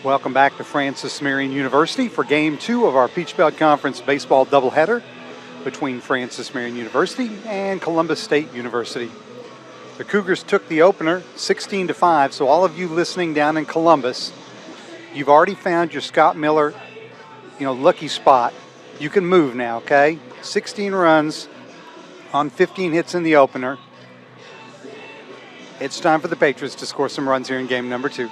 Welcome back to Francis Marion University for Game 2 of our Peach Belt Conference baseball doubleheader between Francis Marion University and Columbus State University. The Cougars took the opener 16-5, so all of you listening down in Columbus, you've already found your Scott Miller, lucky spot. You can move now, okay? 16 runs on 15 hits in the opener. It's time for the Patriots to score some runs here in game number 2.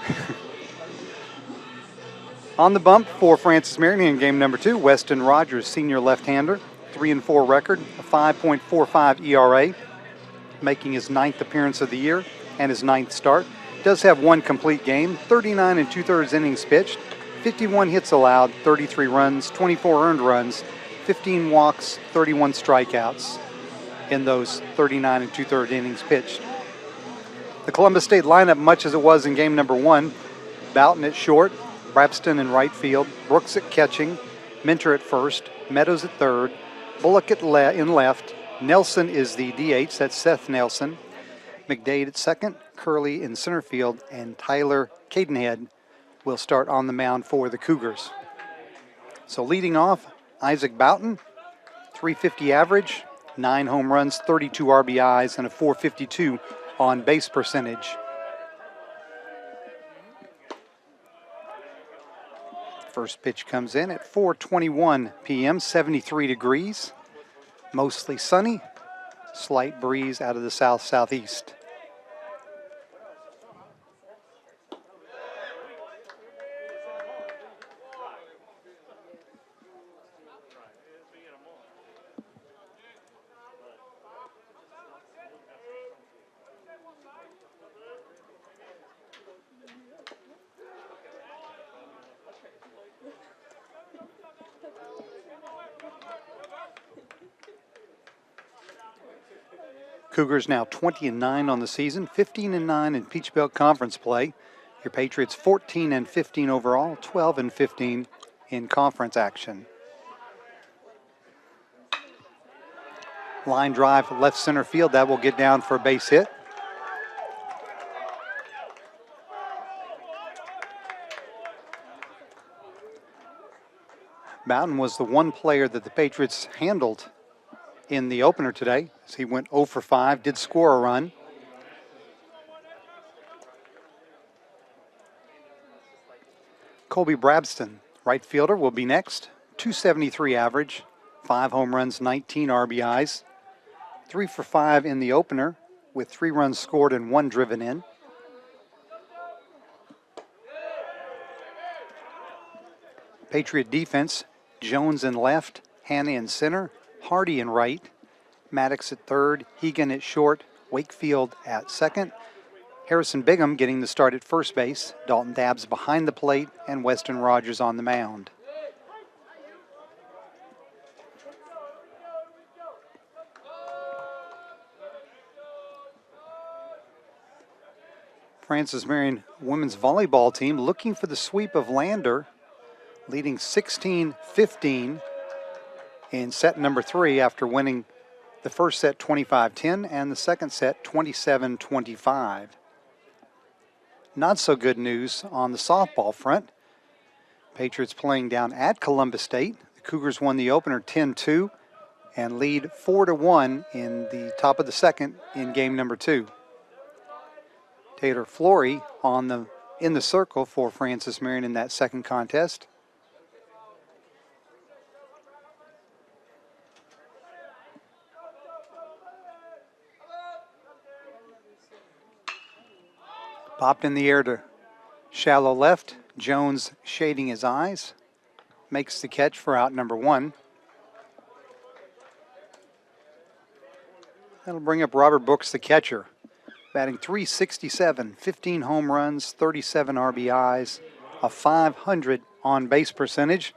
On the bump for Francis Marion in game number 2, Weston Rogers, senior left-hander, 3-4 record, a 5.45 ERA, making his 9th appearance of the year and his 9th start. Does have one complete game, 39 2/3 innings pitched, 51 hits allowed, 33 runs, 24 earned runs, 15 walks, 31 strikeouts in those 39 2/3 innings pitched. The Columbus State lineup, much as it was in game number 1, Boughton at short, Brabston in right field, Brooks at catching, Minter at first, Meadows at third, Bullock in left, Nelson is the DH, that's Seth Nelson, McDade at second, Curley in center field, and Tyler Cadenhead will start on the mound for the Cougars. So leading off, Isaac Boughton, 350 average, 9 home runs, 32 RBIs, and a 452 on base percentage. First pitch comes in at 4:21 p.m., 73 degrees, mostly sunny, slight breeze out of the south-southeast. Cougars now 20-9 on the season, 15-9 in Peach Belt Conference play. Your Patriots 14-15 overall, 12-15 in conference action. Line drive left center field, that will get down for a base hit. Boughton was the one player that the Patriots handled in the opener today, as he went 0 for 5, did score a run. Colby Brabston, right fielder, will be next. 273 average, 5 home runs, 19 RBIs. 3 for 5 in the opener, with 3 runs scored and 1 driven in. Patriot defense, Jones in left, Hanna in center, Hardy in right, Maddox at third, Hegan at short, Wakefield at second, Harrison Bigham getting the start at first base, Dalton Dabbs behind the plate, and Weston Rogers on the mound. Francis Marion women's volleyball team looking for the sweep of Lander, leading 16-15 in set number 3 after winning the first set 25-10 and the second set 27-25. Not so good news on the softball front. Patriots playing down at Columbus State. The Cougars won the opener 10-2 and lead 4-1 in the top of the second in game number 2. Taylor Flory in the circle for Francis Marion in that second contest. Popped in the air to shallow left. Jones shading his eyes. Makes the catch for out number 1. That'll bring up Robert Brooks, the catcher. Batting .367, 15 home runs, 37 RBIs, a .500 on base percentage.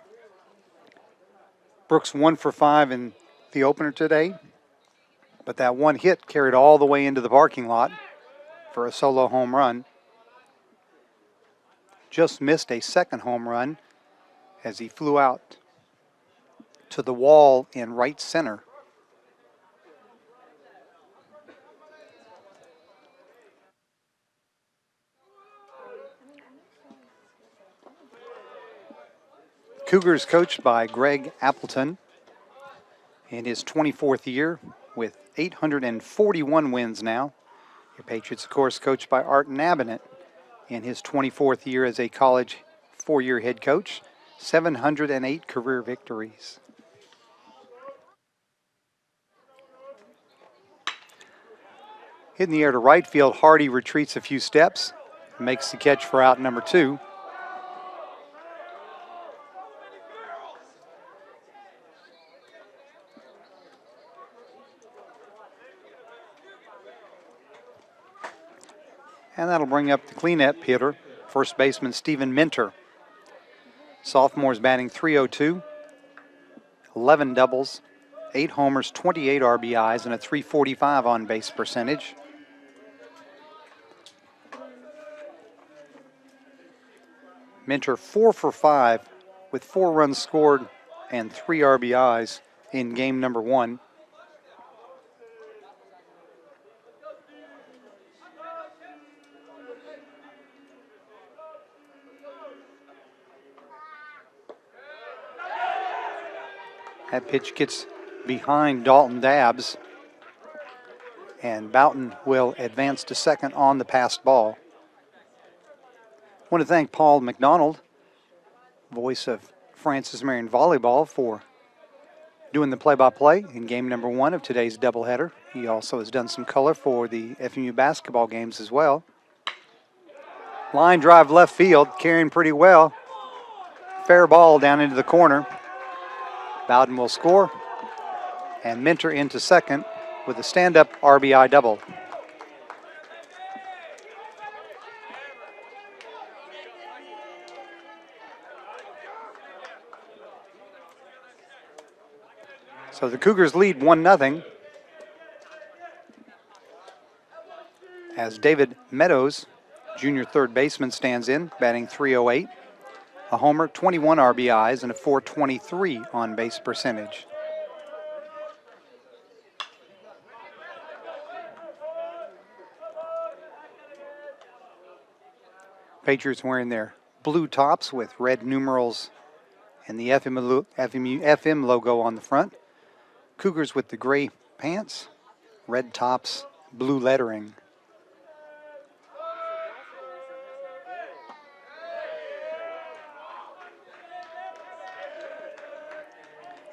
Brooks 1 for 5 in the opener today, but that one hit carried all the way into the parking lot for a solo home run. Just missed a second home run as he flew out to the wall in right center. Cougars coached by Greg Appleton in his 24th year with 841 wins now. Your Patriots, of course, coached by Art Nabinet in his 24th year as a college four-year head coach, 708 career victories. Hitting the air to right field, Hardy retreats a few steps, makes the catch for out number 2. And that'll bring up the cleanup hitter, first baseman Stephen Minter. Sophomore's batting .302, 11 doubles, 8 homers, 28 RBIs, and a .345 on-base percentage. Minter 4 for 5 with 4 runs scored and 3 RBIs in game number 1. That pitch gets behind Dalton Dabbs, and Boughton will advance to second on the passed ball. I want to thank Paul McDonald, voice of Francis Marion Volleyball, for doing the play-by-play in game number 1 of today's doubleheader. He also has done some color for the FMU basketball games as well. Line drive left field, carrying pretty well. Fair ball down into the corner. Bowden will score, and Minter into second with a stand-up RBI double. So the Cougars lead 1-0 as David Meadows, junior third baseman, stands in, batting .308. A homer, 21 RBIs, and a .423 on-base percentage. Patriots wearing their blue tops with red numerals and the FM logo on the front. Cougars with the gray pants, red tops, blue lettering.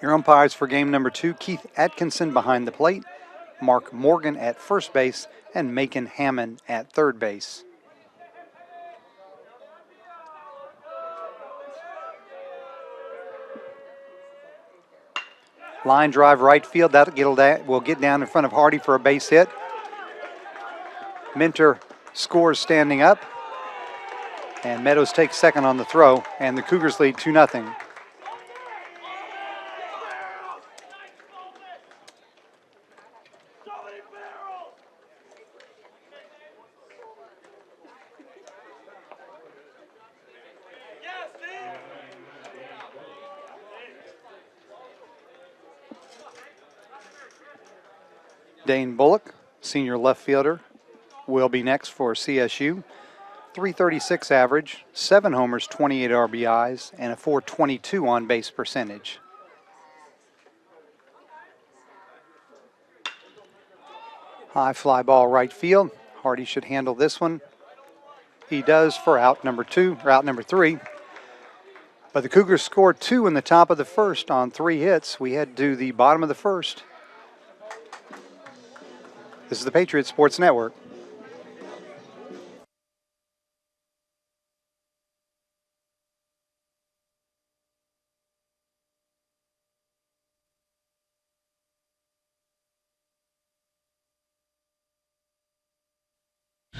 Your umpires for game number 2, Keith Atkinson behind the plate, Mark Morgan at first base, and Macon Hammond at third base. Line drive right field, that will get down in front of Hardy for a base hit. Minter scores standing up, and Meadows takes second on the throw, and the Cougars lead 2-0. Dane Bullock, senior left fielder, will be next for CSU. .336 average, 7 homers, 28 RBIs, and a .422 on-base percentage. High fly ball right field. Hardy should handle this one. He does for out number 3. But the Cougars scored 2 in the top of the first on 3 hits. We head to the bottom of the first. This is the Patriots Sports Network.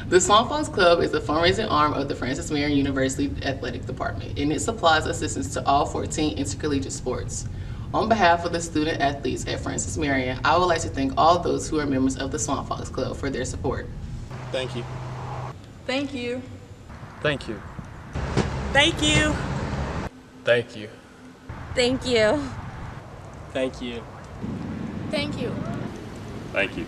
The Swamp Fox Club is the fundraising arm of the Francis Marion University Athletic Department, and it supplies assistance to all 14 intercollegiate sports. On behalf of the student athletes at Francis Marion, I would like to thank all those who are members of the Swamp Fox Club for their support. Thank you. Thank you. Thank you. Thank you. Thank you. Thank you. Thank you. Thank you. Thank you.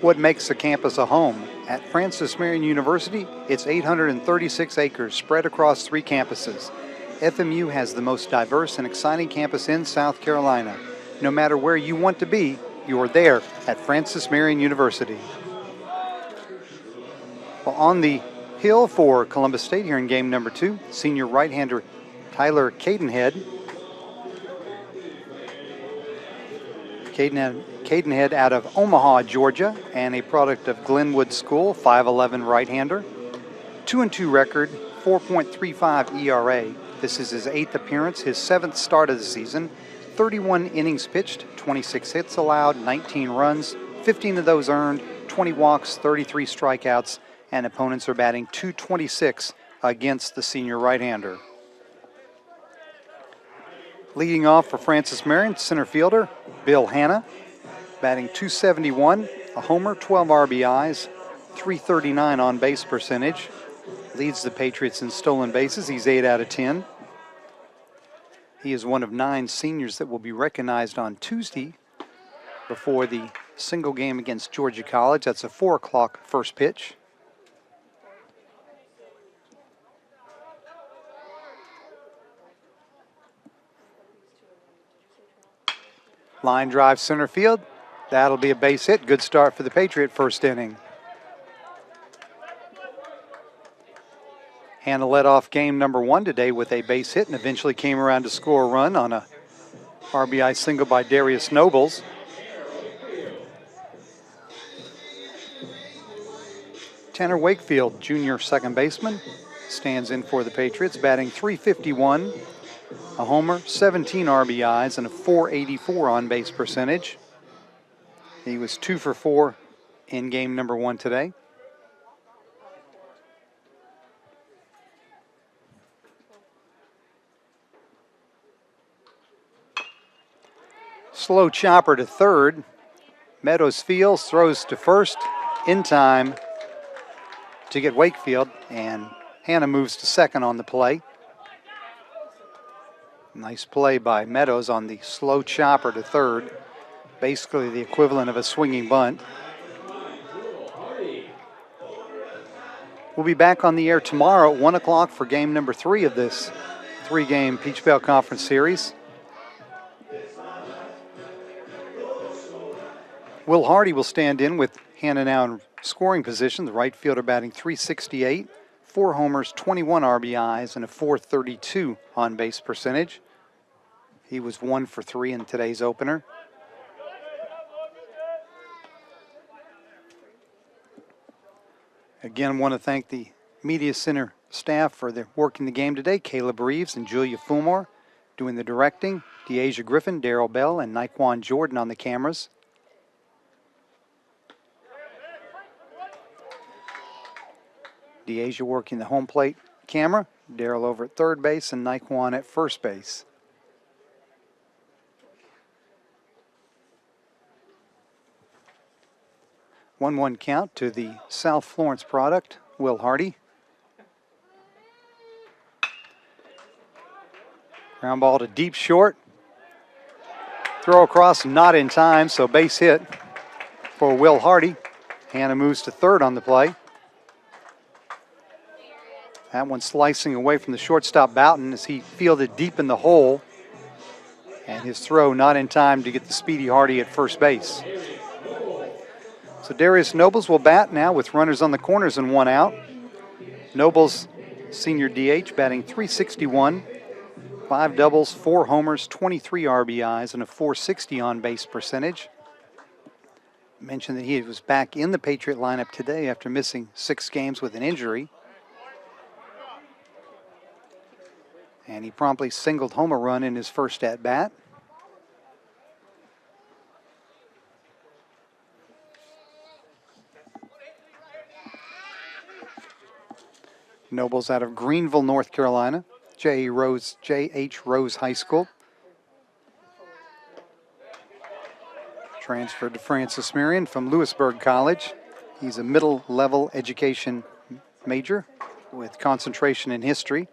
What makes a campus a home? At Francis Marion University, it's 836 acres spread across 3 campuses. FMU has the most diverse and exciting campus in South Carolina. No matter where you want to be, you are there at Francis Marion University. Well, on the hill for Columbus State here in game number 2, senior right-hander Tyler Cadenhead. Cadenhead out of Omaha, Georgia, and a product of Glenwood School, 5'11" right-hander. 2-2 record, 4.35 ERA. This is his 8th appearance, his 7th start of the season. 31 innings pitched, 26 hits allowed, 19 runs, 15 of those earned, 20 walks, 33 strikeouts, and opponents are batting .226 against the senior right-hander. Leading off for Francis Marion, center fielder Bill Hanna, batting .271, a homer, 12 RBIs, .339 on base percentage. Leads the Patriots in stolen bases. He's 8 out of 10. He is one of 9 seniors that will be recognized on Tuesday before the single game against Georgia College. That's a 4 o'clock first pitch. Line drive center field. That'll be a base hit. Good start for the Patriot first inning. Hanna led off game number 1 today with a base hit and eventually came around to score a run on a RBI single by Darius Nobles. Tanner Wakefield, junior second baseman, stands in for the Patriots, batting .351, a homer, 17 RBIs, and a .484 on base percentage. He was 2 for 4 in game number 1 today. Slow chopper to third. Meadows fields, throws to first in time to get Wakefield, and Hanna moves to second on the play. Nice play by Meadows on the slow chopper to third. Basically the equivalent of a swinging bunt. We'll be back on the air tomorrow at 1 o'clock for game number 3 of this 3-game Peach Belt Conference Series. Will Hardy will stand in with Hanna now in scoring position. The right fielder batting .368, 4 homers, 21 RBIs, and a .432 on base percentage. He was 1 for 3 in today's opener. Again, want to thank the Media Center staff for their working the game today. Caleb Reeves and Julia Fulmore doing the directing. Deasia Griffin, Darrell Bell, and Naquan Jordan on the cameras. Deasia working the home plate camera. Darrell over at third base and Naquan at first base. One count to the South Florence product, Will Hardy. Ground ball to deep short. Throw across, not in time, so base hit for Will Hardy. Hanna moves to third on the play. That one slicing away from the shortstop Boughton as he fielded deep in the hole. And his throw not in time to get the speedy Hardy at first base. So Darius Nobles will bat now with runners on the corners and 1 out. Nobles, senior DH, batting .361, 5 doubles, 4 homers, 23 RBIs, and a .460 on base percentage. Mentioned that he was back in the Patriot lineup today after missing 6 games with an injury. And he promptly singled home a run in his first at-bat. Nobles out of Greenville, North Carolina, J.H. Rose High School. Transferred to Francis Marion from Lewisburg College. He's a middle-level education major with concentration in history.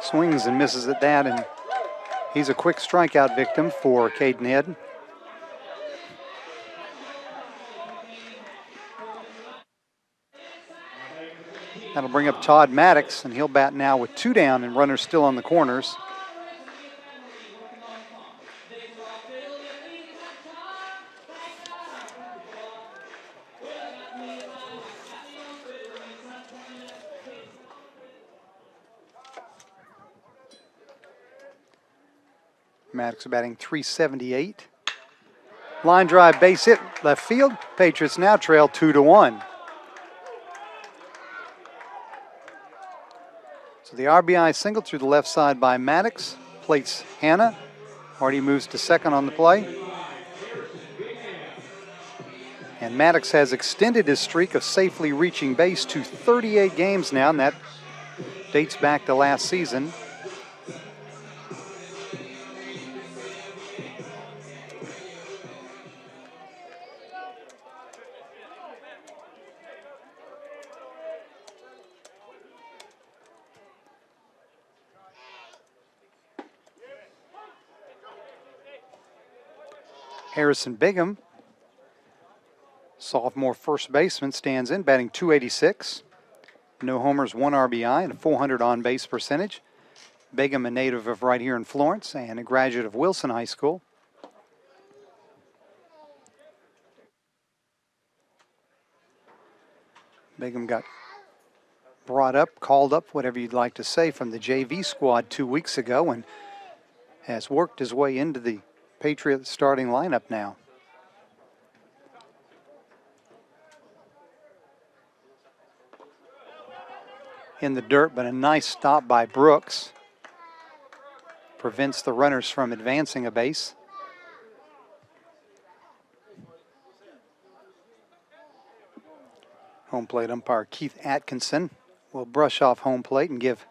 Swings and misses at that, and he's a quick strikeout victim for Caden Head. That'll bring up Todd Maddox, and he'll bat now with 2 down and runners still on the corners. Maddox batting .378. Line drive, base hit, left field. Patriots now trail 2-1. So the RBI single through the left side by Maddox plates Hannah. Hardy moves to second on the play. And Maddox has extended his streak of safely reaching base to 38 games now, and that dates back to last season. Harrison Bigham, sophomore first baseman, stands in, batting .286. No homers, 1 RBI, and a .400 on-base percentage. Bigham, a native of right here in Florence and a graduate of Wilson High School. Bigham got brought up, called up, whatever you'd like to say, from the JV squad 2 weeks ago and has worked his way into the Patriots starting lineup now. In the dirt, but a nice stop by Brooks. Prevents the runners from advancing a base. Home plate umpire Keith Atkinson will brush off home plate and give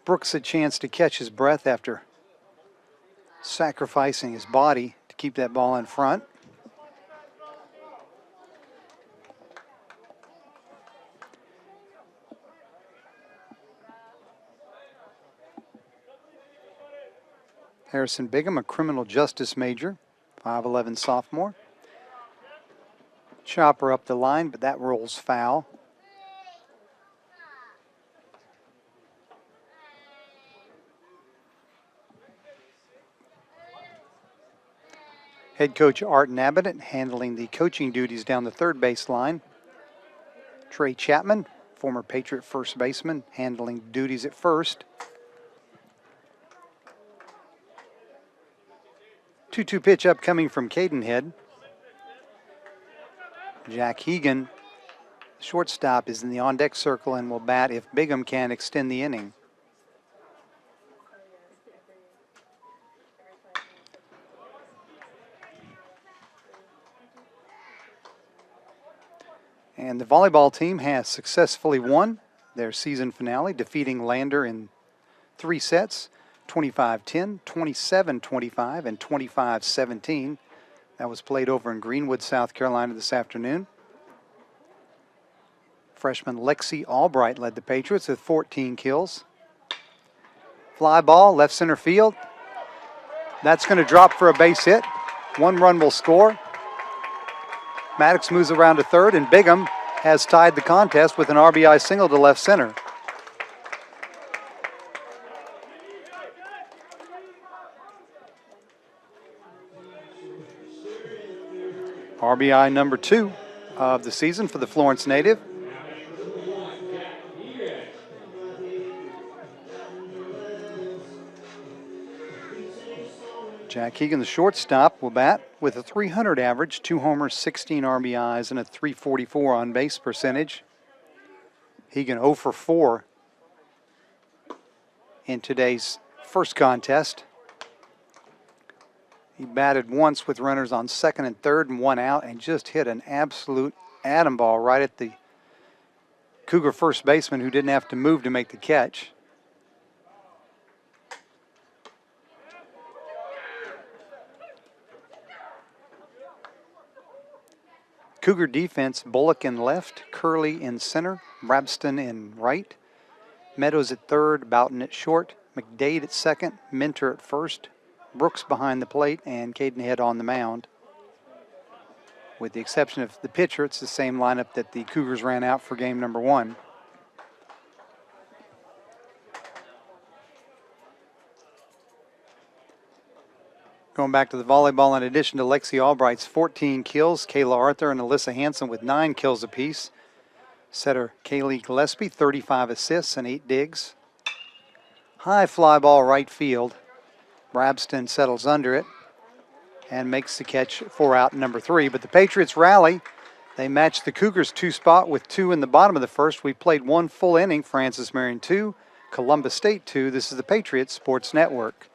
Brooks a chance to catch his breath after sacrificing his body to keep that ball in front. Harrison Bigham, a criminal justice major, 5'11" sophomore. Chopper up the line, but that rolls foul. Head coach Art Nabbit handling the coaching duties down the third base line. Trey Chapman, former Patriot first baseman, handling duties at first. 2-2 pitch upcoming from Cadenhead. Jack Hegan, shortstop, is in the on-deck circle and will bat if Bigham can extend the inning. And the volleyball team has successfully won their season finale, defeating Lander in 3 sets, 25-10, 27-25, and 25-17. That was played over in Greenwood, South Carolina this afternoon. Freshman Lexi Albright led the Patriots with 14 kills. Fly ball, left center field. That's going to drop for a base hit. 1 run will score. Maddox moves around to third, and Bigham has tied the contest with an RBI single to left center. RBI number 2 of the season for the Florence native. Jack Hegan, the shortstop, will bat with a .300 average, 2 homers, 16 RBIs, and a .344 on-base percentage. Hegan 0 for 4 in today's first contest. He batted once with runners on second and third and 1 out and just hit an absolute atom ball right at the Cougar first baseman, who didn't have to move to make the catch. Cougar defense, Bullock in left, Curley in center, Brabston in right, Meadows at third, Boughton at short, McDade at second, Minter at first, Brooks behind the plate, and Cadenhead on the mound. With the exception of the pitcher, it's the same lineup that the Cougars ran out for game number 1. Going back to the volleyball, in addition to Lexi Albright's 14 kills, Kayla Arthur and Alyssa Hansen with 9 kills apiece. Setter Kaylee Gillespie, 35 assists and 8 digs. High fly ball right field. Brabston settles under it and makes the catch for out number 3. But the Patriots rally. They match the Cougars 2 spot with 2 in the bottom of the first. We played 1 full inning. Francis Marion 2, Columbus State 2. This is the Patriots Sports Network.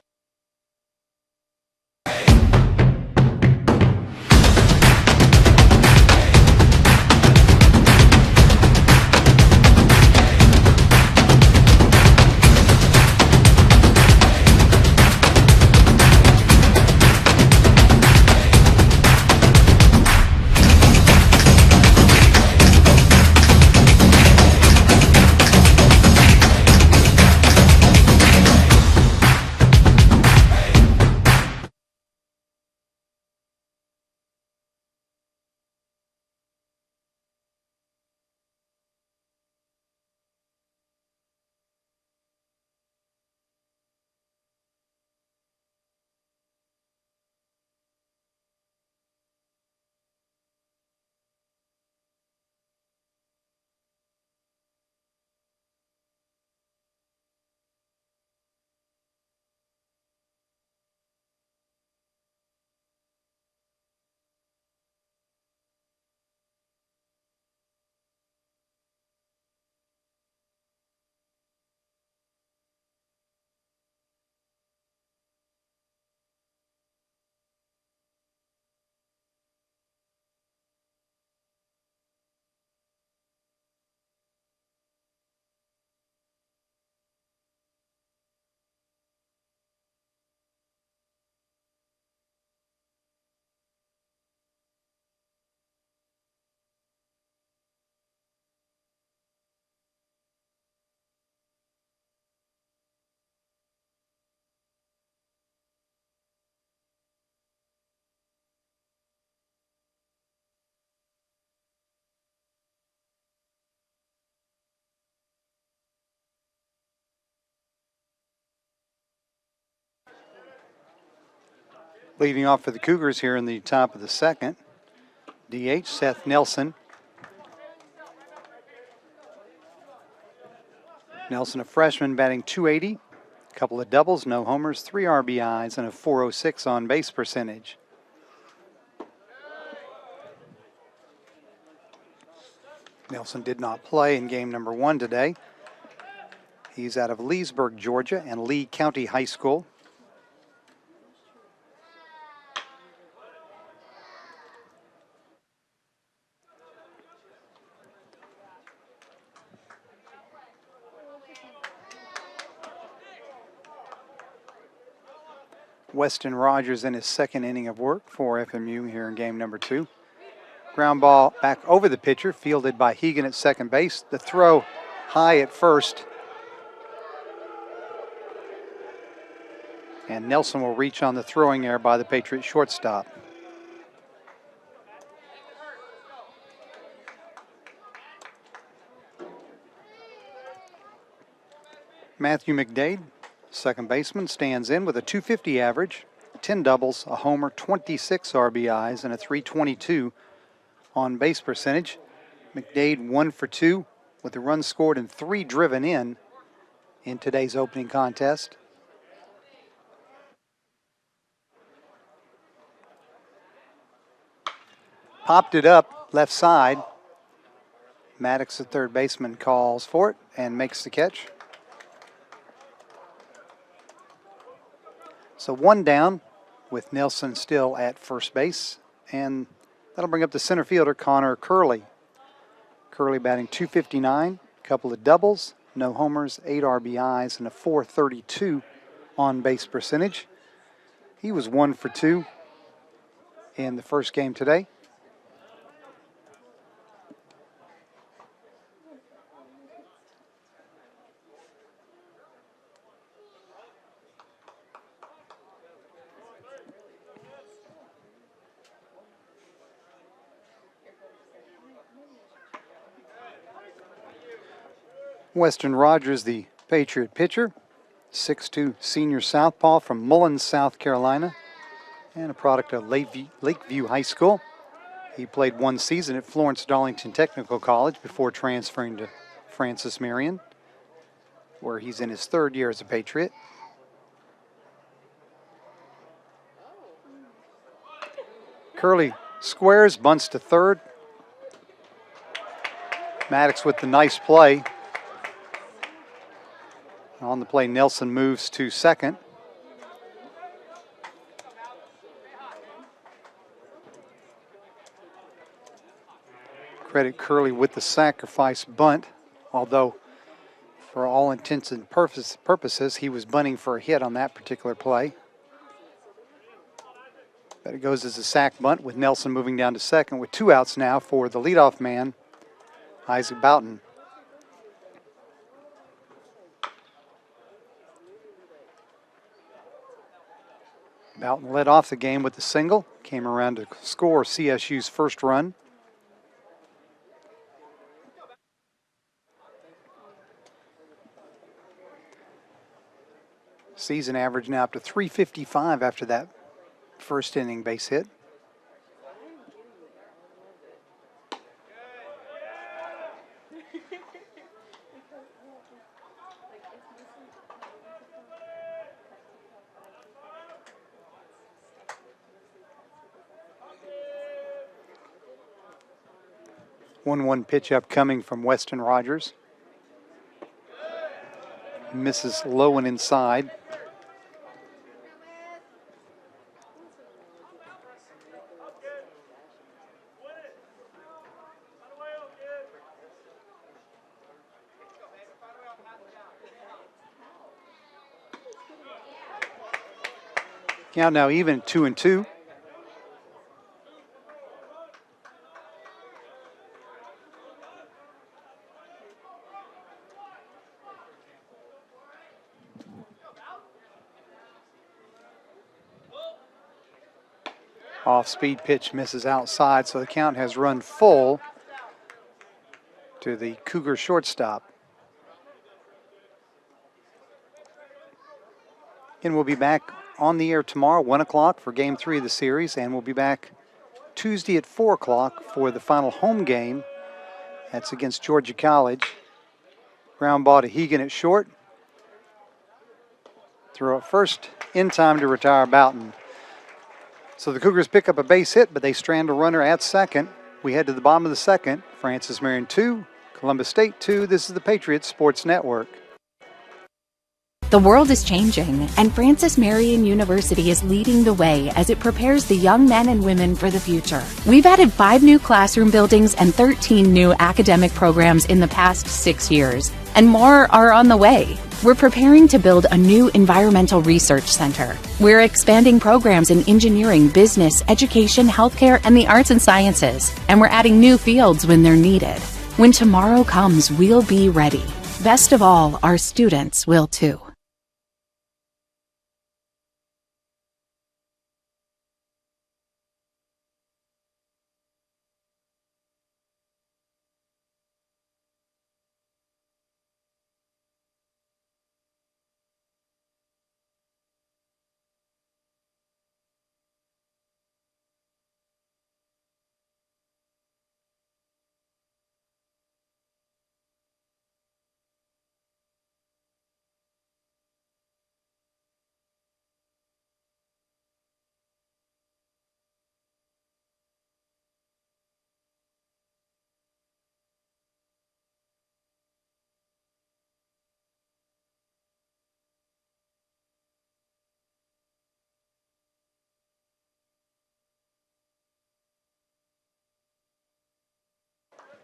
Leading off for the Cougars here in the top of the second, DH Seth Nelson. Nelson, a freshman, batting .280, a couple of doubles, no homers, 3 RBIs, and a .406 on base percentage. Nelson did not play in game number 1 today. He's out of Leesburg, Georgia, and Lee County High School. Weston Rogers in his second inning of work for FMU here in game number 2. Ground ball back over the pitcher, fielded by Hegan at second base. The throw high at first. And Nelson will reach on the throwing error by the Patriots shortstop. Matthew McDade, second baseman, stands in with a .250 average, 10 doubles, a homer, 26 RBIs, and a .322 on base percentage. McDade 1 for 2 with a run scored and 3 driven in today's opening contest. Popped it up left side. Maddox, the third baseman, calls for it and makes the catch. So 1 down with Nelson still at first base, and that'll bring up the center fielder, Connor Curley. Curley batting .259, a couple of doubles, no homers, 8 RBIs, and a .432 on base percentage. He was 1 for 2 in the first game today. Weston Rogers, the Patriot pitcher, 6'2" senior southpaw from Mullins, South Carolina, and a product of Lakeview High School. He played one season at Florence Darlington Technical College before transferring to Francis Marion, where he's in his third year as a Patriot. Curley squares, bunts to third. Maddox with the nice play. On the play, Nelson moves to second. Credit Curley with the sacrifice bunt, although for all intents and purposes, he was bunting for a hit on that particular play. But it goes as a sac bunt with Nelson moving down to second with 2 outs now for the leadoff man, Isaac Boughton. Boughton led off the game with a single, came around to score CSU's first run. Season average now up to .355 after that first inning base hit. One pitch upcoming from Weston Rogers. Misses low and inside. Count now even 2-2. Off-speed pitch misses outside, so the count has run full to the Cougar shortstop. And we'll be back on the air tomorrow, 1 o'clock for Game 3 of the series, and we'll be back Tuesday at 4 o'clock for the final home game. That's against Georgia College. Ground ball to Hegan at short. Throw it first, in time to retire Boughton. So the Cougars pick up a base hit, but they strand a runner at second. We head to the bottom of the second. Francis Marion 2, Columbus State 2. This is the Patriots Sports Network. The world is changing, and Francis Marion University is leading the way as it prepares the young men and women for the future. We've added 5 new classroom buildings and 13 new academic programs in the past 6 years, and more are on the way. We're preparing to build a new environmental research center. We're expanding programs in engineering, business, education, healthcare, and the arts and sciences, and we're adding new fields when they're needed. When tomorrow comes, we'll be ready. Best of all, our students will too.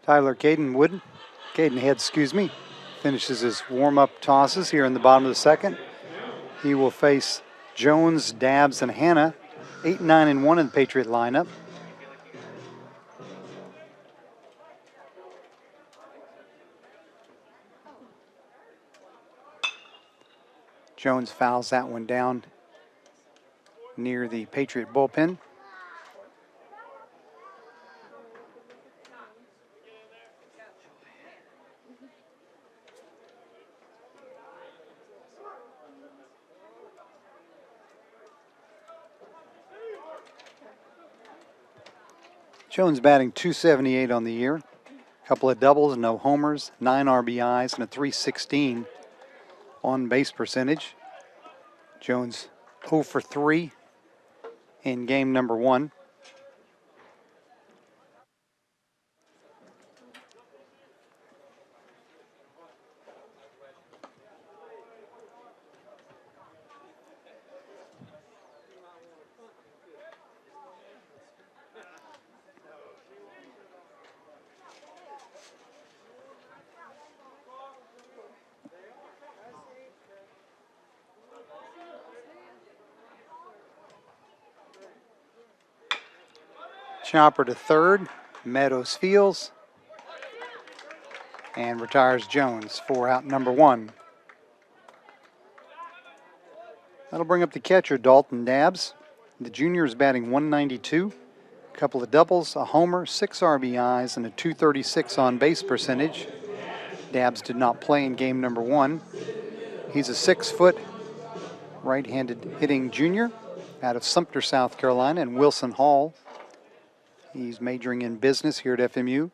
Tyler Caden Head, finishes his warm-up tosses here in the bottom of the second. He will face Jones, Dabbs, and Hanna, 8, 9, and 1 in the Patriot lineup. Jones fouls that one down near the Patriot bullpen. Jones batting .278 on the year. A couple of doubles, no homers, 9 RBIs, and a .316 on base percentage. Jones 0 for 3 in game number 1. Chopper to third. Meadows fields and retires Jones for out number 1. That'll bring up the catcher, Dalton Dabbs. The junior is batting .192. A couple of doubles, a homer, 6 RBIs, and a .236 on base percentage. Dabbs did not play in game number 1. He's a 6-foot right-handed hitting junior out of Sumter, South Carolina, and Wilson Hall. He's majoring in business here at FMU.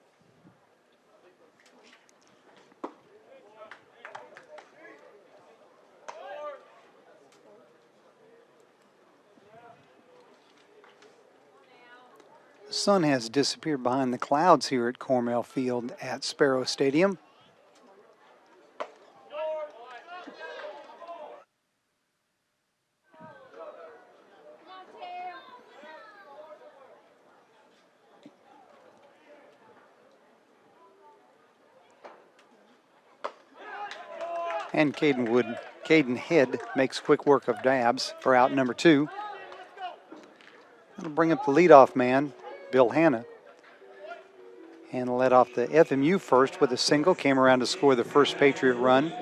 The sun has disappeared behind the clouds here at Cornell Field at Sparrow Stadium. And Caden Head makes quick work of Dabbs for out number 2. That'll bring up the leadoff man, Bill Hanna. Hanna led off the FMU first with a single, came around to score the first Patriot run.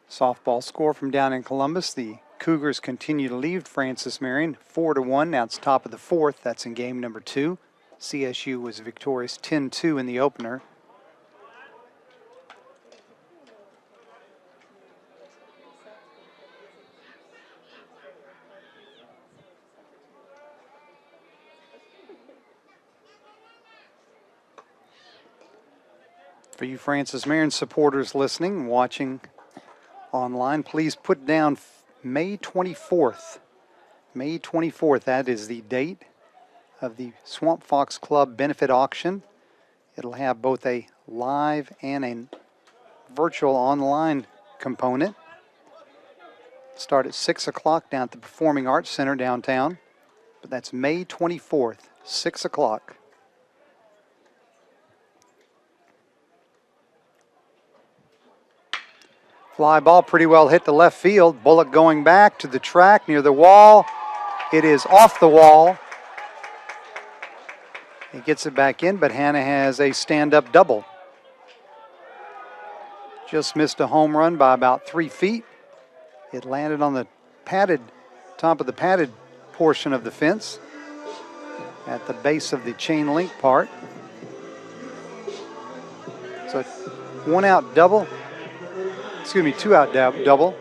Softball score from down in Columbus. The Cougars continue to lead Francis Marion 4-1. Now it's top of the 4th. That's in game number 2. CSU was victorious 10-2 in the opener. For you Francis Marion supporters listening, watching online, please put down May 24th. May 24th, that is the date of the Swamp Fox Club benefit auction. It'll have both a live and a virtual online component. Start at 6 o'clock down at the Performing Arts Center downtown. But that's May 24th, 6 o'clock. Fly ball pretty well hit the left field. Bullock going back to the track near the wall. It is off the wall. He gets it back in, but Hanna has a stand-up double. Just missed a home run by about 3 feet. It landed on the top of the padded portion of the fence at the base of the chain link part. So 1-out double. Excuse me, 2-out double.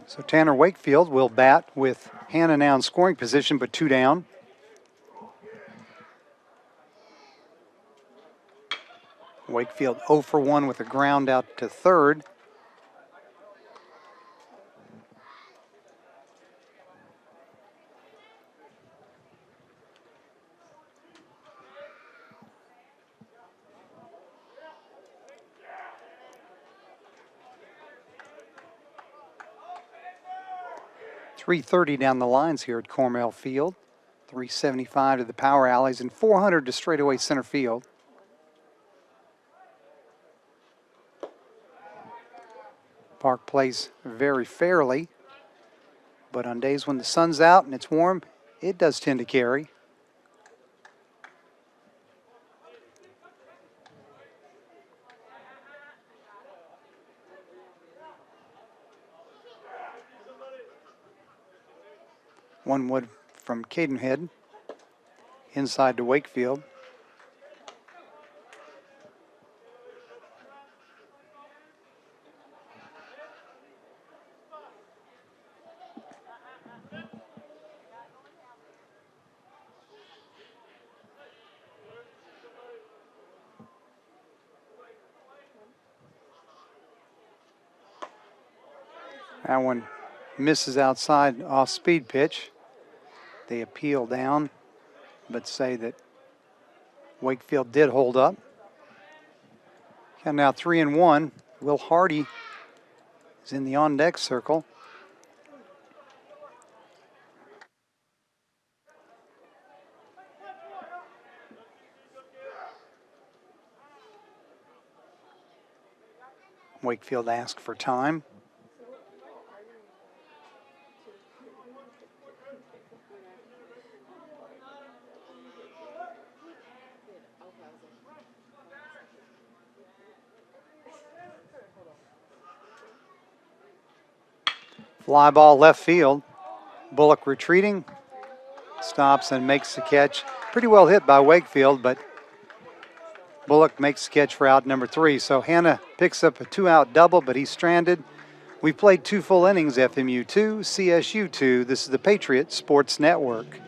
So Tanner Wakefield will bat with Hanna now in scoring position, but 2 down. Wakefield 0 for 1 with a ground out to third. 330 down the lines here at Cornell Field. 375 to the power alleys and 400 to straightaway center field. Park plays very fairly, but on days when the sun's out and it's warm, it does tend to carry. One wood from Cadenhead inside to Wakefield. That one misses outside off speed pitch. They appeal down, but say that Wakefield did hold up. And now 3-1. Will Hardy is in the on-deck circle. Wakefield asked for time. Fly ball left field. Bullock retreating, stops and makes the catch. Pretty well hit by Wakefield, but Bullock makes the catch for out number 3. So Hanna picks up a 2-out double, but he's stranded. We've played 2 full innings, FMU 2, CSU 2. This is the Patriots Sports Network.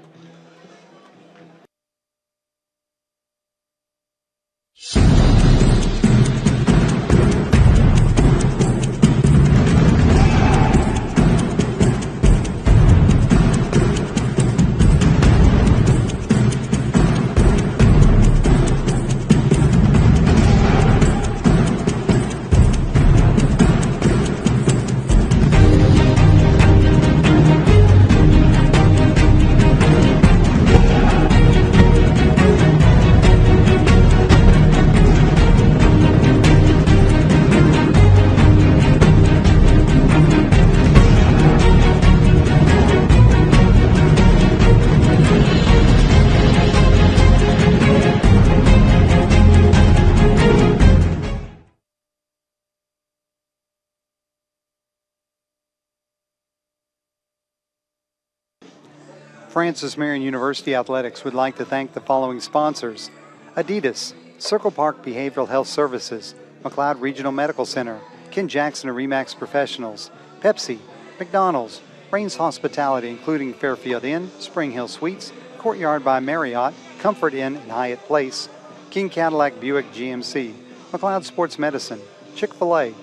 Francis Marion University Athletics would like to thank the following sponsors: Adidas, Circle Park Behavioral Health Services, McLeod Regional Medical Center, Ken Jackson and Remax Professionals, Pepsi, McDonald's, Rains Hospitality including Fairfield Inn, Spring Hill Suites, Courtyard by Marriott, Comfort Inn and Hyatt Place, King Cadillac Buick GMC, McLeod Sports Medicine, Chick-fil-A,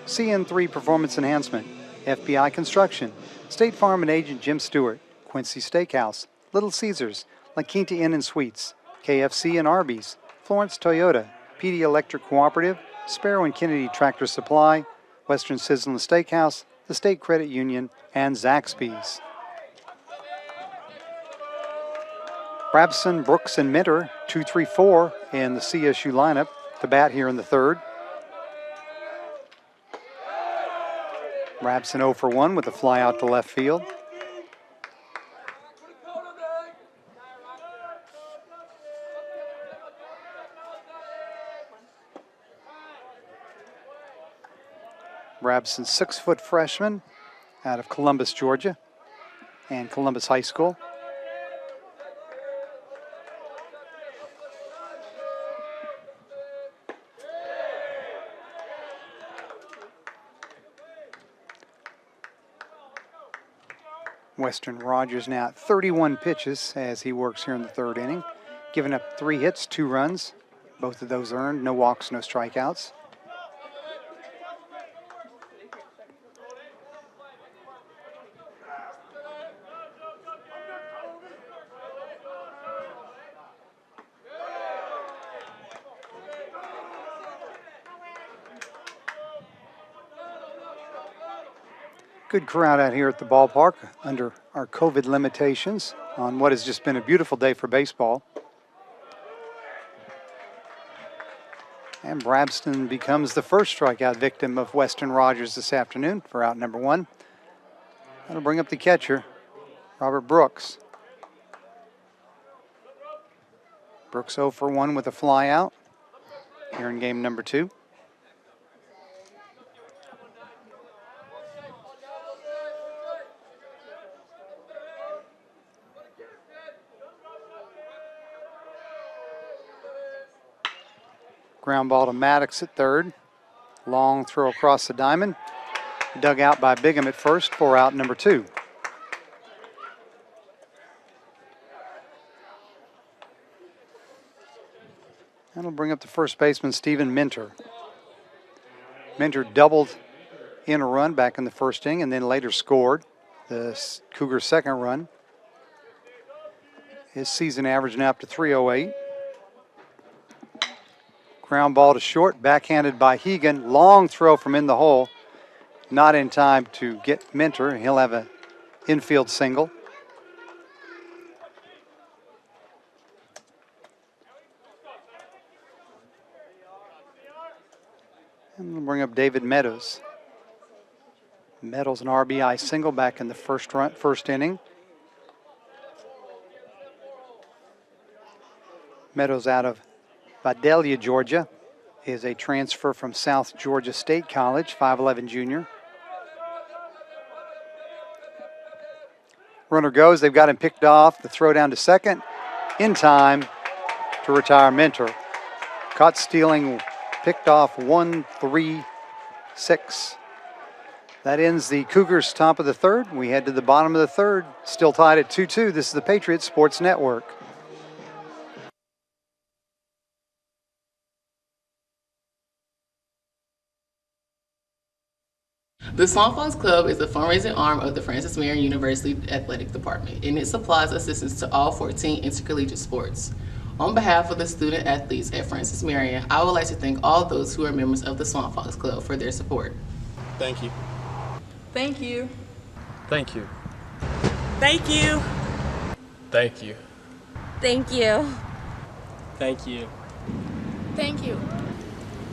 CN3 Performance Enhancement, FBI Construction, State Farm and Agent Jim Stewart, Quincy Steakhouse, Little Caesars, La Quinta Inn and Suites, KFC and Arby's, Florence Toyota, PD Electric Cooperative, Sparrow and Kennedy Tractor Supply, Western Sizzlin Steakhouse, the State Credit Union, and Zaxby's. Brabson, Brooks, and Minter, 2-3-4 in the CSU lineup to bat here in the third. Brabson 0 for 1 with a fly out to left field. Brabson, 6-foot freshman out of Columbus, Georgia, and Columbus High School. Weston Rogers now at 31 pitches as he works here in the third inning, giving up 3 hits, 2 runs, both of those earned, no walks, no strikeouts. Good crowd out here at the ballpark under our COVID limitations on what has just been a beautiful day for baseball. And Brabston becomes the first strikeout victim of Western Rogers this afternoon for out number 1. That'll bring up the catcher, Robert Brooks. Brooks 0 for 1 with a fly out here in game number 2. Ground ball to Maddox at third. Long throw across the diamond. Dug out by Bigham at first for out number 2. That'll bring up the first baseman, Stephen Minter. Minter doubled in a run back in the first inning and then later scored the Cougars' second run. His season average now up to 308. Ground ball to short, backhanded by Hegan. Long throw from in the hole. Not in time to get Minter. He'll have an infield single. And we'll bring up David Meadows. Meadows an RBI single back in the first inning. Meadows out of Vidalia, Georgia, is a transfer from South Georgia State College, 5'11 junior. Runner goes, they've got him picked off. The throw down to second, in time to retire Minter. Caught stealing, picked off 1-3-6. That ends the Cougars' top of the third. We head to the bottom of the third, still tied at 2-2. This is the Patriots Sports Network. The Swamp Fox Club is a fundraising arm of the Francis Marion University Athletic Department, and it supplies assistance to all 14 intercollegiate sports. On behalf of the student athletes at Francis Marion, I would like to thank all those who are members of the Swamp Fox Club for their support. Thank you. Thank you. Thank you. Thank you. Thank you. Thank you. Thank you. Thank you.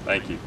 Thank you.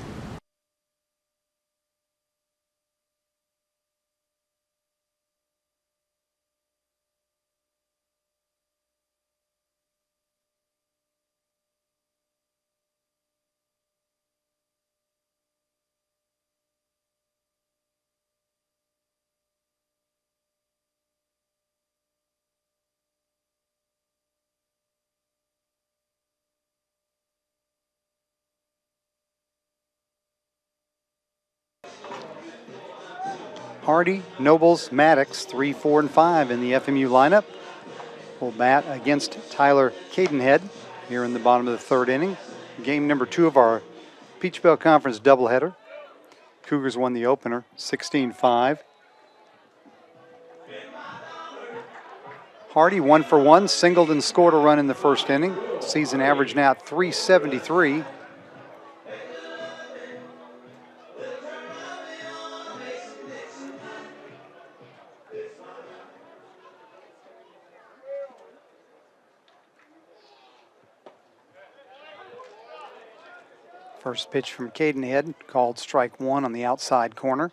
Hardy, Nobles, Maddox, 3, 4, and 5 in the FMU lineup. Will bat against Tyler Cadenhead here in the bottom of the third inning. Game number 2 of our Peach Belt Conference doubleheader. Cougars won the opener, 16-5. Hardy 1 for 1, singled and scored a run in the first inning. Season average now at 373. First pitch from Cadenhead, called strike 1 on the outside corner.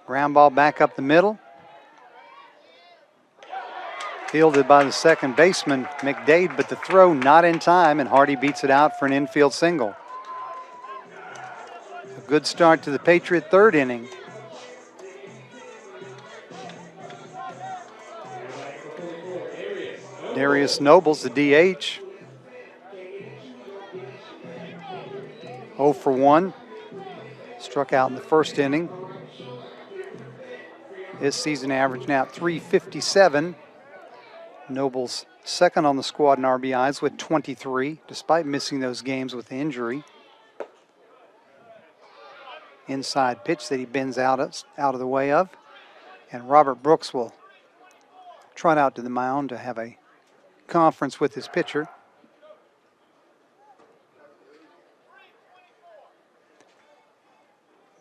Ground ball back up the middle. Fielded by the second baseman, McDade, but the throw not in time, and Hardy beats it out for an infield single. A good start to the Patriot third inning. Darius Nobles, the DH. 0 for 1. Struck out in the first inning. His season average now at 357. Nobles second on the squad in RBIs with 23, despite missing those games with the injury. Inside pitch that he bends out of the way of. And Robert Brooks will trot out to the mound to have a conference with his pitcher.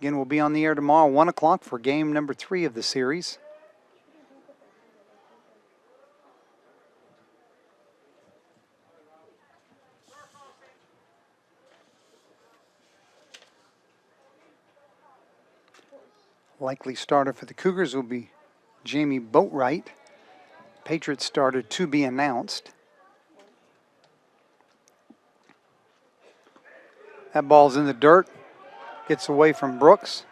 Again, we'll be on the air tomorrow, 1 o'clock, for game number 3 of the series. Likely starter for the Cougars will be Jamie Boatwright. Patriots starter to be announced. That ball's in the dirt. Gets away from Brooks.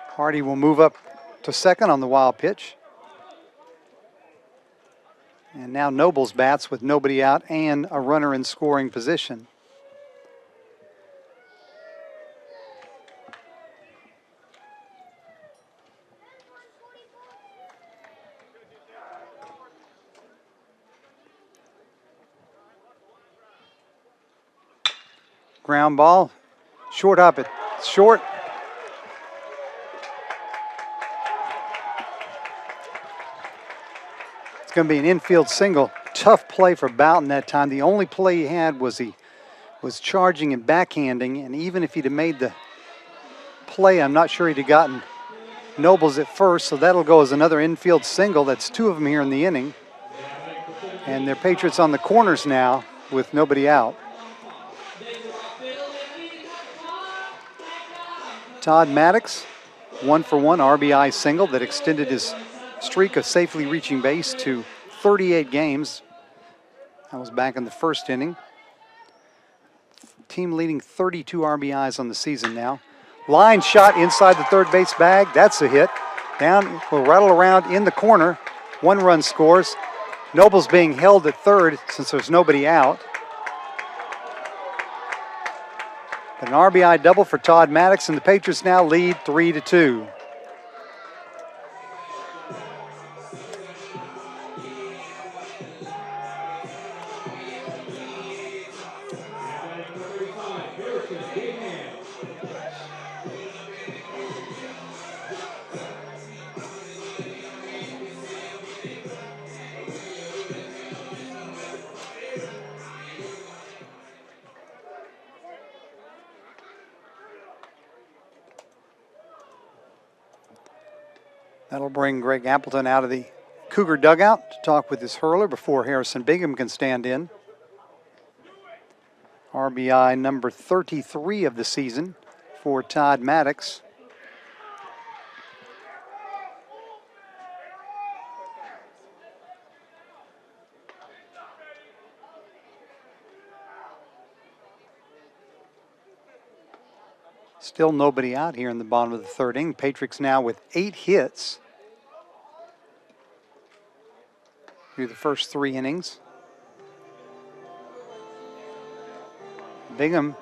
Hardy will move up to second on the wild pitch. And now Nobles bats with nobody out and a runner in scoring position. Ground ball, short up it, short. It's going to be an infield single. Tough play for Boughton that time. The only play he had was charging and backhanding, and even if he'd have made the play, I'm not sure he'd have gotten Nobles at first, so that'll go as another infield single. That's 2 of them here in the inning. And they're Patriots on the corners now with nobody out. Todd Maddox, 1-for-1 RBI single that extended his streak of safely reaching base to 38 games. That was back in the first inning. Team leading 32 RBIs on the season now. Line shot inside the third base bag. That's a hit. Down, will rattle around in the corner. 1 run scores. Nobles being held at third since there's nobody out. An RBI double for Todd Maddox, and the Patriots now lead 3-2. That'll bring Greg Appleton out of the Cougar dugout to talk with his hurler before Harrison Bingham can stand in. RBI number 33 of the season for Todd Maddox. Still nobody out here in the bottom of the third inning. Patriots now with 8 hits through the first 3 innings. Bingham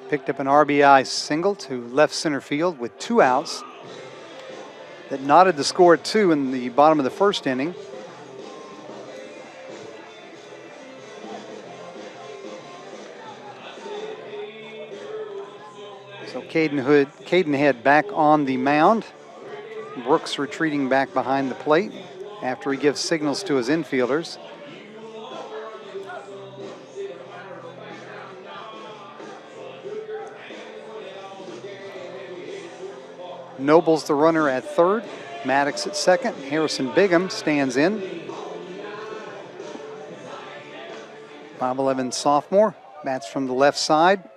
picked up an RBI single to left center field with 2 outs that knotted the score at 2 in the bottom of the first inning. So Cadenhead back on the mound. Brooks retreating back behind the plate after he gives signals to his infielders. Nobles the runner at third, Maddox at second. Harrison Bingham stands in. 5'11" sophomore, bats from the left side.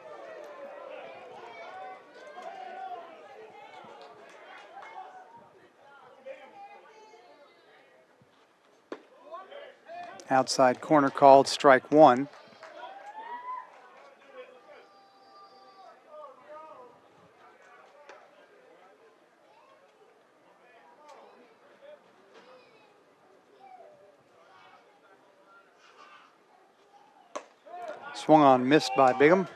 Outside corner called strike 1. Swung on, missed by Bingham.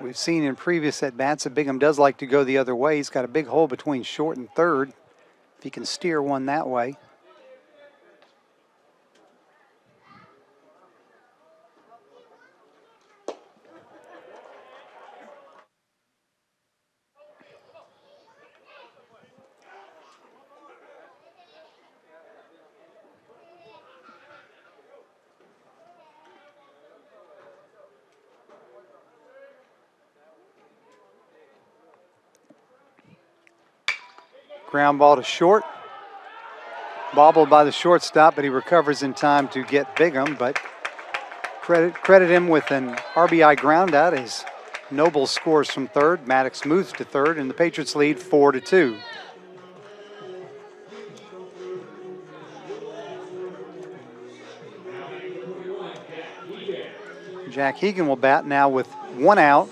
We've seen in previous at-bats that Bingham does like to go the other way. He's got a big hole between short and third. If he can steer one that way. Ground ball to short. Bobbled by the shortstop, but he recovers in time to get Bigham. But credit him with an RBI ground out as Noble scores from third. Maddox moves to third, and the Patriots lead 4-2. Jack Hegan will bat now with one out.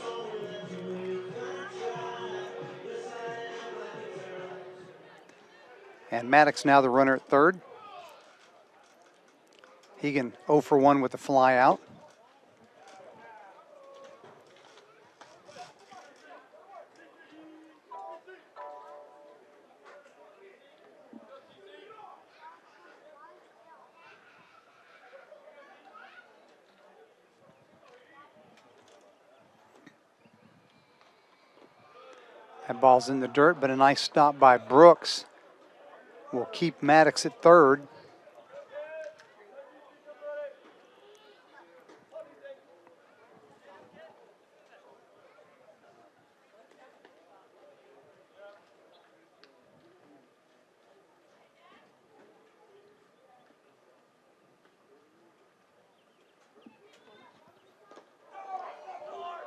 And Maddox now the runner at third. Hegan 0 for 1 with a fly out. That ball's in the dirt, but a nice stop by Brooks will keep Maddox at third.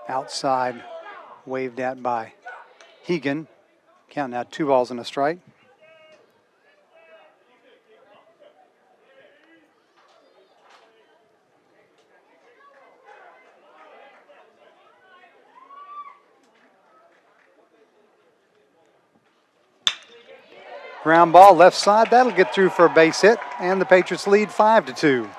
Outside, waved at by Hegan. Count now 2 balls and a strike. Ground ball left side, that'll get through for a base hit, and the Patriots lead 5-2.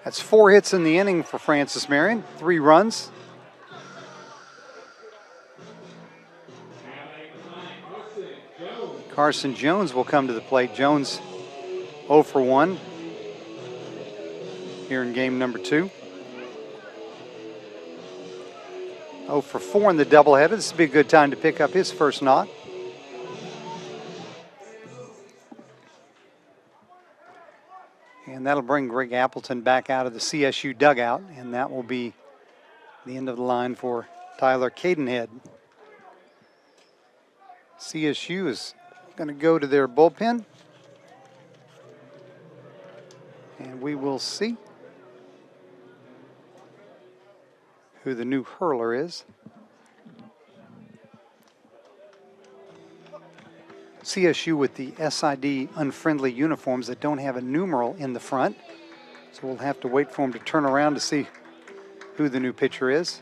That's 4 hits in the inning for Francis Marion, 3 runs. Carson Jones will come to the plate. Jones 0 for 1 here in game number 2. 0 for 4 in the doubleheader. This would be a good time to pick up his first knock. And that'll bring Greg Appleton back out of the CSU dugout, and that will be the end of the line for Tyler Cadenhead. CSU is going to go to their bullpen, and we will see who the new hurler is. CSU with the SID unfriendly uniforms that don't have a numeral in the front. So we'll have to wait for them to turn around to see who the new pitcher is.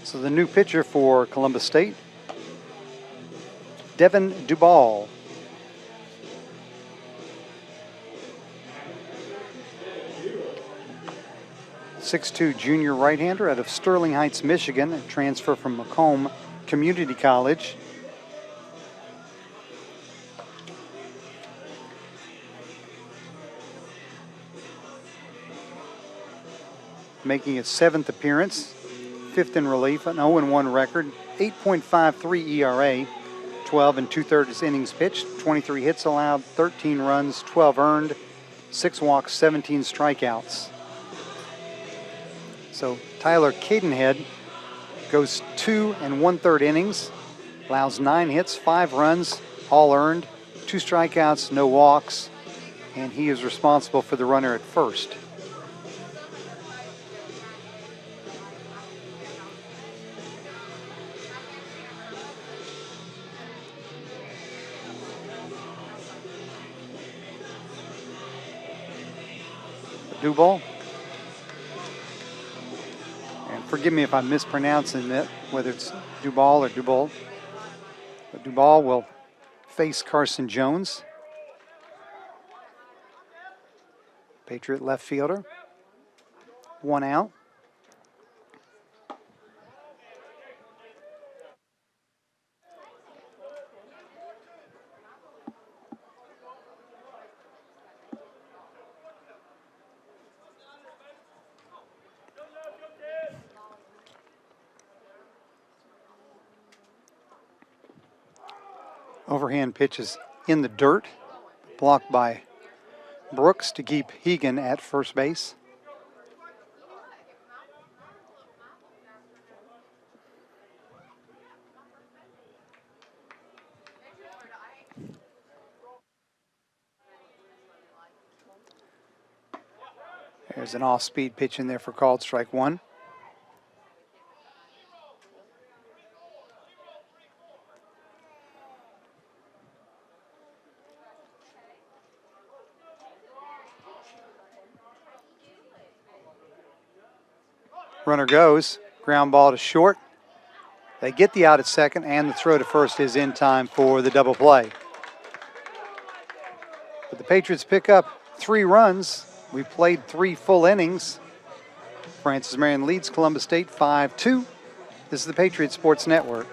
So the new pitcher for Columbus State, Devin Dubal. .62 junior right-hander out of Sterling Heights, Michigan, a transfer from Macomb Community College. Making his 7th appearance. 5th in relief, an 0-1 record, 8.53 ERA, 12 2/3 innings pitched, 23 hits allowed, 13 runs, 12 earned, 6 walks, 17 strikeouts. So Tyler Cadenhead goes 2 1/3 innings, allows 9 hits, 5 runs, all earned, 2 strikeouts, no walks, and he is responsible for the runner at first. Dubal forgive me if I'm mispronouncing it, whether it's Dubal or Dubol. But Dubal will face Carson Jones, Patriot left fielder. 1 out. Overhand pitch is in the dirt, blocked by Brooks to keep Hegan at first base. There's an off-speed pitch in there for called strike 1. Runner goes, ground ball to short. They get the out at second, and the throw to first is in time for the double play. But the Patriots pick up 3 runs. We played 3 full innings. Francis Marion leads Columbus State 5-2. This is the Patriot Sports Network.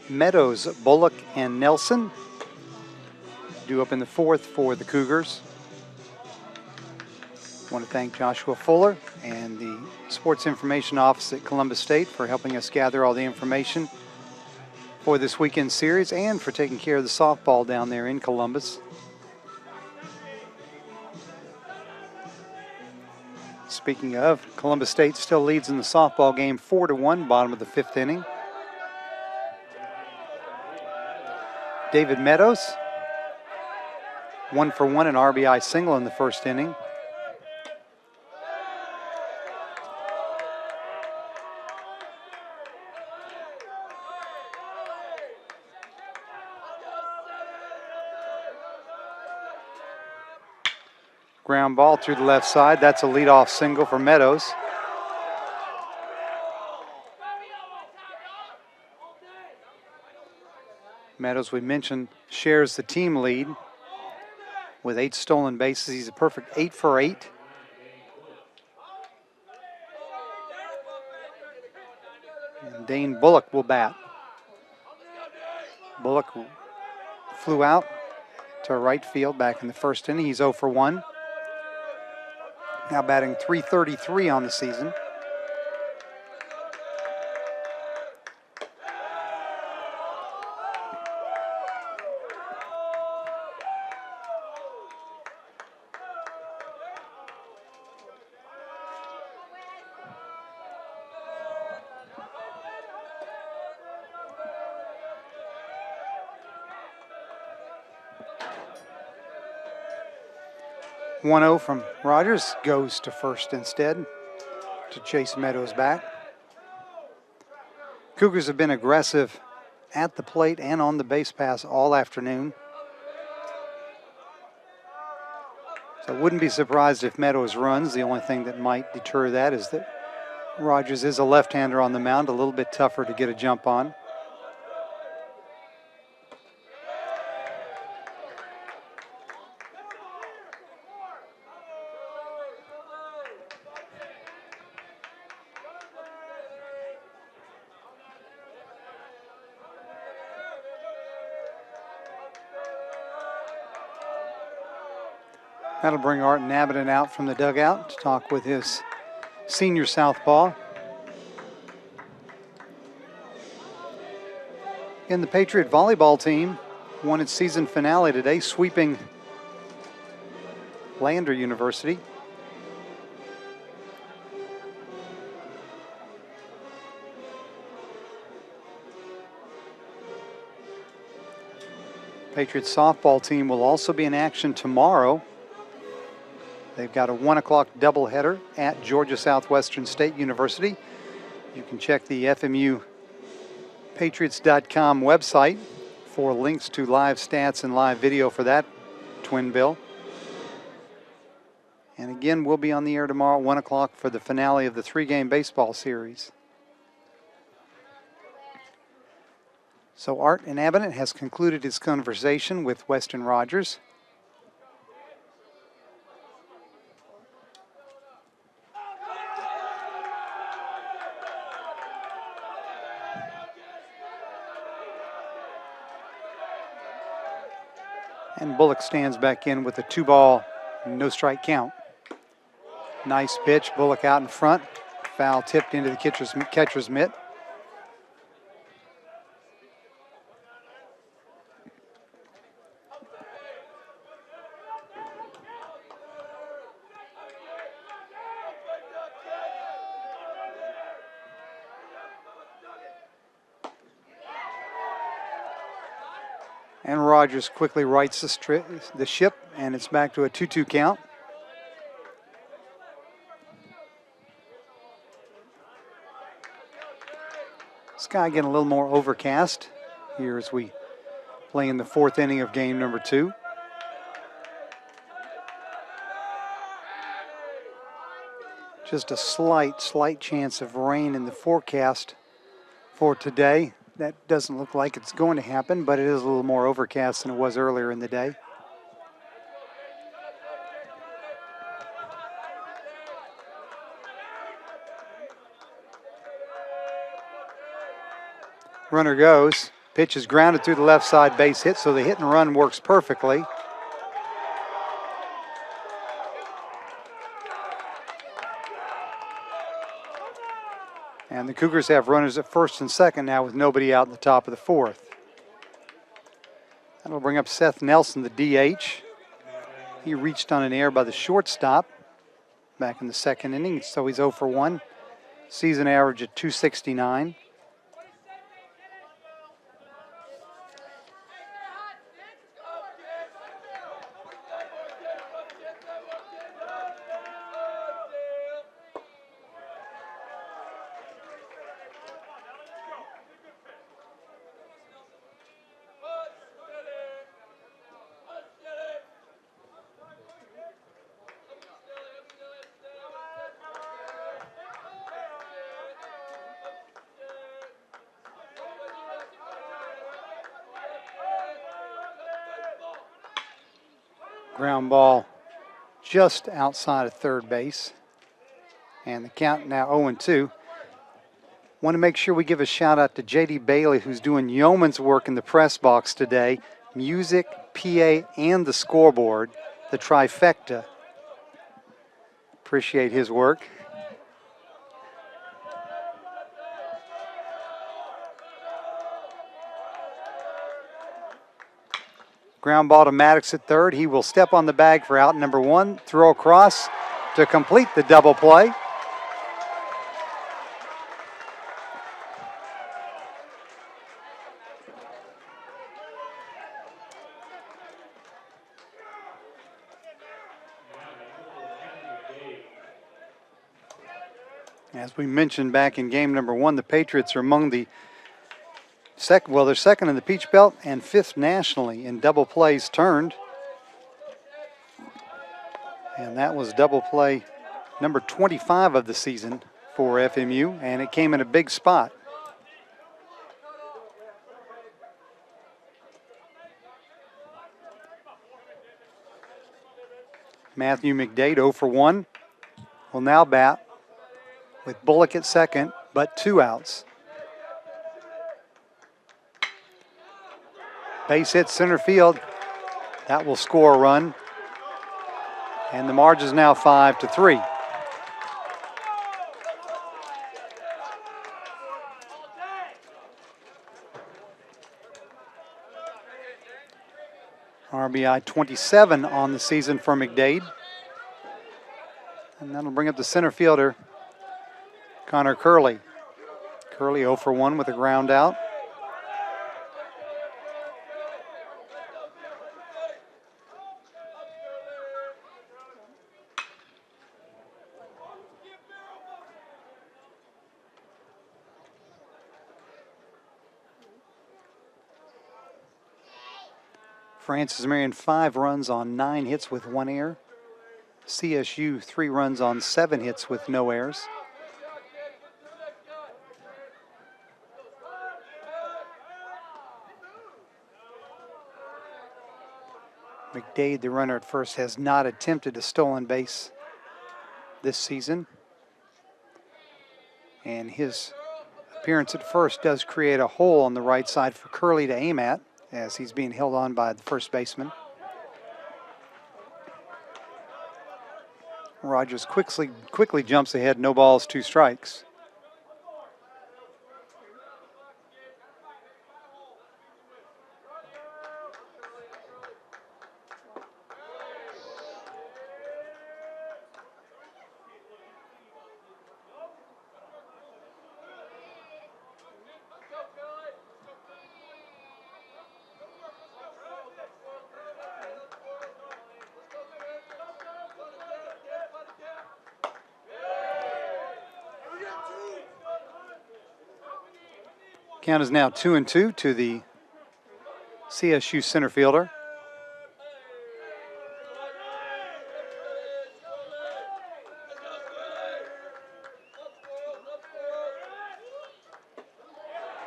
Meadows, Bullock, and Nelson due up in the 4th for the Cougars. I want to thank Joshua Fuller and the Sports Information Office at Columbus State for helping us gather all the information for this weekend series and for taking care of the softball down there in Columbus. Speaking of, Columbus State still leads in the softball game 4-1, bottom of the 5th inning. David Meadows, 1 for 1, an RBI single in the 1st inning. Ground ball through the left side. That's a leadoff single for Meadows. Meadows, we mentioned, shares the team lead with 8 stolen bases. He's a perfect 8 for 8. And Dane Bullock will bat. Bullock flew out to right field back in the 1st inning. He's 0 for 1. Now batting .333 on the season. .1-0 from Rogers, goes to first instead to chase Meadows back. Cougars have been aggressive at the plate and on the base pass all afternoon. So I wouldn't be surprised if Meadows runs. The only thing that might deter that is that Rogers is a left-hander on the mound, a little bit tougher to get a jump on. That'll bring Art Nabedin out from the dugout to talk with his senior southpaw. And the Patriot volleyball team won its season finale today, sweeping Lander University. Patriots softball team will also be in action tomorrow. They've got a 1 o'clock doubleheader at Georgia Southwestern State University. You can check the FMU Patriots.com website for links to live stats and live video for that twin bill. And again, we'll be on the air tomorrow at 1 o'clock for the finale of the 3-game baseball series. So Art Nabedin has concluded his conversation with Weston Rogers. And Bullock stands back in with a 2-ball, no strike count. Nice pitch, Bullock out in front. Foul tipped into the catcher's mitt. And Rogers quickly rights the ship, and it's back to a 2-2 count. Sky getting a little more overcast here as we play in the 4th inning of game number 2. Just a slight chance of rain in the forecast for today. That doesn't look like it's going to happen, but it is a little more overcast than it was earlier in the day. Runner goes. Pitch is grounded through the left side, base hit, so the hit and run works perfectly. And the Cougars have runners at first and second now with nobody out in the top of the 4th. That'll bring up Seth Nelson, the DH. He reached on an error by the shortstop back in the 2nd inning, so he's 0 for 1. Season average at .269. Ground ball just outside of third base. And the count now 0-2. Want to make sure we give a shout out to J.D. Bailey, who's doing yeoman's work in the press box today. Music, PA, and the scoreboard, the trifecta. Appreciate his work. Ground ball to Maddox at third. He will step on the bag for out number 1. Throw across to complete the double play. As we mentioned back in game number 1, the Patriots are among the they're second in the Peach Belt and 5th nationally in double plays turned. And that was double play number 25 of the season for FMU, and it came in a big spot. Matthew McDade, 0 for 1, will now bat with Bullock at second, but 2 outs. Base hit center field. That will score a run. And the margin is now 5-3. RBI 27 on the season for McDade. And that'll bring up the center fielder, Connor Curley. Curley 0 for 1 with a ground out. Francis Marion 5 runs on 9 hits with 1 error. CSU 3 runs on 7 hits with no errors. McDade, the runner at first, has not attempted a stolen base this season. And his appearance at first does create a hole on the right side for Curley to aim at, as he's being held on by the first baseman. Rogers quickly jumps ahead, no balls, 2 strikes. Count is now 2-2 to the CSU center fielder.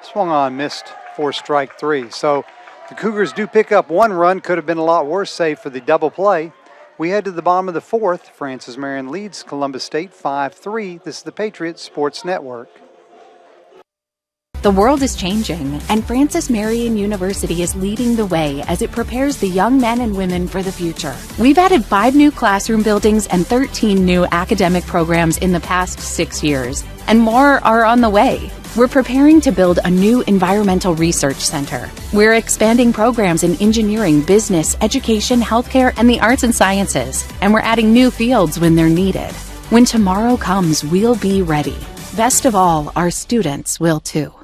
Swung on, missed for strike 3. So the Cougars do pick up 1 run. Could have been a lot worse, save for the double play. We head to the bottom of the 4th. Francis Marion leads Columbus State 5-3. This is the Patriots Sports Network. The world is changing, and Francis Marion University is leading the way as it prepares the young men and women for the future. We've added 5 new classroom buildings and 13 new academic programs in the past 6 years, and more are on the way. We're preparing to build a new environmental research center. We're expanding programs in engineering, business, education, healthcare, and the arts and sciences, and we're adding new fields when they're needed. When tomorrow comes, we'll be ready. Best of all, our students will too.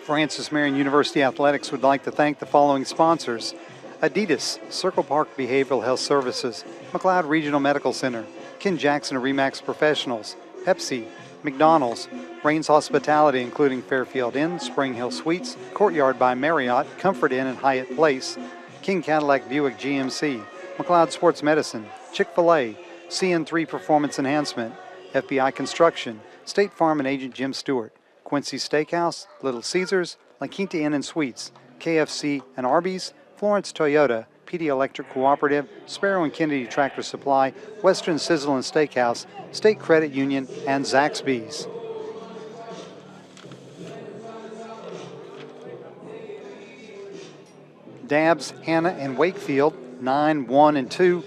Francis Marion University Athletics would like to thank the following sponsors: Adidas, Circle Park Behavioral Health Services, McLeod Regional Medical Center, Ken Jackson of Remax Professionals, Pepsi, McDonald's, Rains Hospitality, including Fairfield Inn, Spring Hill Suites, Courtyard by Marriott, Comfort Inn and Hyatt Place, King Cadillac Buick GMC, McLeod Sports Medicine, Chick-fil-A, CN3 Performance Enhancement, FBI Construction, State Farm and Agent Jim Stewart, Quincy Steakhouse, Little Caesars, La Quinta Inn and Suites, KFC and Arby's, Florence Toyota, PD Electric Cooperative, Sparrow and Kennedy Tractor Supply, Western Sizzle and Steakhouse, State Credit Union, and Zaxby's. Dabbs, Hanna, and Wakefield, 9, 1, and 2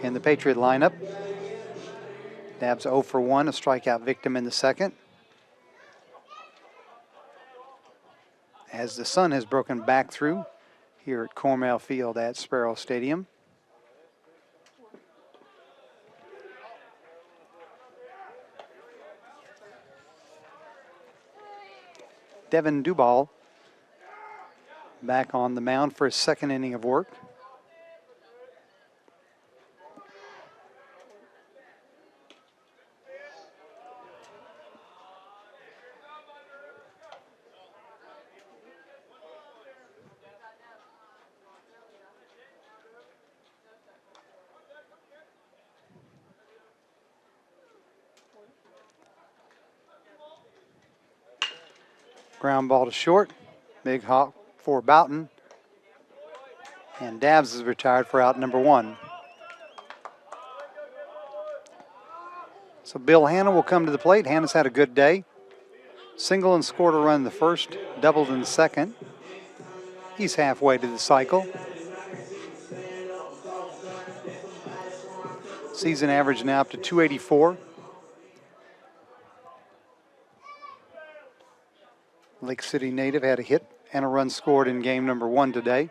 in the Patriot lineup. Dabbs 0 for 1, a strikeout victim in the second. As the sun has broken back through here at Cornell Field at Sparrow Stadium. Devin Dubal back on the mound for his second inning of work. Ground ball to short. Big hop for Boughton. And Dabbs is retired for out number 1. So Bill Hanna will come to the plate. Hanna's had a good day. Single and scored a run in the first, doubled in the second. He's halfway to the cycle. Season average now up to 284. Lake City native had a hit and a run scored in game number 1 today.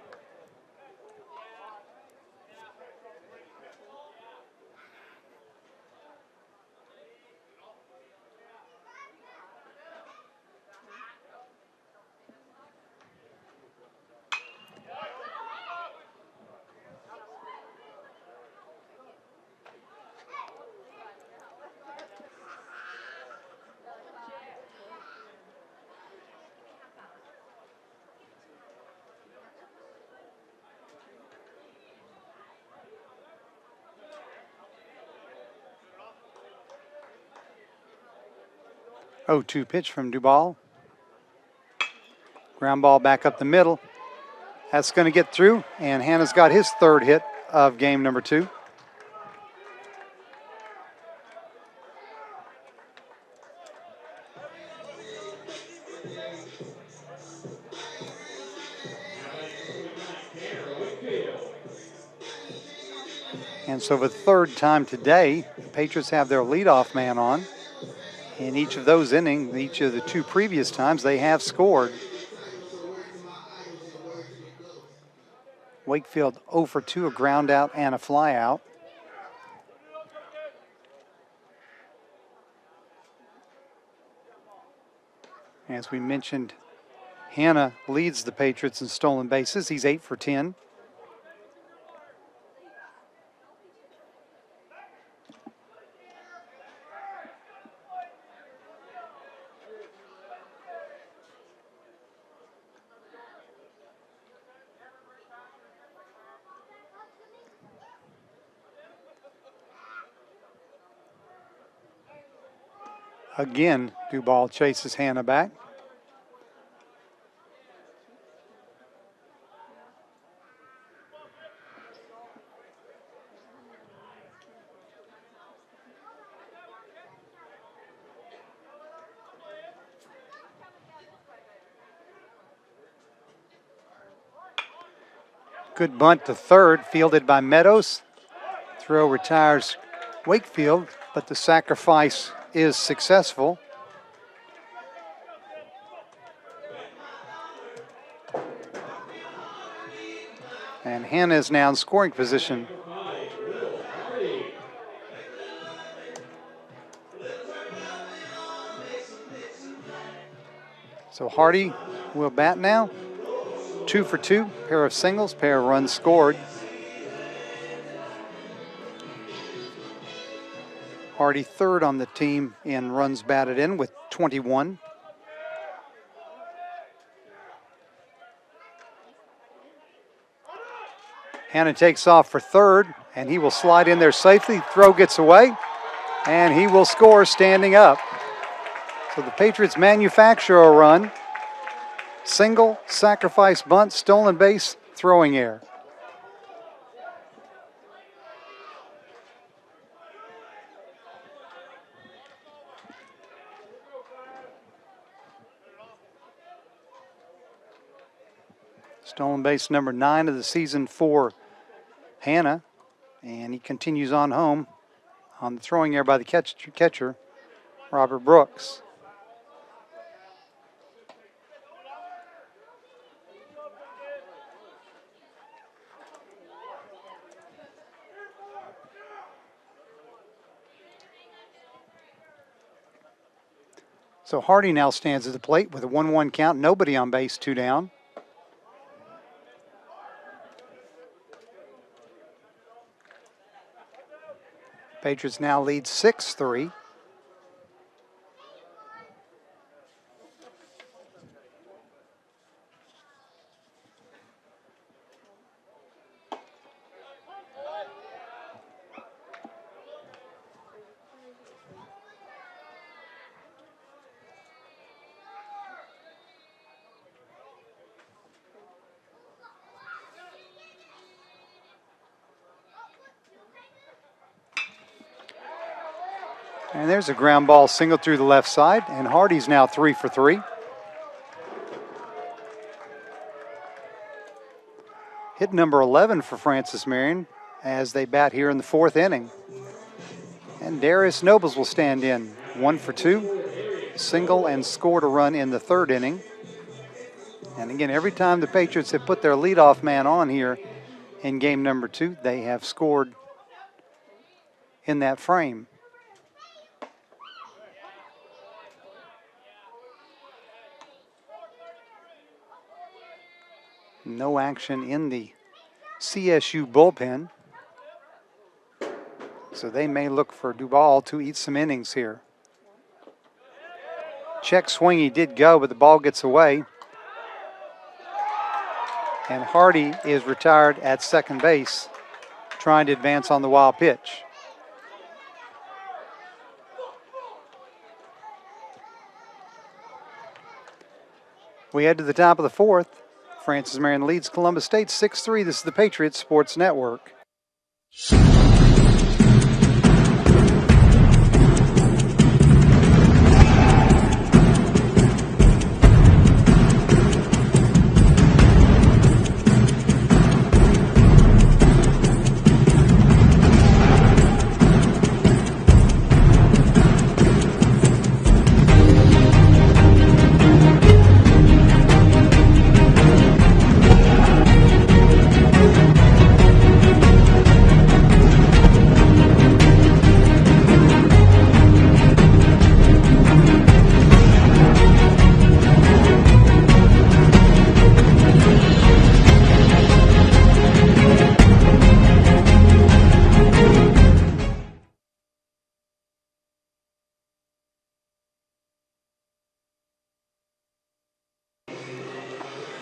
Oh, 2 pitch from Duvall. Ground ball back up the middle. That's going to get through, and Hanna's got his 3rd hit of game number 2. And so for the 3rd time today, the Patriots have their leadoff man on. In each of those innings, each of the 2 previous times, they have scored. Wakefield 0 for 2, a ground out and a fly out. As we mentioned, Hanna leads the Patriots in stolen bases. He's 8 for 10. Again, Duvall chases Hanna back. Good bunt to third, fielded by Meadows. Throw retires Wakefield, but the sacrifice is successful. And Hanna is now in scoring position. So Hardy will bat now. 2 for 2, pair of singles, pair of runs scored. Hardy 3rd on the team in runs batted in with 21. Hanna takes off for 3rd, and he will slide in there safely. Throw gets away, and he will score standing up. So the Patriots manufacture a run. Single, sacrifice bunt, stolen base, throwing error. Stolen base number 9 of the season for Hanna, and he continues on home on the throwing error by the catcher, Robert Brooks. So Hardy now stands at the plate with a 1-1 count, nobody on base, 2 down. Patriots now lead 6-3. And there's a ground ball single through the left side, and Hardy's now 3 for 3. Hit number 11 for Francis Marion as they bat here in the 4th inning. And Darius Nobles will stand in, 1 for 2, single and scored a run in the 3rd inning. And again, every time the Patriots have put their leadoff man on here in game number 2, they have scored in that frame. No action in the CSU bullpen. So they may look for Duval to eat some innings here. Check swing, he did go, but the ball gets away. And Hardy is retired at second base, trying to advance on the wild pitch. We head to the top of the 4th. Francis Marion leads Columbus State 6-3. This is the Patriots Sports Network.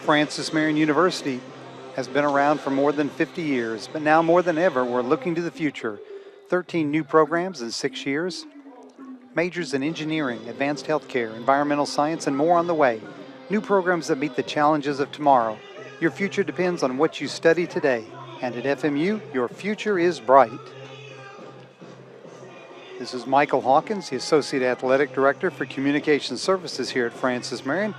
Francis Marion University has been around for more than 50 years, but now more than ever, we're looking to the future. 13 new programs in 6 years, majors in engineering, advanced healthcare, environmental science, and more on the way. New programs that meet the challenges of tomorrow. Your future depends on what you study today, and at FMU, your future is bright. This is Michael Hawkins, the Associate Athletic Director for Communication Services here at Francis Marion.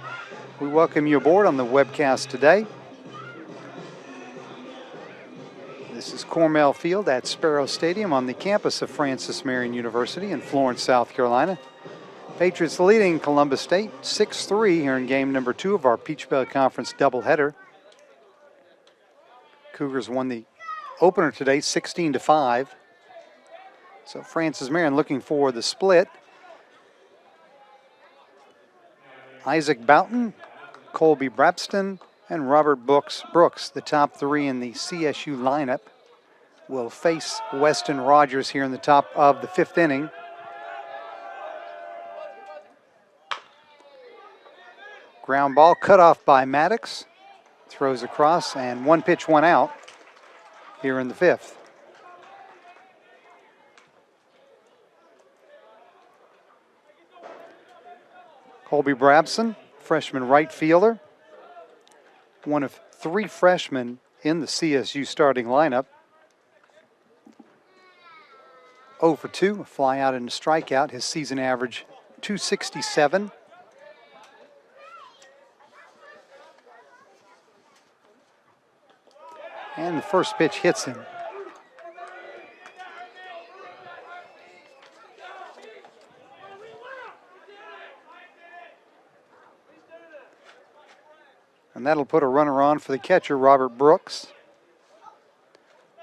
We welcome you aboard on the webcast today. This is Cornell Field at Sparrow Stadium on the campus of Francis Marion University in Florence, South Carolina. Patriots leading Columbus State 6-3 here in game number 2 of our Peach Belt Conference doubleheader. Cougars won the opener today 16-5. So Francis Marion looking for the split. Isaac Boughton, Colby Brabston, and Robert Brooks, the top 3 in the CSU lineup, will face Weston Rogers here in the top of the 5th inning. Ground ball cut off by Maddox. Throws across, and 1 pitch, 1 out here in the 5th. Colby Brabson, freshman right fielder, one of 3 freshmen in the CSU starting lineup. 0 for 2, a fly out and a strikeout. His season average 267. And the first pitch hits him. And that'll put a runner on for the catcher, Robert Brooks.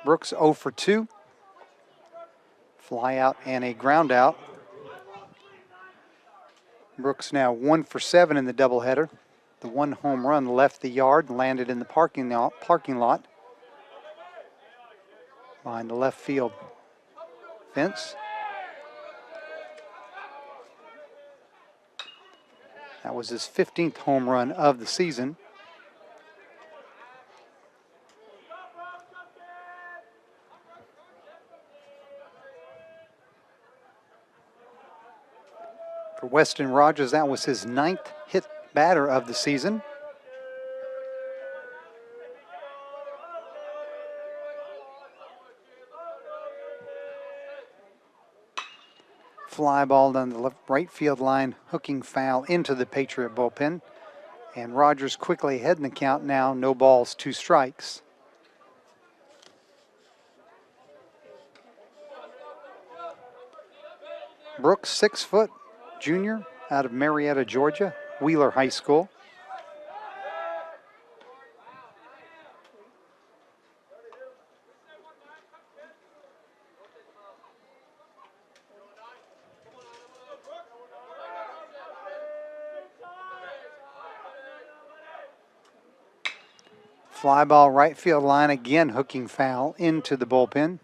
Brooks 0 for 2. Fly out and a ground out. Brooks now 1 for 7 in the doubleheader. The 1 home run left the yard and landed in the parking lot behind the left field fence. That was his 15th home run of the season. For Weston Rogers, that was his 9th hit batter of the season. Fly ball down the right field line, hooking foul into the Patriot bullpen. And Rogers quickly ahead in the count now, no balls, 2 strikes. Brooks, 6 foot, junior, out of Marietta, Georgia, Wheeler High School. Fly ball right field line, again hooking foul into the bullpen.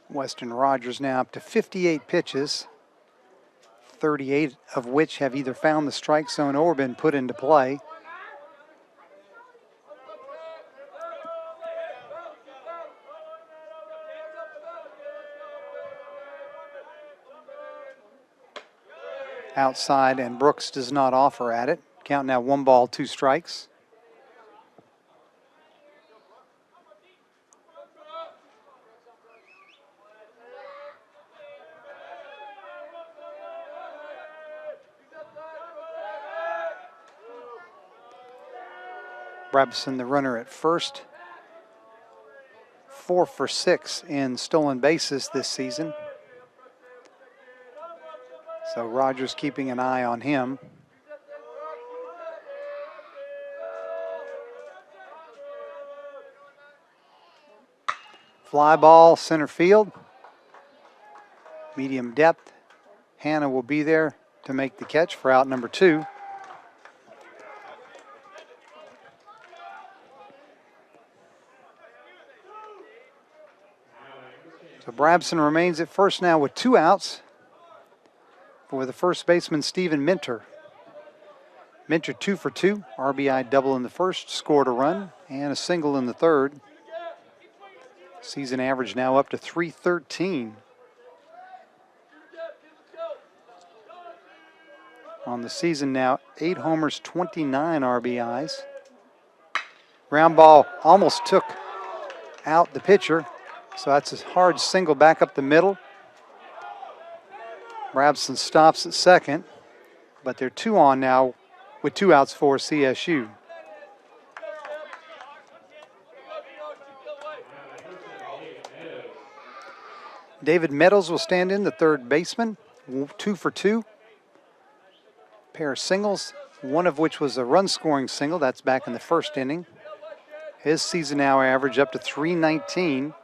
Weston Rogers now up to 58 pitches, 38 of which have either found the strike zone or been put into play. Outside, and Brooks does not offer at it. Count now 1 ball, 2 strikes. Brabson, the runner at first. 4 for 6 in stolen bases this season. So Rogers keeping an eye on him. Fly ball, center field. Medium depth. Hannah will be there to make the catch for out number 2. So Brabson remains at first now with 2 outs for the first baseman, Stephen Minter. Minter 2 for 2, RBI double in the first, scored a run, and a single in the third. Season average now up to .313. On the season now, 8 homers, 29 RBIs. Ground ball almost took out the pitcher, so that's a hard single back up the middle. Brabson stops at second, but they're 2 on now with 2 outs for CSU. David Meadows will stand in, the third baseman, 2 for 2. Pair of singles, one of which was a run-scoring single. That's back in the first inning. His season now average up to .319.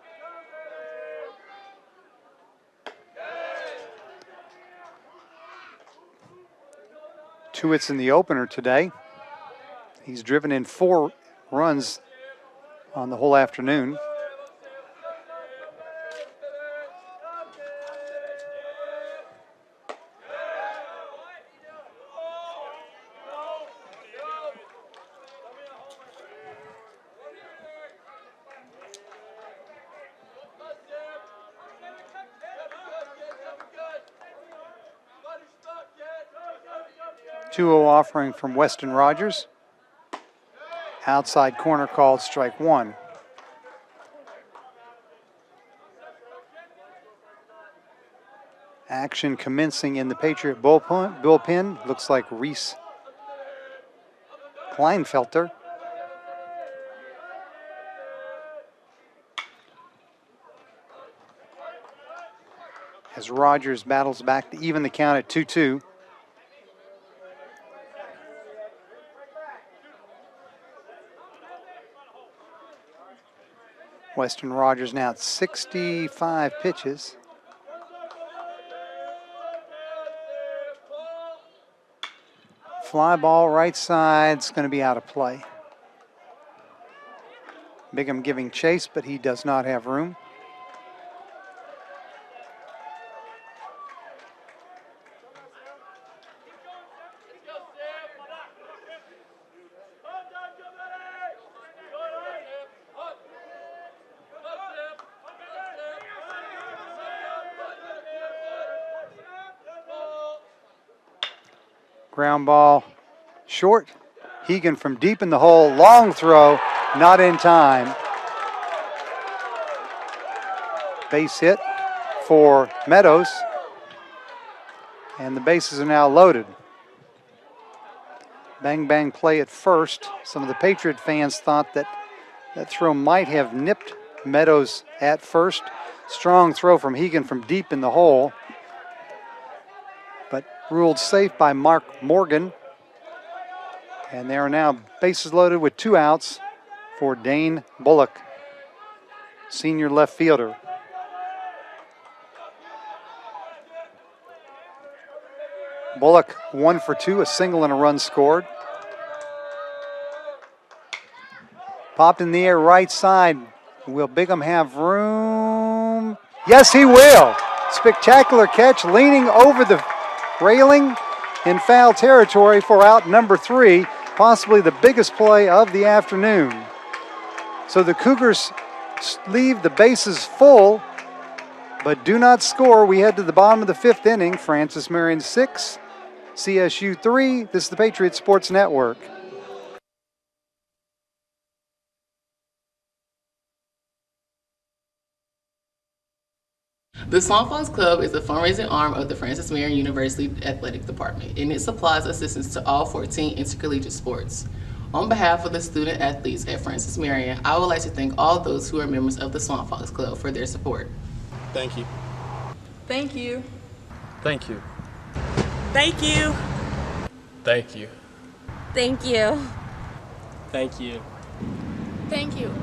Two hits in the opener today. He's driven in 4 runs on the whole afternoon. Two-0 offering from Weston Rogers. Outside corner called strike 1. Action commencing in the Patriot bullpen. Looks like Reese Kleinfelter. As Rogers battles back to even the count at 2-2. Weston Rogers now at 65 pitches. Fly ball right side's going to be out of play. Bigham giving chase, but he does not have room. Ground ball short. Hegan from deep in the hole. Long throw, not in time. base hit for Meadows. And the bases are now loaded. Bang bang play at first. Some of the Patriot fans thought that that throw might have nipped Meadows at first. Strong throw from Hegan from deep in the hole, but ruled safe by Mark Morgan. And there are now bases loaded with 2 outs for Dane Bullock, senior left fielder. Bullock 1 for 2, a single and a run scored. Popped in the air right side. Will Bigham have room? Yes, he will. Spectacular catch, leaning over the railing in foul territory for out number 3, possibly the biggest play of the afternoon. So the Cougars leave the bases full, but do not score. We head to the bottom of the 5th inning. Francis Marion 6, CSU 3. This is the Patriots Sports Network. The Swamp Fox Club is a fundraising arm of the Francis Marion University Athletic Department, and it supplies assistance to all 14 intercollegiate sports. On behalf of the student athletes at Francis Marion, I would like to thank all those who are members of the Swamp Fox Club for their support. Thank you. Thank you. Thank you. Thank you. Thank you. Thank you. Thank you. Thank you.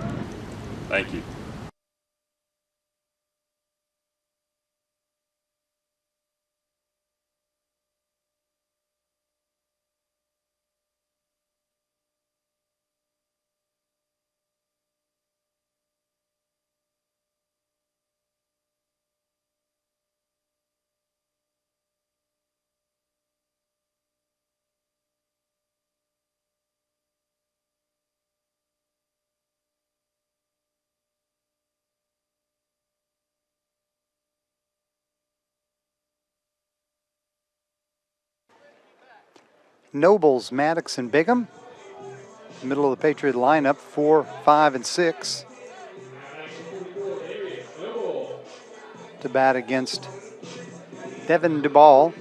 Thank you. Nobles, Maddox, and Bigham. Middle of the Patriot lineup, 4, 5, and 6. To bat against Devin Duvall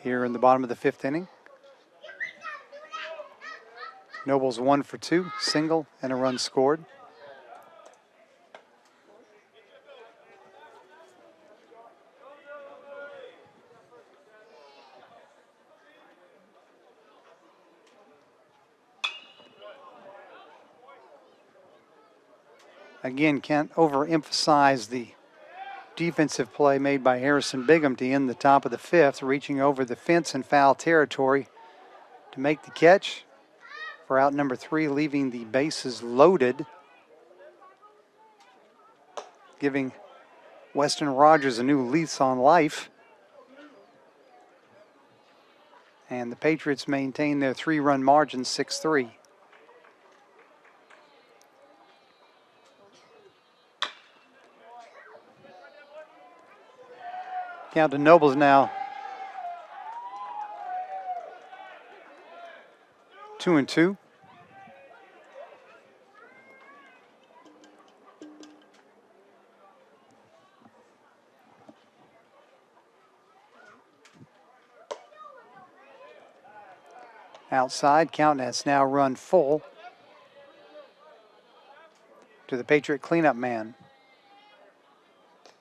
here in the bottom of the 5th inning. Nobles 1 for 2, single and a run scored. Again, can't overemphasize the defensive play made by Harrison Bigham to end the top of the 5th, reaching over the fence in foul territory to make the catch for out number 3, leaving the bases loaded, giving Weston Rogers a new lease on life. And the Patriots maintain their 3-run margin, 6-3. Count to Nobles now 2-2. Outside, count has now run full to the Patriot cleanup man.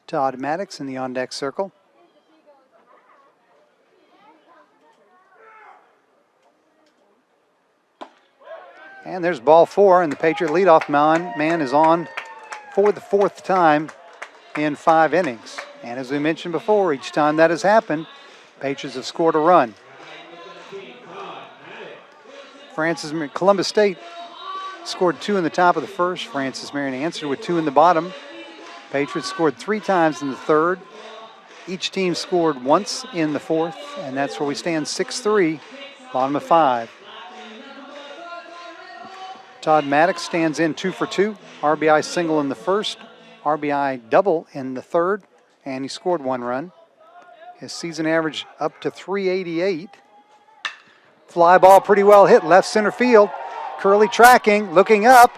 Todd Maddox in the on-deck circle. And there's ball 4, and the Patriot leadoff man is on for the 4th time in 5 innings. And as we mentioned before, each time that has happened, Patriots have scored a run. Columbus State scored 2 in the top of the 1st. Francis Marion answered with 2 in the bottom. Patriots scored 3 times in the 3rd. Each team scored once in the 4th, and that's where we stand, 6-3, bottom of 5. Todd Maddox stands in 2 for 2, RBI single in the 1st, RBI double in the 3rd, and he scored 1 run. His season average up to 388. Fly ball pretty well hit left center field. Curley tracking, looking up,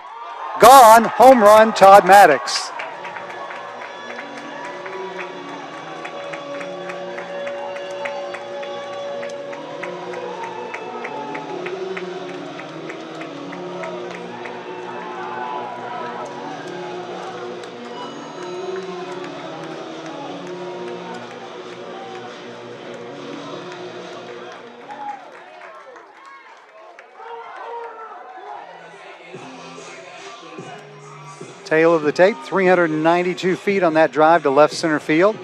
gone, home run, Todd Maddox. Tail of the tape, 392 feet on that drive to left center field.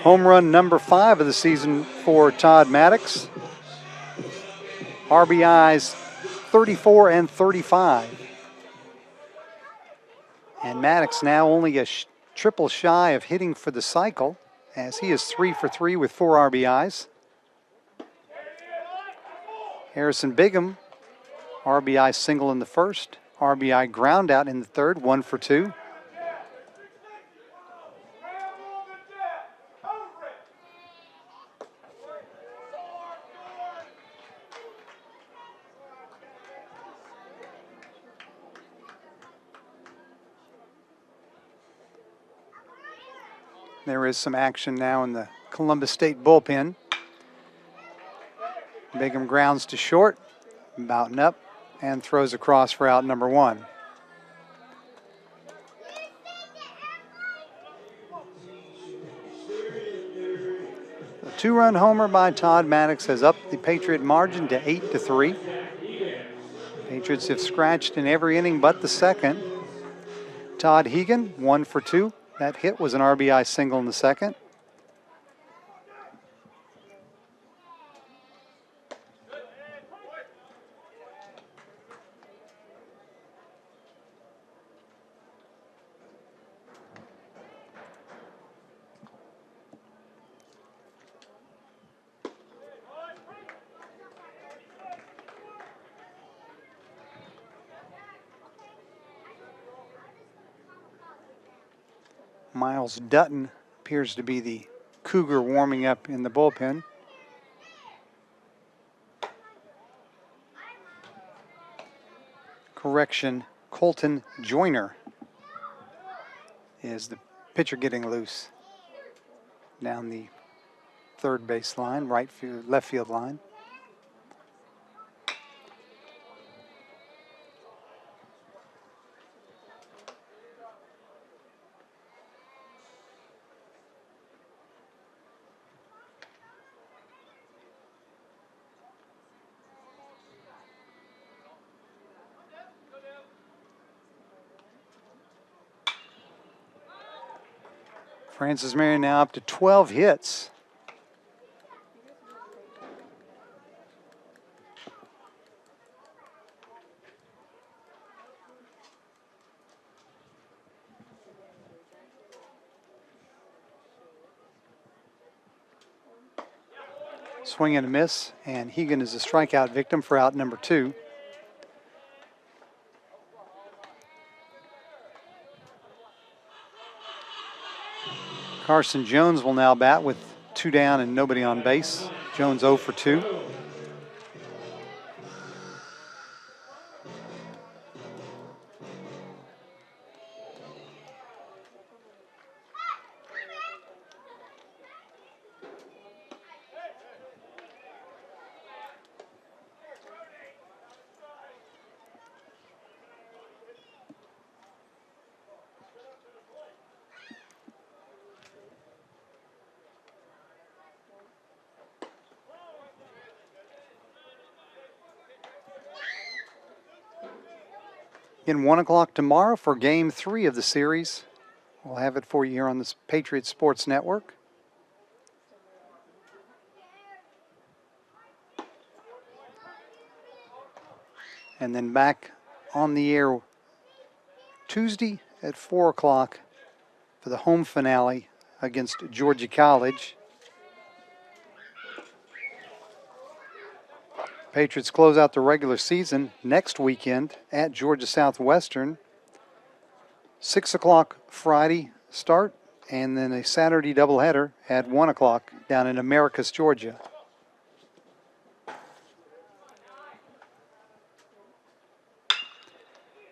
Home run number 5 of the season for Todd Maddox. RBIs 34 and 35. And Maddox now only a triple shy of hitting for the cycle, as he is 3 for 3 with 4 RBIs. Harrison Bigham, RBI single in the first, RBI ground out in the third, 1 for 2. There is some action now in the Columbus State bullpen. Bigham grounds to short, Mountain up, and throws across for out number 1. A 2-run homer by Todd Maddox has upped the Patriot margin to 8-3. Patriots have scratched in every inning but the second. Todd Hegan, 1 for 2. That hit was an RBI single in the second. Miles Dutton appears to be the Cougar warming up in the bullpen. Correction, Colton Joyner is the pitcher getting loose down the third base line, right field, left field line. Francis Marion now up to 12 hits. Swing and a miss, and Hegan is a strikeout victim for out number 2. Carson Jones will now bat with 2 down and nobody on base. Jones 0 for 2. Again, 1 o'clock tomorrow for Game 3 of the series. We'll have it for you here on this Patriots Sports Network. And then back on the air Tuesday at 4 o'clock for the home finale against Georgia College. Patriots close out the regular season next weekend at Georgia Southwestern. 6 o'clock Friday start, and then a Saturday doubleheader at 1 o'clock down in Americus, Georgia.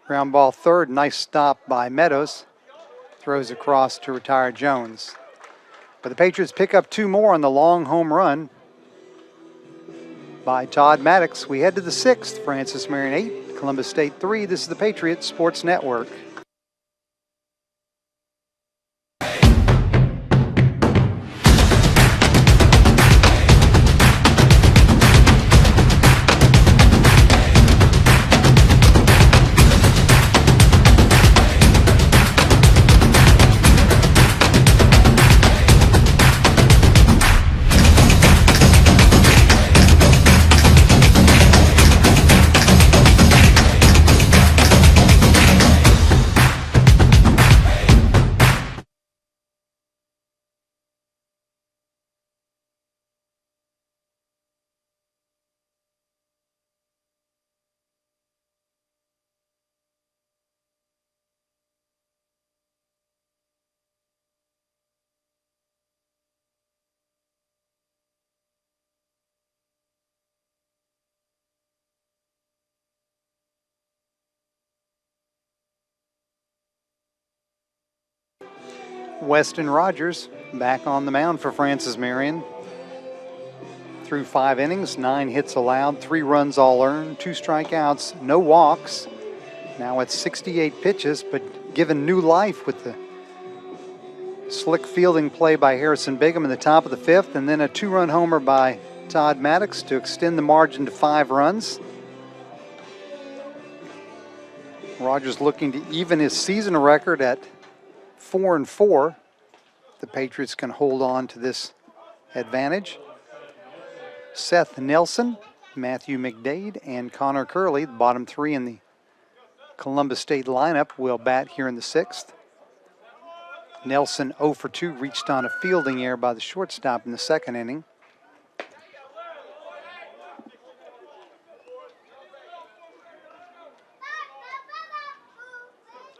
Ground ball third, nice stop by Meadows. Throws across to retire Jones. But the Patriots pick up 2 more on the long home run by Todd Maddox. We head to the 6th. Francis Marion 8, Columbus State 3. This is the Patriots Sports Network. Weston Rogers back on the mound for Francis Marion. Through 5 innings, 9 hits allowed, 3 runs all earned, 2 strikeouts, no walks. Now it's 68 pitches, but given new life with the slick fielding play by Harrison Bigham in the top of the 5th, and then a 2-run homer by Todd Maddox to extend the margin to 5 runs. Rogers looking to even his season record at 4-4. The Patriots can hold on to this advantage. Seth Nelson, Matthew McDade, and Connor Curley, the bottom 3 in the Columbus State lineup, will bat here in the 6th. Nelson 0 for 2, reached on a fielding error by the shortstop in the 2nd inning.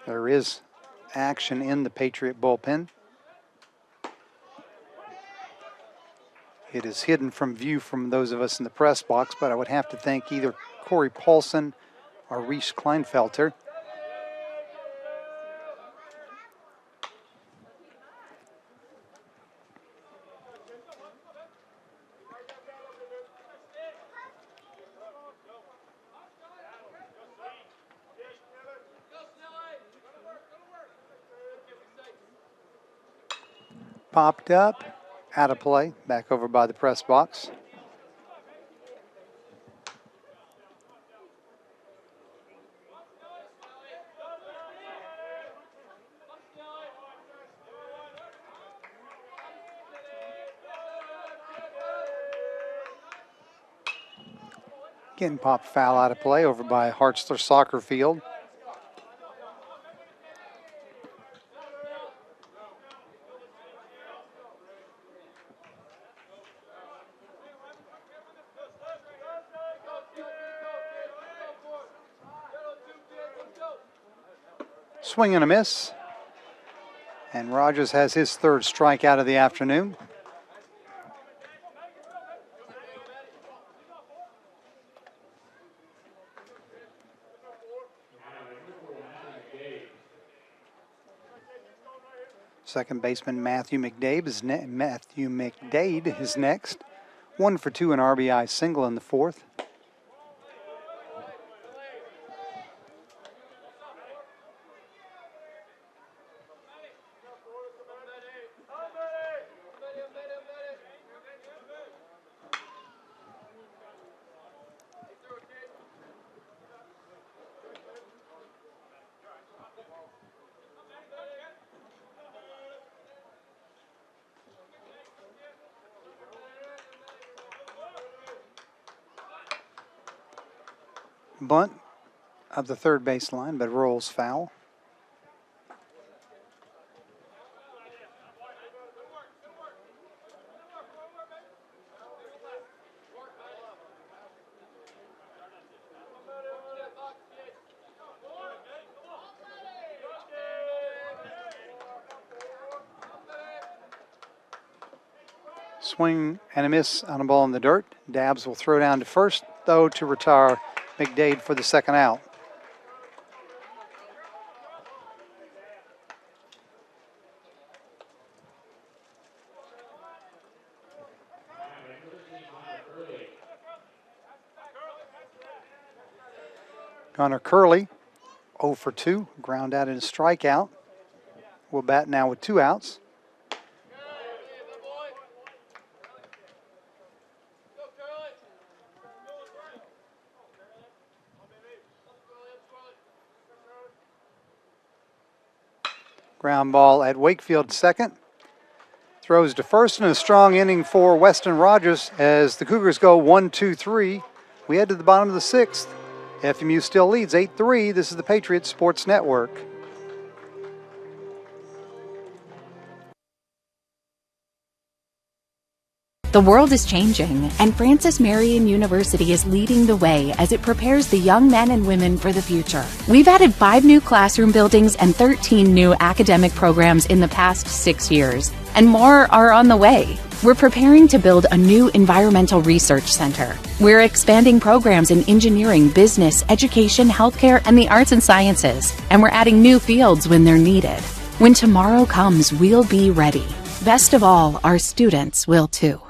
There is action in the Patriot bullpen. It is hidden from view from those of us in the press box, but I would have to thank either Corey Paulson or Reese Kleinfelter. Popped up, out of play, back over by the press box. Getting popped foul out of play over by Hartzler Soccer Field. Swing and a miss. And Rogers has his 3rd strikeout of the afternoon. Second baseman Matthew McDade is next. 1 for 2, an RBI single in the 4th. Bunt of the 3rd baseline, but rolls foul. Swing and a miss on a ball in the dirt. Dabbs will throw down to first, though, to retire McDade for the 2nd out. Connor Curley, 0 for 2, ground out and a strikeout. Will bat now with 2 outs. Ground ball at Wakefield, 2nd. Throws to first, and a strong inning for Weston Rogers as the Cougars go 1-2-3. We head to the bottom of the 6th. FMU still leads 8-3. This is the Patriots Sports Network. The world is changing, and Francis Marion University is leading the way as it prepares the young men and women for the future. We've added 5 new classroom buildings and 13 new academic programs in the past 6 years, and more are on the way. We're preparing to build a new environmental research center. We're expanding programs in engineering, business, education, healthcare, and the arts and sciences, and we're adding new fields when they're needed. When tomorrow comes, we'll be ready. Best of all, our students will too.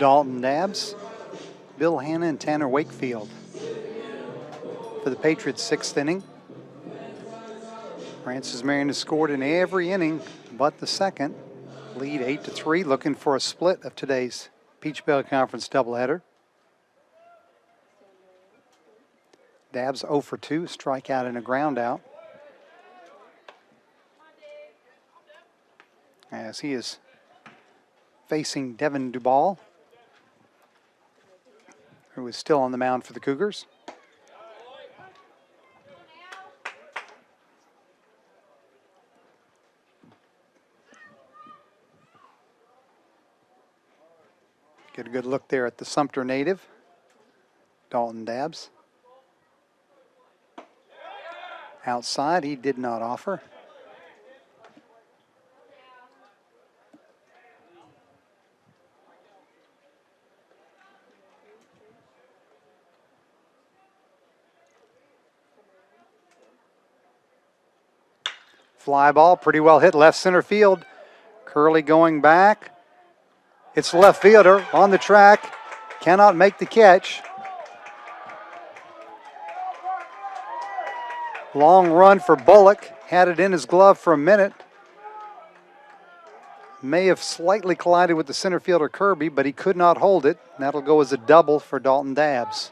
Dalton Dabbs, Bill Hanna, and Tanner Wakefield. For the Patriots' sixth inning, Francis Marion has scored in every inning but the second. Lead 8-3, looking for a split of today's Peach Belt Conference doubleheader. Dabbs 0 for 2, strikeout and a ground out. As he is facing Devin Duvall, who is still on the mound for the Cougars. Get a good look there at the Sumter native, Dalton Dabbs. Outside, he did not offer. Fly ball, pretty well hit left center field. Curley going back. It's the left fielder on the track, cannot make the catch. Long run for Bullock, had it in his glove for a minute. May have slightly collided with the center fielder Kirby, but he could not hold it. That'll go as a double for Dalton Dabbs.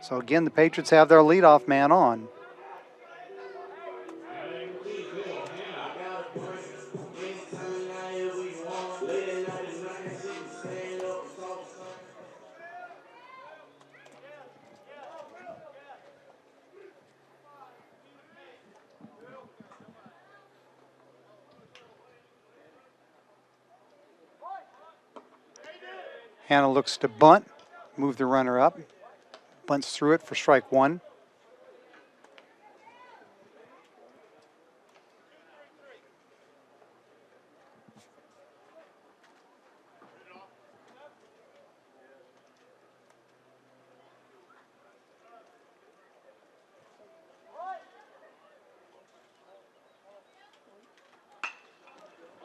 So again, the Patriots have their leadoff man on. Hannah looks to bunt, move the runner up. Bunts through it for strike one.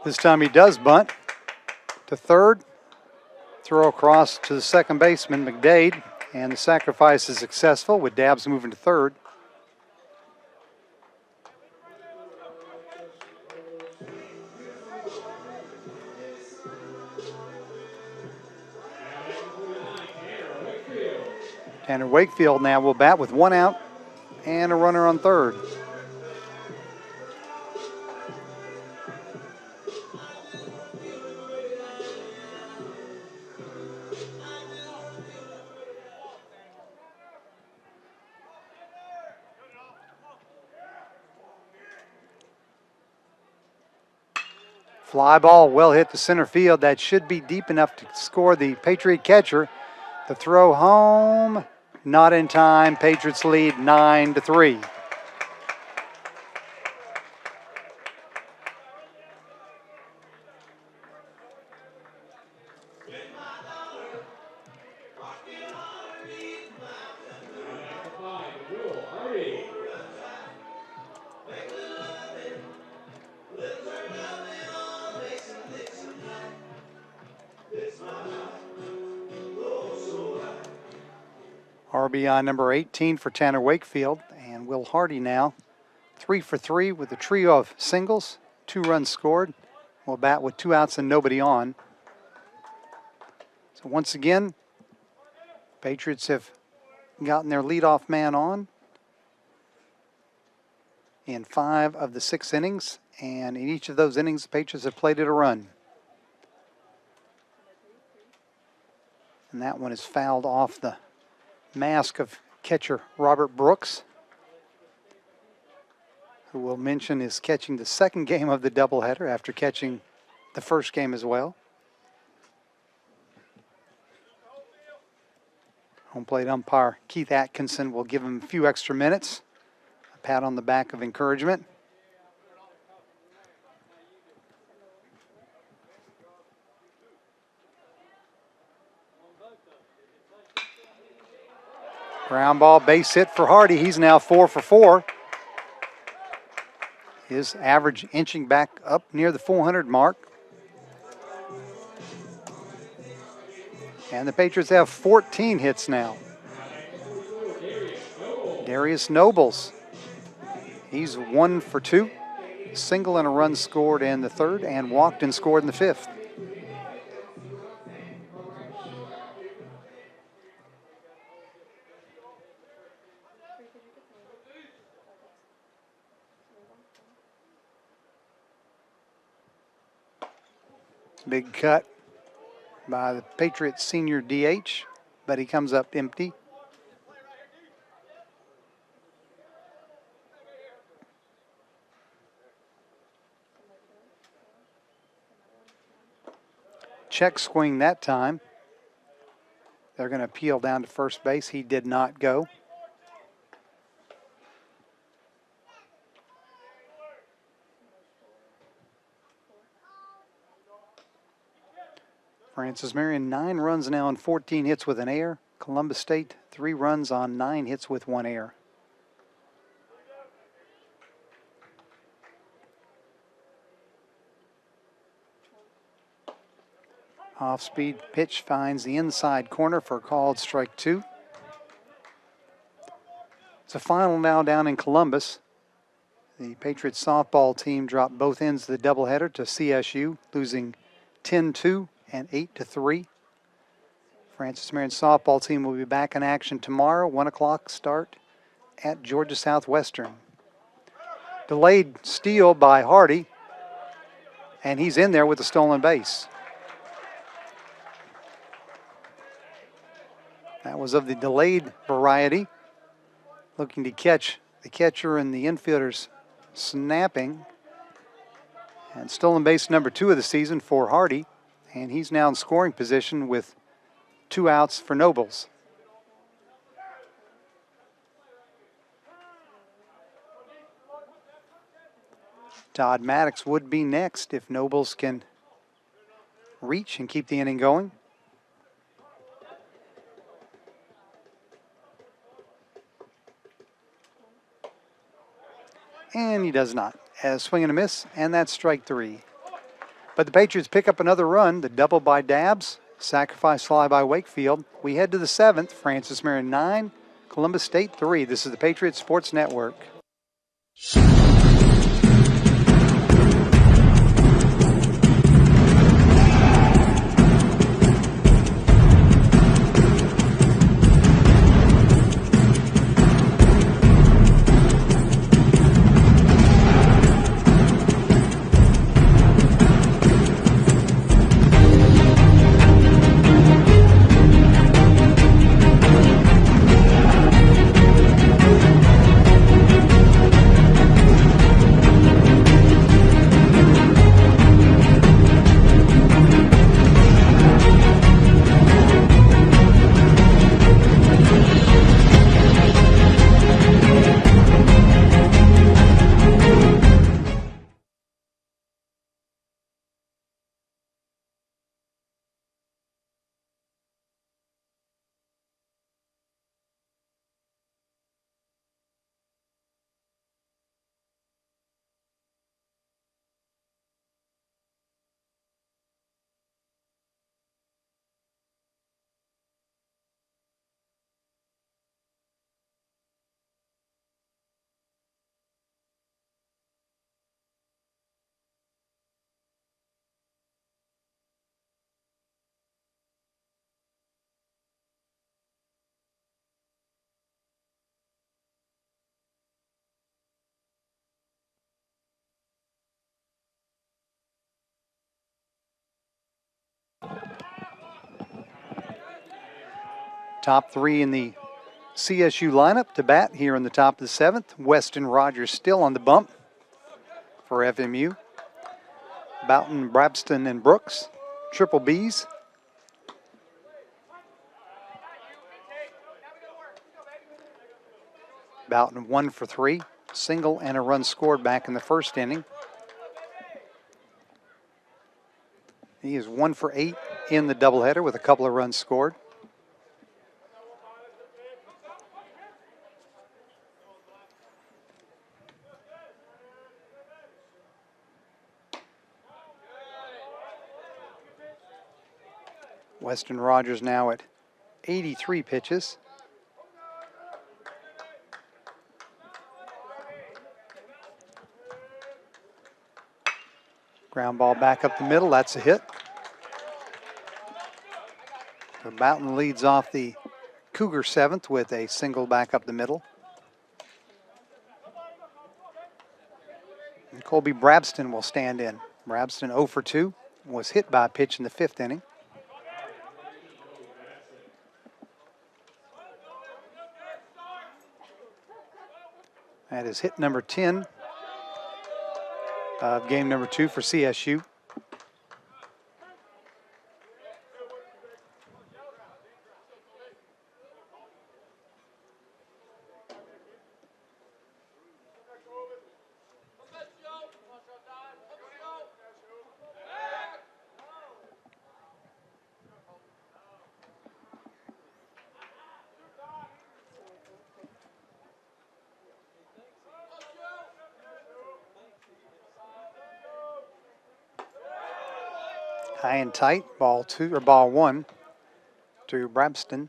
This time he does bunt to third. Throw across to the second baseman, McDade, and the sacrifice is successful with Dabbs moving to third. Tanner Wakefield now will bat with one out and a runner on third. Fly ball well hit to center field. That should be deep enough to score the Patriot catcher. The throw home, not in time. Patriots lead 9-3. RBI number 18 for Tanner Wakefield, and Will Hardy now 3 for 3 with a trio of singles, 2 runs scored. Will bat with 2 outs and nobody on. So once again, Patriots have gotten their leadoff man on. in 5 of the 6 innings, and in each of those innings, the Patriots have plated a run. And that one is fouled off the mask of catcher Robert Brooks, who we'll mention is catching the second game of the doubleheader after catching the first game as well. Home plate umpire Keith Atkinson will give him a few extra minutes. A pat on the back of encouragement. Ground ball, base hit for Hardy. He's now 4 for 4. His average inching back up near the 400 mark. And the Patriots have 14 hits now. Darius Nobles, he's 1 for 2. Single and a run scored in the 3rd and walked and scored in the 5th. Big cut by the Patriots senior DH, but he comes up empty. Check swing that time. They're going to peel down to first base. He did not go. Francis Marion, 9 runs now on 14 hits with an error. Columbus State, 3 runs on 9 hits with 1 error. Off-speed pitch finds the inside corner for a called strike 2. It's a final now down in Columbus. The Patriots softball team dropped both ends of the doubleheader to CSU, losing 10-2 and 8-3. Francis Marion softball team will be back in action tomorrow, 1 o'clock start at Georgia Southwestern. Delayed steal by Hardy, and he's in there with a stolen base. That was of the delayed variety, looking to catch the catcher and the infielders snapping. And stolen base number 2 of the season for Hardy. And he's now in scoring position with 2 outs for Nobles. Todd Maddox would be next if Nobles can reach and keep the inning going. And he does not. As swing and a miss, and that's strike 3. But the Patriots pick up another run, the double by Dabbs, sacrifice fly by Wakefield. We head to the 7th, Francis Marion 9, Columbus State 3. This is the Patriots Sports Network. Top three in the CSU lineup to bat here in the top of the seventh. Weston Rogers still on the bump for FMU. Boughton, Brabston, and Brooks, triple Bs. Boughton 1 for 3, single and a run scored back in the first inning. He is 1 for 8 in the doubleheader with a couple of runs scored. Weston Rogers now at 83 pitches. Ground ball back up the middle, that's a hit. So Boughton leads off the Cougar seventh with a single back up the middle. And Colby Brabston will stand in. Brabston 0 for 2, was hit by a pitch in the fifth inning. That is hit number 10 of game number 2 for CSU. High and tight, ball 1 to Brabston.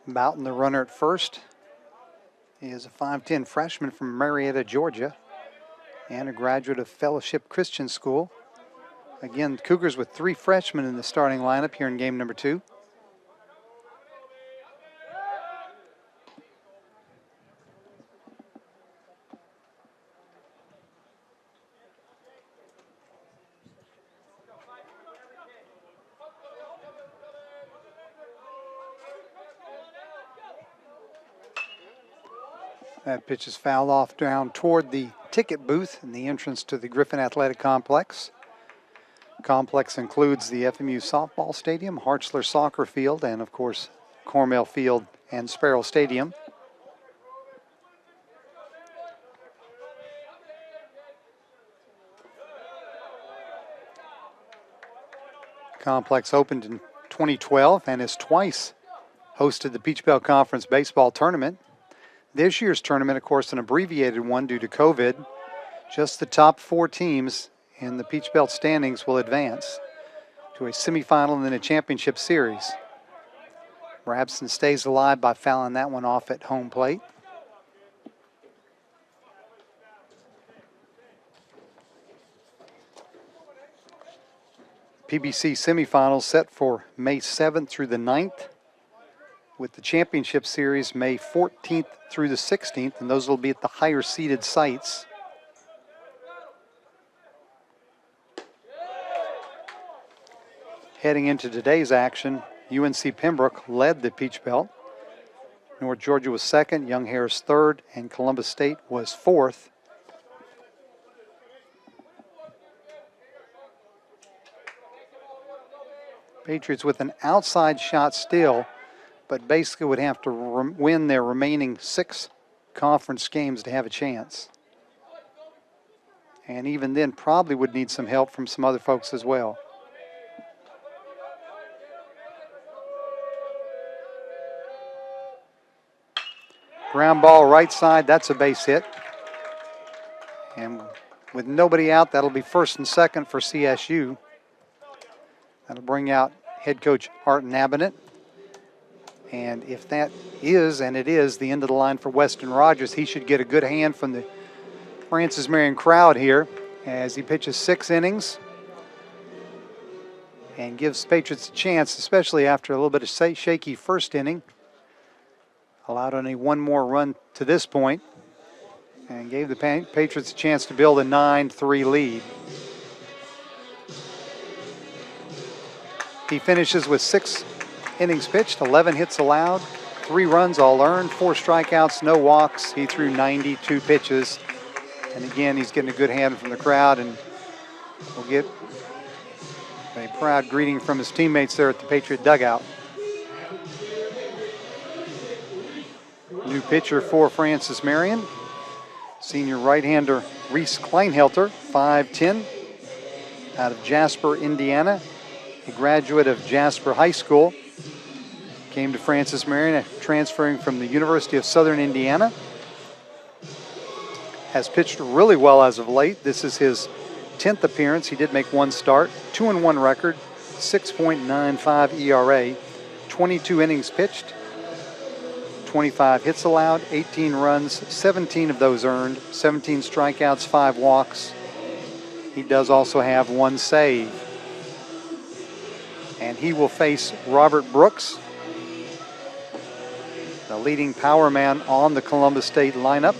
Boughton, the runner at first, is a 5'10" freshman from Marietta, Georgia, and a graduate of Fellowship Christian School. Again, Cougars with 3 freshmen in the starting lineup here in game number 2. That pitch is fouled off down toward the ticket booth in the entrance to the Griffin Athletic Complex. Complex includes the FMU softball stadium, Hartzler soccer field, and of course Cornell Field and Sparrow Stadium. Complex opened in 2012 and has twice hosted the Peach Belt Conference baseball tournament. This year's tournament, of course, an abbreviated one due to COVID. Just the top 4 teams in the Peach Belt standings will advance to a semifinal and then a championship series. Brabston stays alive by fouling that one off at home plate. PBC semifinals set for May 7th through the 9th, with the championship series May 14th through the 16th, and those will be at the higher seeded sites. Heading into today's action, UNC Pembroke led the Peach Belt. North Georgia was second, Young Harris third, and Columbus State was fourth. Patriots with an outside shot still, but basically would have to win their remaining 6 conference games to have a chance. And even then probably would need some help from some other folks as well. Ground ball right side, that's a base hit. And with nobody out, that'll be first and second for CSU. That'll bring out head coach Art Nabinet. And if that is, and it is, the end of the line for Weston Rogers, he should get a good hand from the Francis Marion crowd here as he pitches 6 innings. and gives Patriots a chance, especially after a little bit of shaky first inning. Allowed only one more run to this point and gave the Patriots a chance to build a 9-3 lead. He finishes with 6 innings pitched, 11 hits allowed, 3 runs all earned, 4 strikeouts, no walks. He threw 92 pitches. And again, he's getting a good hand from the crowd, and will get a proud greeting from his teammates there at the Patriot dugout. New pitcher for Francis Marion, senior right-hander Reese Kleinhelter, 5'10", out of Jasper, Indiana, a graduate of Jasper High School. Came to Francis Marion, transferring from the University of Southern Indiana. Has pitched really well as of late. This is his 10th appearance. He did make 1 start, 2-1 record, 6.95 ERA, 22 innings pitched, 25 hits allowed, 18 runs, 17 of those earned, 17 strikeouts, 5 walks. He does also have 1 save. And he will face Robert Brooks, the leading power man on the Columbus State lineup,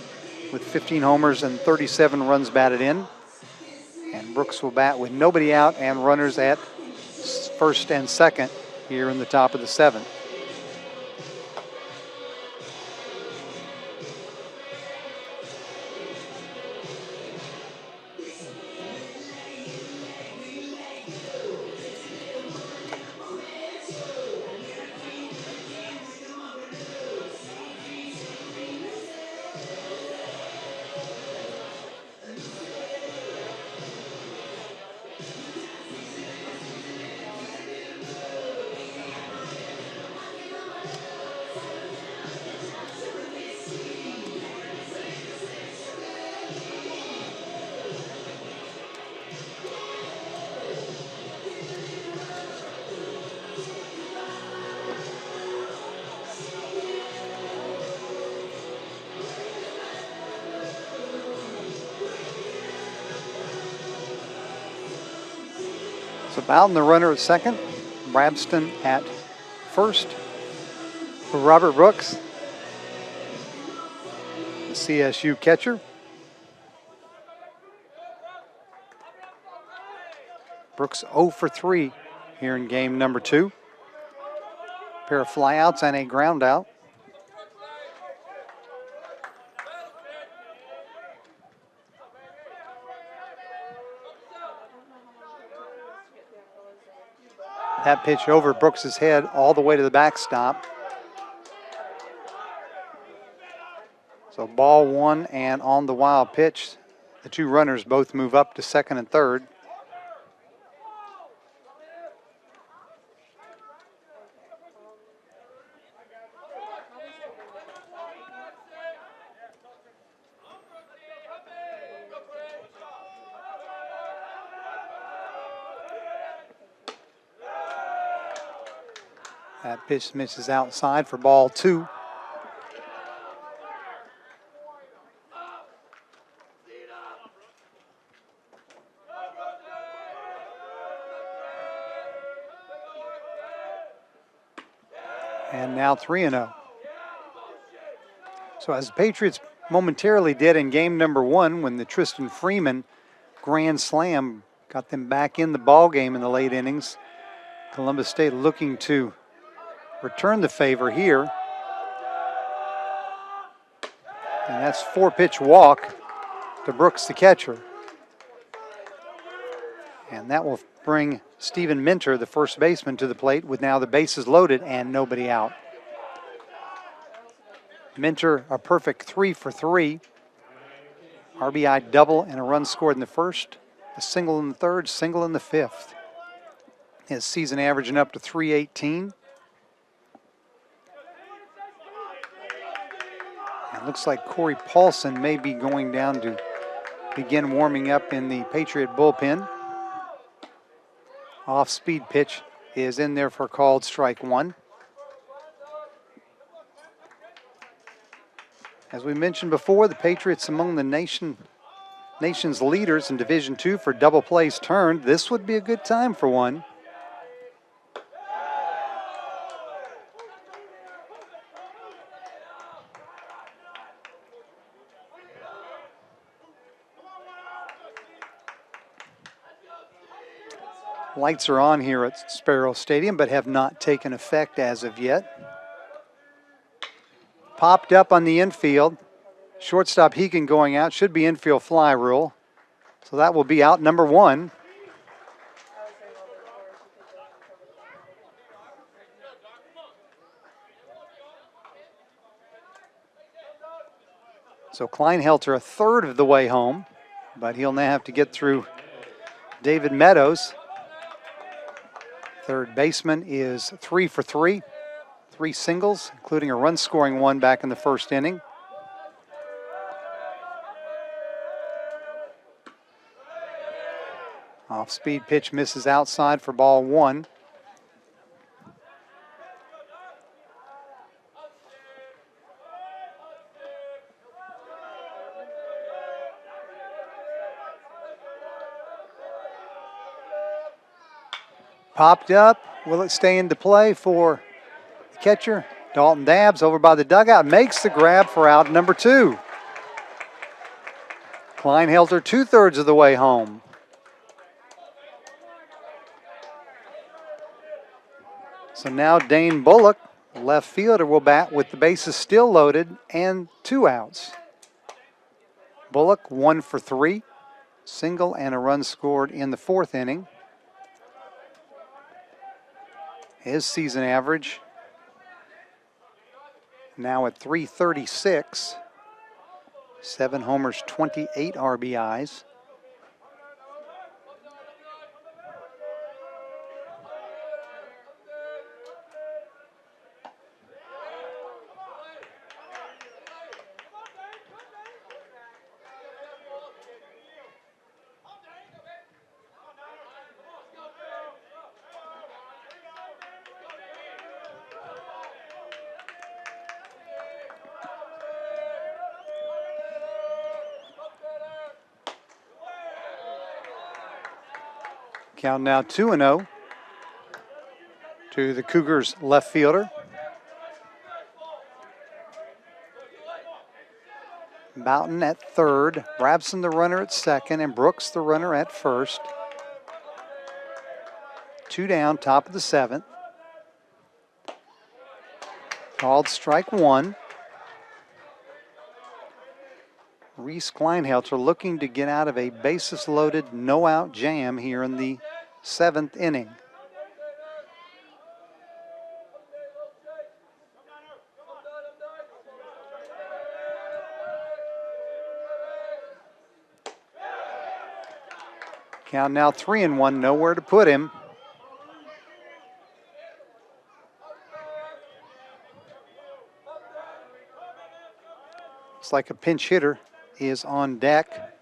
with 15 homers and 37 runs batted in. And Brooks will bat with nobody out and runners at first and second here in the top of the 7th. So Bowden, the runner at second, Brabston at first for Robert Brooks, the CSU catcher. Brooks 0 for 3 here in game number 2. A pair of flyouts and a ground out. That pitch over Brooks's head all the way to the backstop. So ball 1, and on the wild pitch, the 2 runners both move up to second and third. That pitch misses outside for ball 2. And now 3-0. So as the Patriots momentarily did in game number 1 when the Tristan Freeman grand slam got them back in the ball game in the late innings, Columbus State looking to return the favor here. And that's 4-pitch walk to Brooks, the catcher. And that will bring Stephen Minter, the first baseman, to the plate with now the bases loaded and nobody out. Minter, a perfect 3 for 3. RBI double and a run scored in the first, a single in the third, single in the fifth. His season averaging up to .318. It looks like Corey Paulson may be going down to begin warming up in the Patriot bullpen. Off-speed pitch is in there for called strike 1. As we mentioned before, the Patriots among the nation's leaders in Division II for double plays turned. This would be a good time for one. Lights are on here at Sparrow Stadium, but have not taken effect as of yet. Popped up on the infield. Shortstop Hegan going out. Should be infield fly rule. So that will be out number 1. So Kleinhelter a third of the way home, but he'll now have to get through David Meadows. Third baseman is 3 for 3, 3 singles, including a run-scoring one back in the first inning. Off-speed pitch misses outside for ball 1. Popped up. Will it stay into play for the catcher? Dalton Dabbs over by the dugout makes the grab for out number 2. Kleinhelter 2/3 of the way home. So now Dane Bullock, left fielder, will bat with the bases still loaded and 2 outs. Bullock 1 for 3, single and a run scored in the 4th inning. His season average now at .336, 7 homers, 28 RBIs. Count now 2-0 to the Cougars left fielder. Boughton at third, Rabson the runner at second, and Brooks the runner at first. 2 down, top of the 7th. Called strike 1. Reese Kleinhelter looking to get out of a bases-loaded, no-out jam here in the 7th inning. Count now 3-1, nowhere to put him. Looks like a pinch hitter is on deck.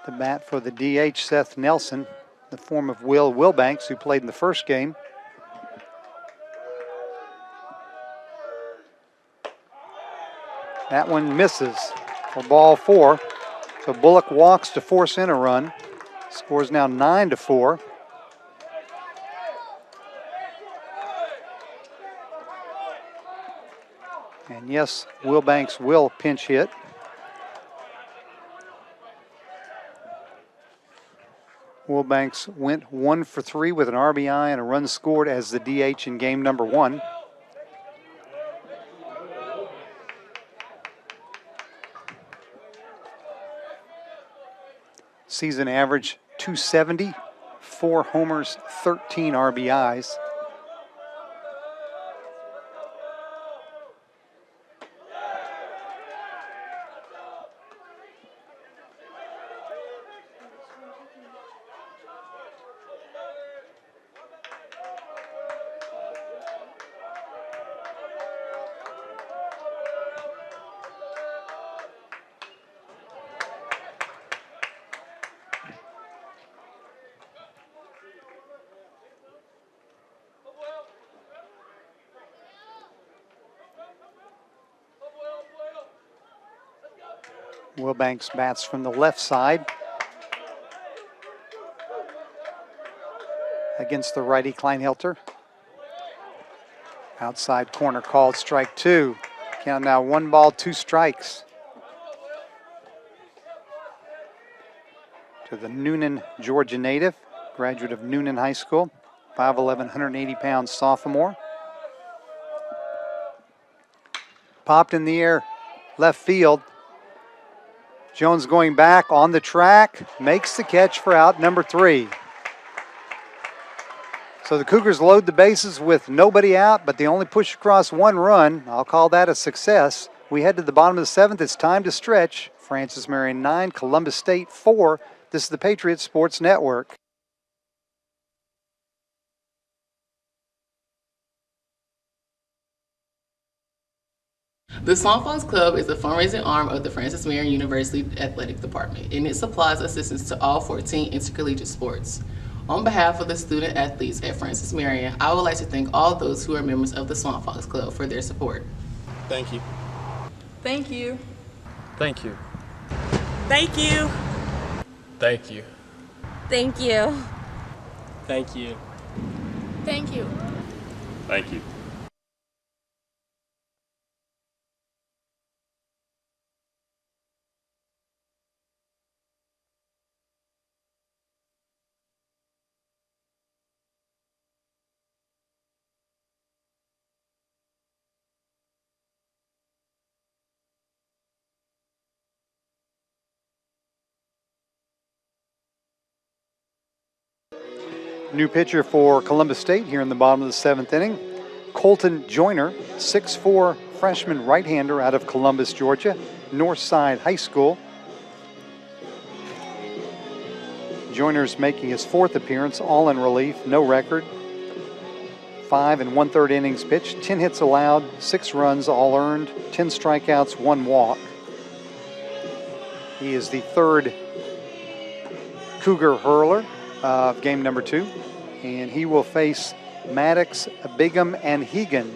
The bat for the DH, Seth Nelson, the form of Will Wilbanks, who played in the first game. That one misses for ball 4. So Bullock walks to force in a run. Scores now 9-4. And yes, Wilbanks will pinch hit. Wilbanks went 1 for 3 with an RBI and a run scored as the DH in game number 1. Season average 270, 4 homers, 13 RBIs. Wilbanks bats from the left side against the righty Kleinhelter. Outside corner called strike 2. Count now 1 ball, 2 strikes. To the Noonan, Georgia native. graduate of Noonan High School, 5'11", 180-pound sophomore. Popped in the air, left field. Jones going back on the track, makes the catch for out number 3. So the Cougars load the bases with nobody out, but they only push across 1 run. I'll call that a success. We head to the bottom of the 7th. It's time to stretch. Francis Marion 9, Columbus State 4. This is the Patriots Sports Network. The Swanfox Club is the fundraising arm of the Francis Marion University Athletic Department, and it supplies assistance to all 14 intercollegiate sports. On behalf of the student athletes at Francis Marion, I would like to thank all those who are members of the Swanfox Club for their support. Thank you. Thank you. Thank you. Thank you. Thank you. Thank you. Thank you. Thank you. Thank you. New pitcher for Columbus State here in the bottom of the 7th inning. Colton Joyner, 6'4" freshman right-hander out of Columbus, Georgia, Northside High School. Joyner's making his 4th appearance, all in relief, no record. 5 1/3 innings pitched, 10 hits allowed, 6 runs, all earned, 10 strikeouts, 1 walk. He is the 3rd Cougar hurler of game number 2, and he will face Maddox, Bigham, and Hegan.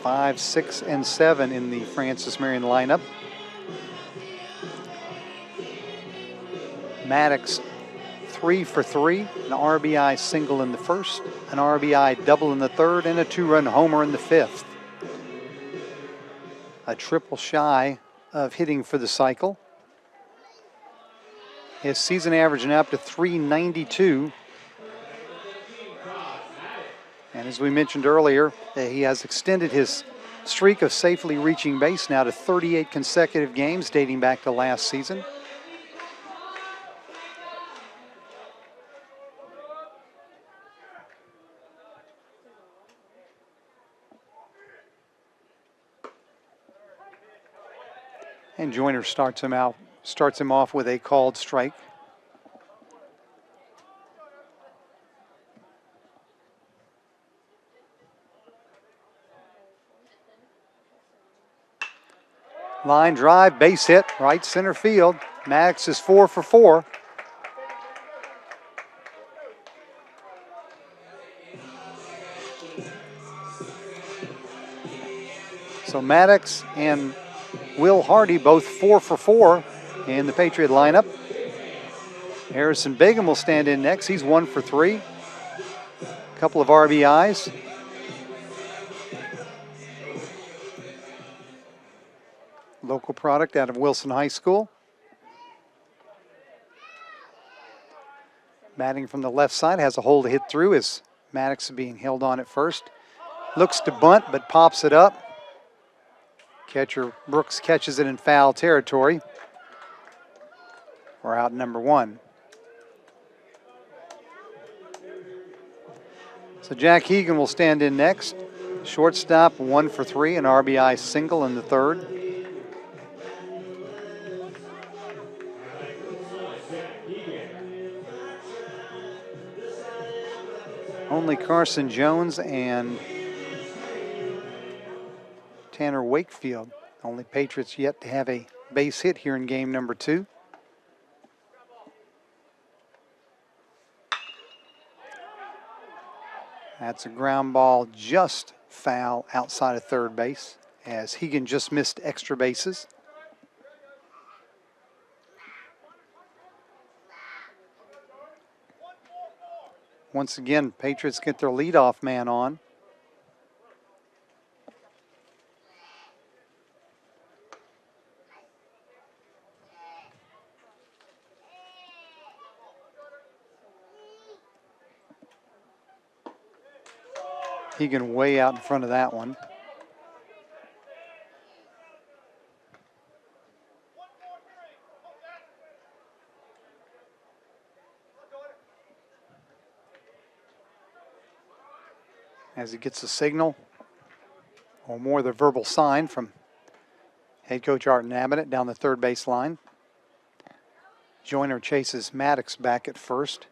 5, 6, and 7 in the Francis Marion lineup. Maddox 3 for 3, an RBI single in the 1st, an RBI double in the 3rd, and a 2-run homer in the 5th. A triple shy of hitting for the cycle. His season averaging up to .392. And as we mentioned earlier, he has extended his streak of safely reaching base now to 38 consecutive games dating back to last season. And Joyner starts him off with a called strike. Line drive, base hit, right center field. Maddox is 4 for 4. So Maddox and Will Hardy both 4 for 4 in the Patriot lineup. Harrison Bigham will stand in next. He's 1 for 3. A couple of RBIs. Local product out of Wilson High School. Batting from the left side, has a hole to hit through as Maddox is being held on at first. Looks to bunt, but pops it up. Catcher Brooks catches it in foul territory. We're out number 1. So Jack Hegan will stand in next. Shortstop, 1 for 3, an RBI single in the 3rd. Only Carson Jones and Tanner Wakefield, only Patriots yet to have a base hit here in game number 2. That's a ground ball just foul outside of third base as Hegan just missed extra bases. Once again, Patriots get their leadoff man on. Hegan way out in front of that one. As he gets a signal, or more the verbal sign from head coach Art Nabinet down the third base line. Joyner chases Maddox back at first.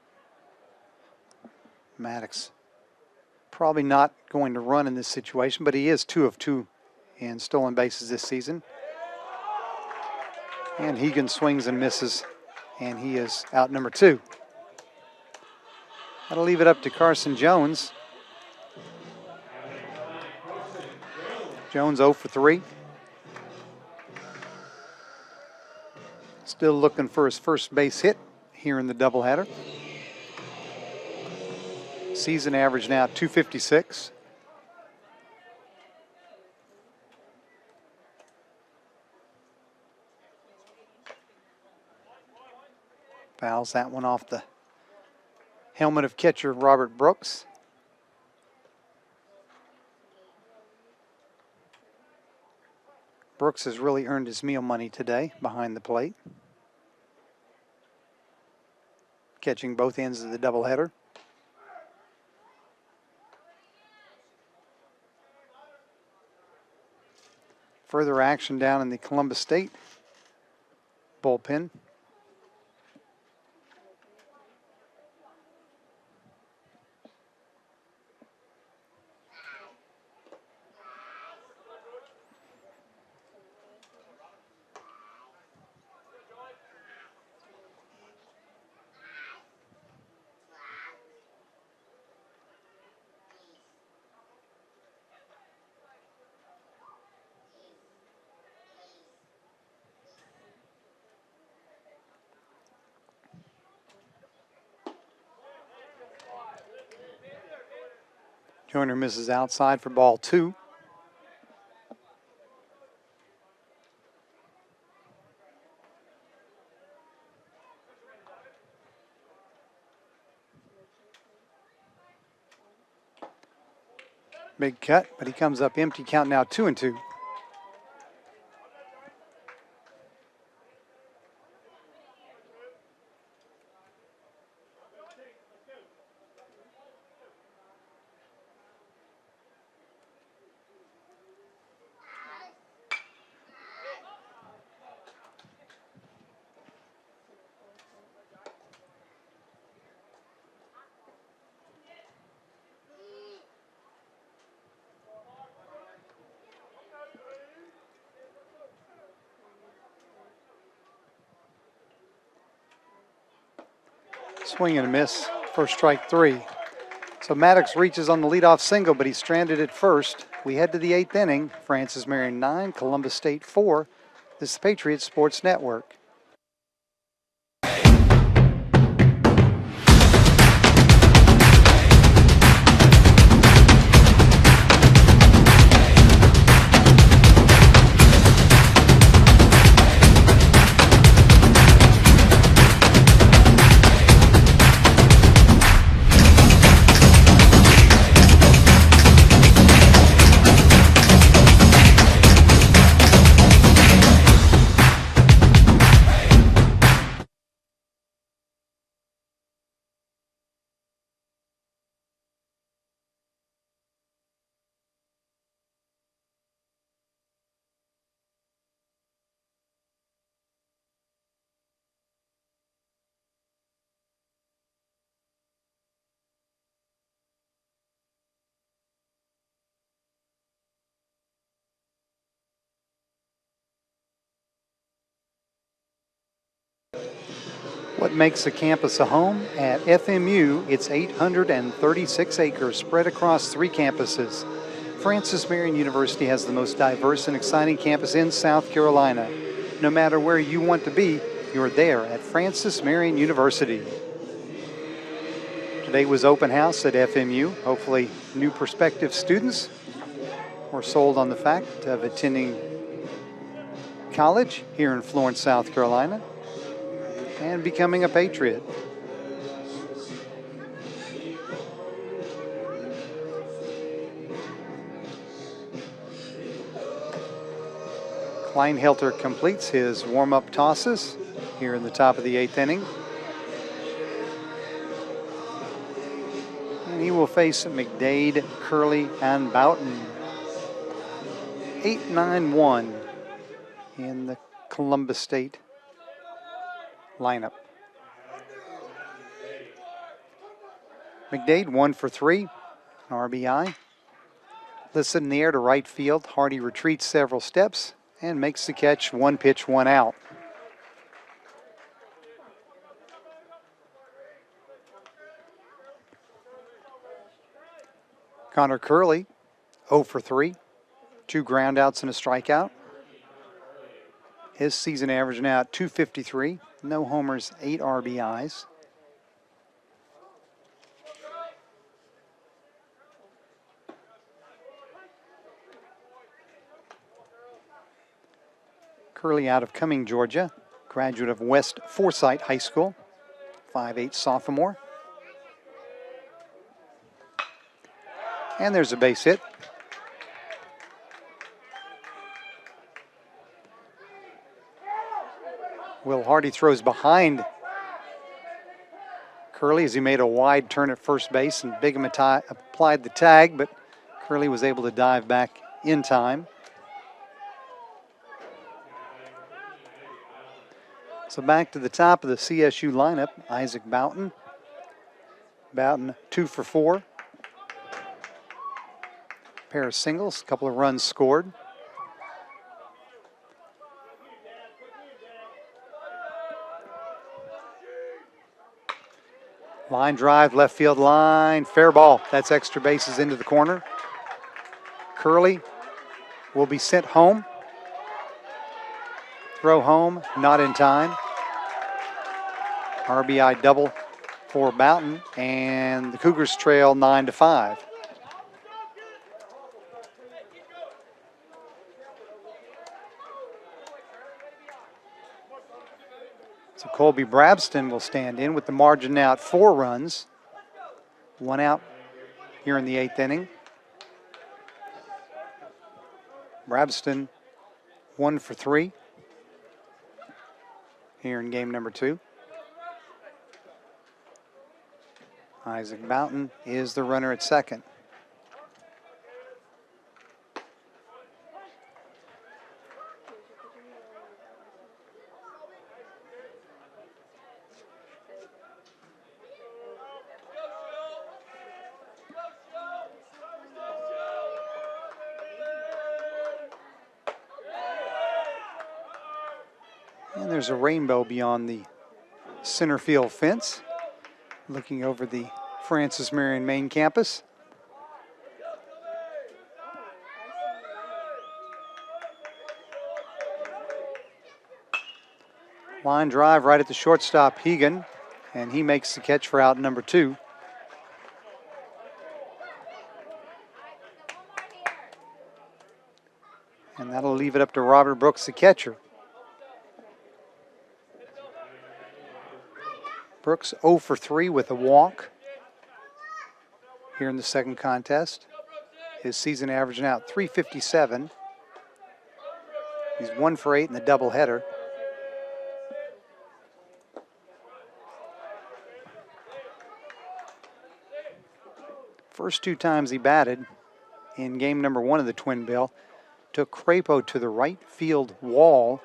Maddox probably not going to run in this situation, but he is 2 of 2 in stolen bases this season. And Hegan swings and misses, and he is out number 2. That'll leave it up to Carson Jones. Jones 0 for 3. Still looking for his first base hit here in the doubleheader. Season average now 256. Fouls that one off the helmet of catcher Robert Brooks. Brooks has really earned his meal money today behind the plate, catching both ends of the doubleheader. Further action down in the Columbus State bullpen. Joyner misses outside for ball 2. Big cut, but he comes up empty, count now 2-2. Swing and a miss for strike 3. So Maddox reaches on the leadoff single, but he's stranded at first. We head to the 8th inning. Francis Marion 9, Columbus State 4. This is the Patriots Sports Network. What makes a campus a home? At FMU, it's 836 acres spread across 3 campuses. Francis Marion University has the most diverse and exciting campus in South Carolina. No matter where you want to be, you're there at Francis Marion University. Today was open house at FMU. Hopefully, new prospective students were sold on the fact of attending college here in Florence, South Carolina, and becoming a Patriot. Kleinhelter completes his warm-up tosses here in the top of the 8th inning. And he will face McDade, Curley, and Boughton. 8-9-1 in the Columbus State lineup. McDade 1 for 3, an RBI. Listed in the air to right field. Hardy retreats several steps and makes the catch. 1 pitch, 1 out. Connor Curley 0 for 3, 2 groundouts and a strikeout. His season average now at .253, no homers, 8 RBIs. Curley out of Cumming, Georgia, graduate of West Forsyth High School, 5'8" sophomore. And there's a base hit. Will Hardy throws behind Curley as he made a wide turn at first base, and Bigham applied the tag, but Curley was able to dive back in time. So back to the top of the CSU lineup, Isaac Boughton. Boughton 2 for 4. Pair of singles, a couple of runs scored. Line drive, left field line, fair ball. That's extra bases into the corner. Curley will be sent home. Throw home, not in time. RBI double for Boughton, and the Cougars trail 9-5. So Colby Brabston will stand in with the margin now at 4 runs. 1 out here in the 8th inning. Brabston 1 for 3 here in game number 2. Isaac Boughton is the runner at second. And there's a rainbow beyond the center field fence, looking over the Francis Marion main campus. Line drive right at the shortstop, Hegan, and he makes the catch for out number 2. And that'll leave it up to Robert Brooks, the catcher. Brooks 0 for 3 with a walk here in the second contest. His season average now at .357. He's 1 for 8 in the doubleheader. First 2 times he batted in game number 1 of the Twin Bill, took Crapo to the right field wall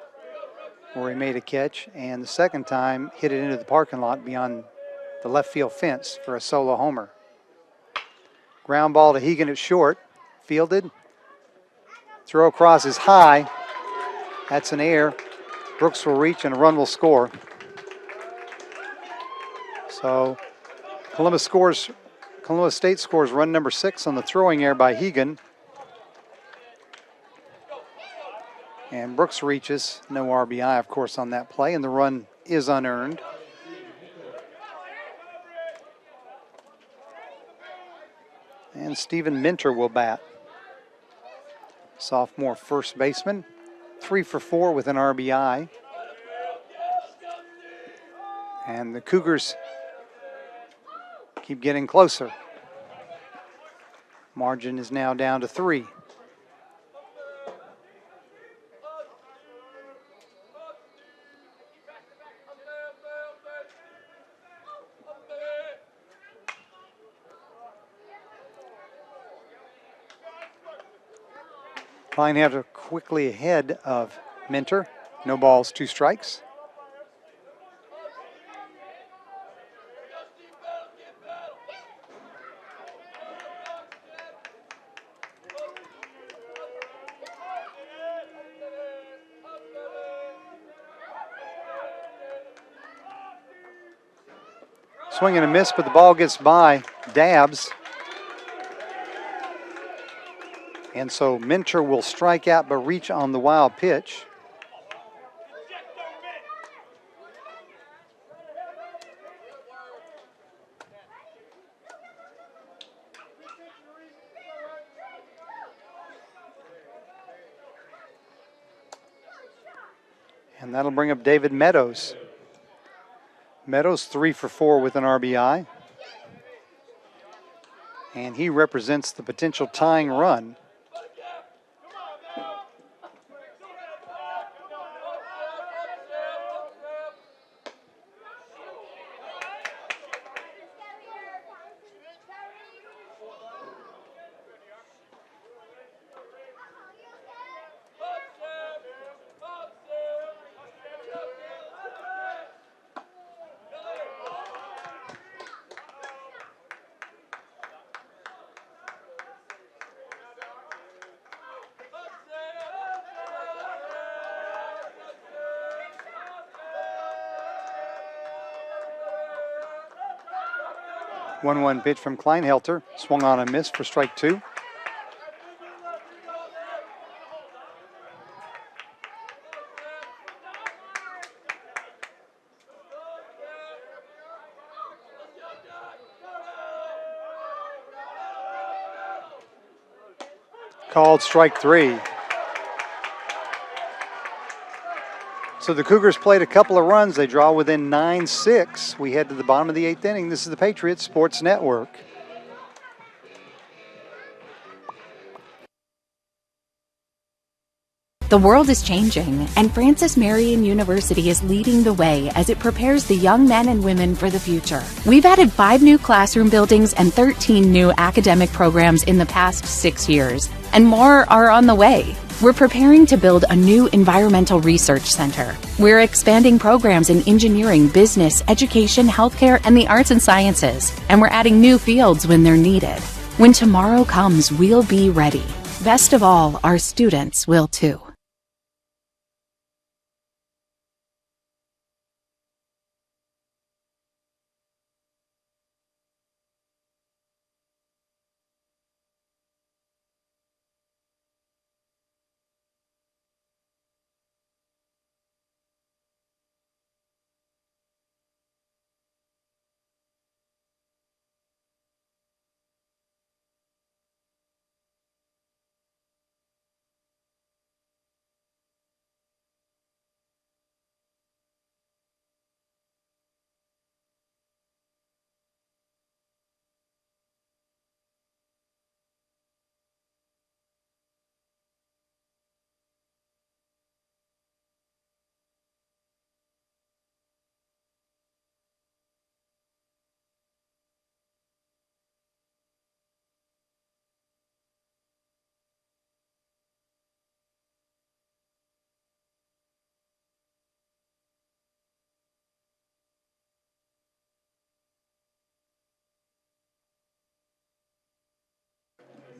where he made a catch, and the second time hit it into the parking lot beyond the left field fence for a solo homer. Ground ball to Hegan at short, fielded. Throw across is high. That's an error. Brooks will reach and a run will score. So Columbus State scores run number 6 on the throwing error by Hegan. And Brooks reaches, no RBI, of course, on that play, and the run is unearned. And Stephen Minter will bat. Sophomore first baseman, 3 for 4 with an RBI. And the Cougars keep getting closer. Margin is now down to 3. Kleinhelter quickly ahead of Mentor. No balls, 2 strikes. Swing and a miss, but the ball gets by Dabbs. And so Mentor will strike out but reach on the wild pitch. And that'll bring up David Meadows. Meadows 3 for 4 with an RBI. And he represents the potential tying run. One pitch from Kleinhelter. Swung on and missed for strike 2. Called strike 3. So the Cougars played a couple of runs. They draw within 9-6. We head to the bottom of the 8th inning. This is the Patriots Sports Network. The world is changing, and Francis Marion University is leading the way as it prepares the young men and women for the future. We've added 5 new classroom buildings and 13 new academic programs in the past 6 years, and more are on the way. We're preparing to build a new environmental research center. We're expanding programs in engineering, business, education, healthcare, and the arts and sciences, and we're adding new fields when they're needed. When tomorrow comes, we'll be ready. Best of all, our students will too.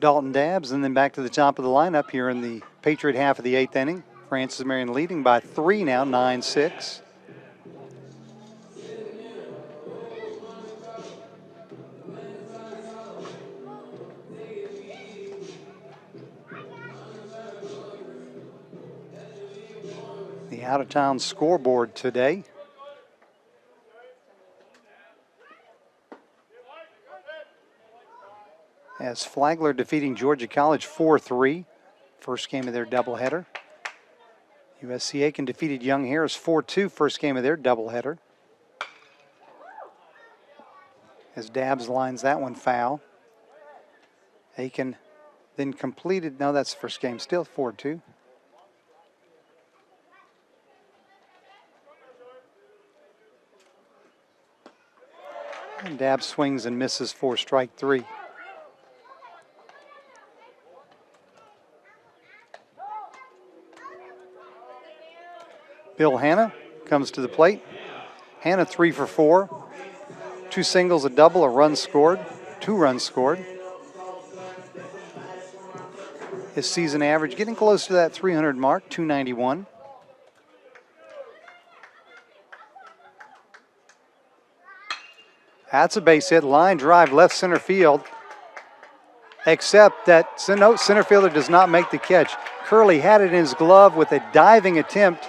Dalton Dabbs, and then back to the top of the lineup here in the Patriot half of the 8th inning. Francis Marion leading by 3 now, 9-6. The out-of-town scoreboard today. As Flagler defeating Georgia College 4-3, first game of their doubleheader. USC Aiken defeated Young Harris 4-2, first game of their doubleheader. As Dabbs lines that one foul. Aiken then completed, no, that's the first game, still 4-2. And Dabbs swings and misses for strike 3. Bill Hanna comes to the plate. Hanna 3 for 4. 2 singles, a double, a run scored, 2 runs scored. His season average getting close to that 300 mark, 291. That's a base hit, line drive, left center field. Except that center fielder does not make the catch. Curley had it in his glove with a diving attempt.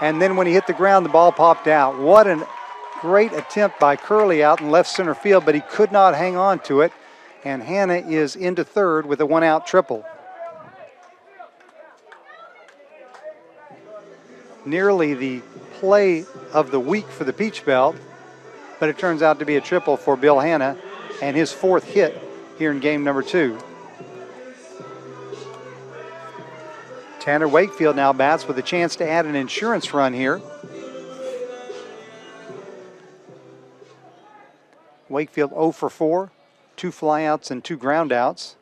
And then when he hit the ground, the ball popped out. What a great attempt by Curley out in left center field, but he could not hang on to it. And Hanna is into third with a 1-out triple. Nearly the play of the week for the Peach Belt, but it turns out to be a triple for Bill Hanna and his 4th hit here in game number 2. Tanner Wakefield now bats with a chance to add an insurance run here. Wakefield 0 for 4, 2 flyouts and 2 groundouts.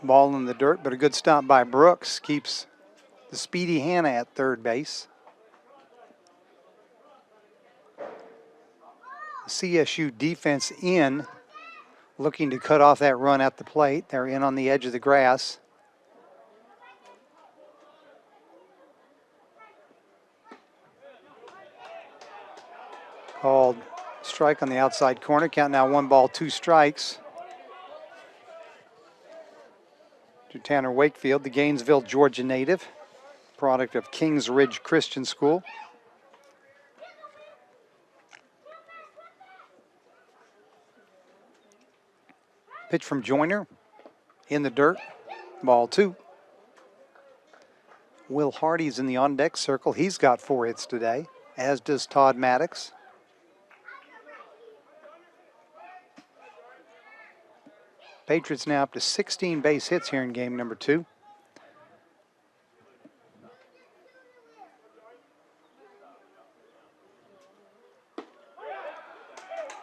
Ball in the dirt, but a good stop by Brooks keeps the speedy Hanna at third base. The CSU defense in, looking to cut off that run at the plate. They're in on the edge of the grass. Called strike on the outside corner. Count now 1 ball, 2 strikes. To Tanner Wakefield, the Gainesville, Georgia native, product of Kings Ridge Christian School. Pitch from Joyner, in the dirt, ball 2. Will Hardy's in the on-deck circle. He's got 4 hits today, as does Todd Maddox. Patriots now up to 16 base hits here in game number 2.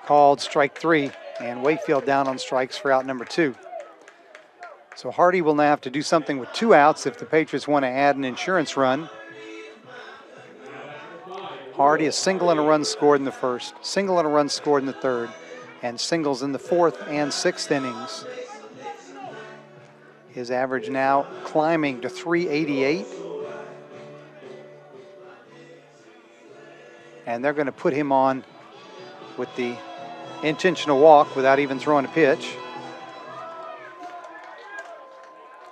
Called strike 3, and Wakefield down on strikes for out number 2. So Hardy will now have to do something with 2 outs if the Patriots want to add an insurance run. Hardy, a single and a run scored in the first, single and a run scored in the third, and singles in the 4th and 6th innings. His average now climbing to 388. And they're going to put him on with the intentional walk without even throwing a pitch.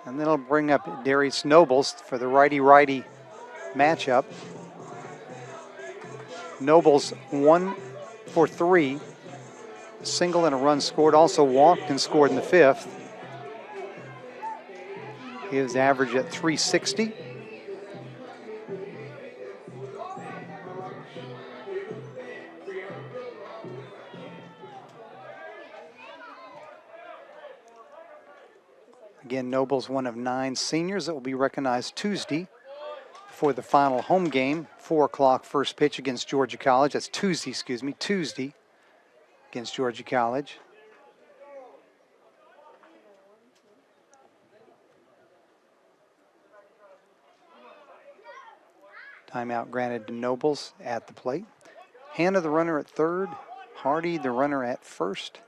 And then it'll bring up Darius Nobles for the righty-righty matchup. Nobles 1 for 3. A single and a run scored, also walked and scored in the 5th. His average at 360. Again, Noble's one of 9 seniors that will be recognized Tuesday for the final home game. 4 o'clock first pitch against Georgia College. That's Tuesday, Tuesday against Georgia College. Timeout granted to Nobles at the plate. Hanna the runner at third. Hardy the runner at first.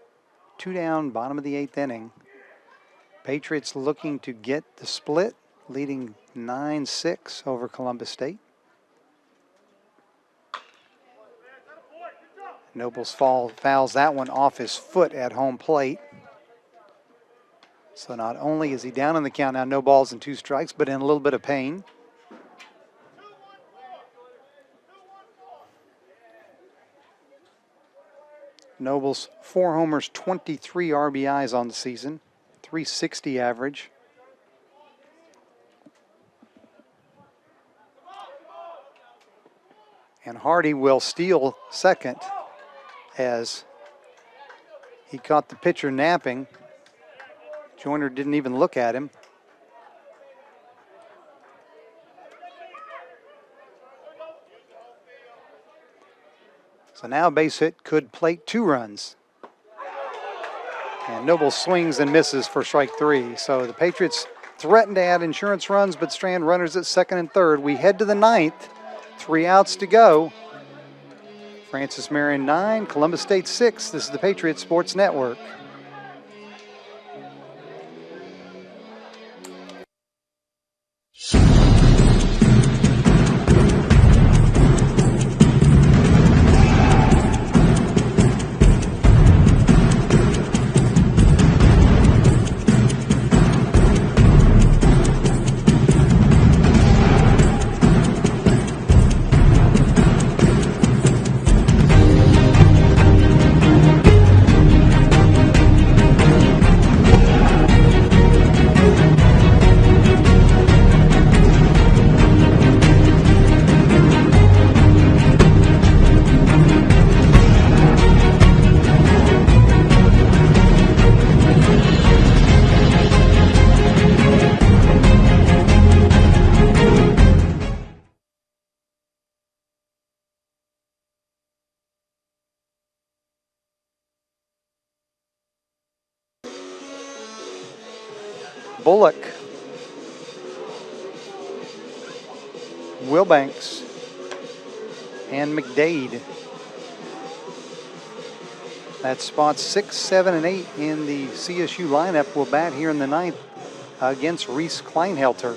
2 down, bottom of the 8th inning. Patriots looking to get the split, leading 9-6 over Columbus State. Nobles fouls that one off his foot at home plate. So not only is he down in the count now, no balls and 2 strikes, but in a little bit of pain. Nobles 4 homers, 23 RBIs on the season, 360 average. And Hardy will steal second as he caught the pitcher napping. Joyner didn't even look at him. So now a base hit could plate 2 runs. And Noble swings and misses for strike 3. So the Patriots threaten to add insurance runs, but strand runners at second and third. We head to the 9th. 3 outs to go. Francis Marion 9, Columbus State 6. This is the Patriots Sports Network. Bullock, Wilbanks, and McDade. That's spots 6, 7, and 8 in the CSU lineup will bat here in the 9th against Reese Kleinhelter.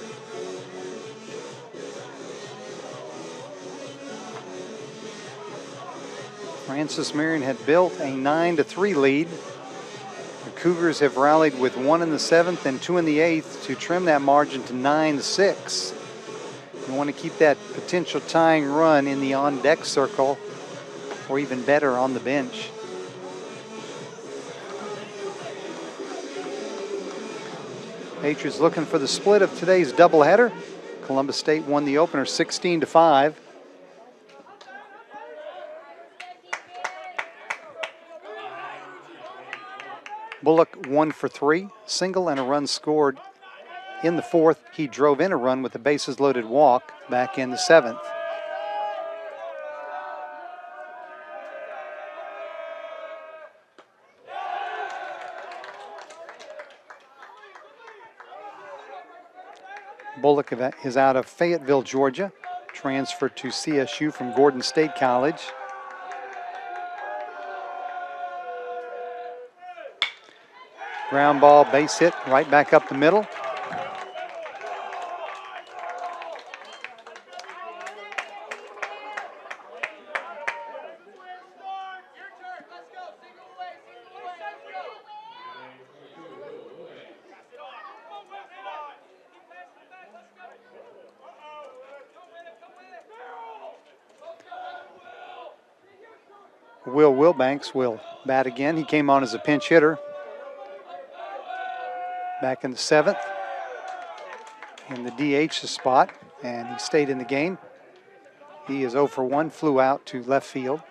Francis Marion had built a 9-3 lead. The Cougars have rallied with 1 in the 7th and 2 in the 8th to trim that margin to 9-6. You want to keep that potential tying run in the on-deck circle, or even better, on the bench. Patriots looking for the split of today's doubleheader. Columbus State won the opener 16-5. Bullock 1 for 3, single and a run scored in the 4th. He drove in a run with a bases loaded walk back in the 7th. Bullock is out of Fayetteville, Georgia, transferred to CSU from Gordon State College. Ground ball, base hit, right back up the middle. Will Wilbanks will bat again. He came on as a pinch hitter back in the 7th in the DH spot, and he stayed in the game. He is 0 for 1, flew out to left field.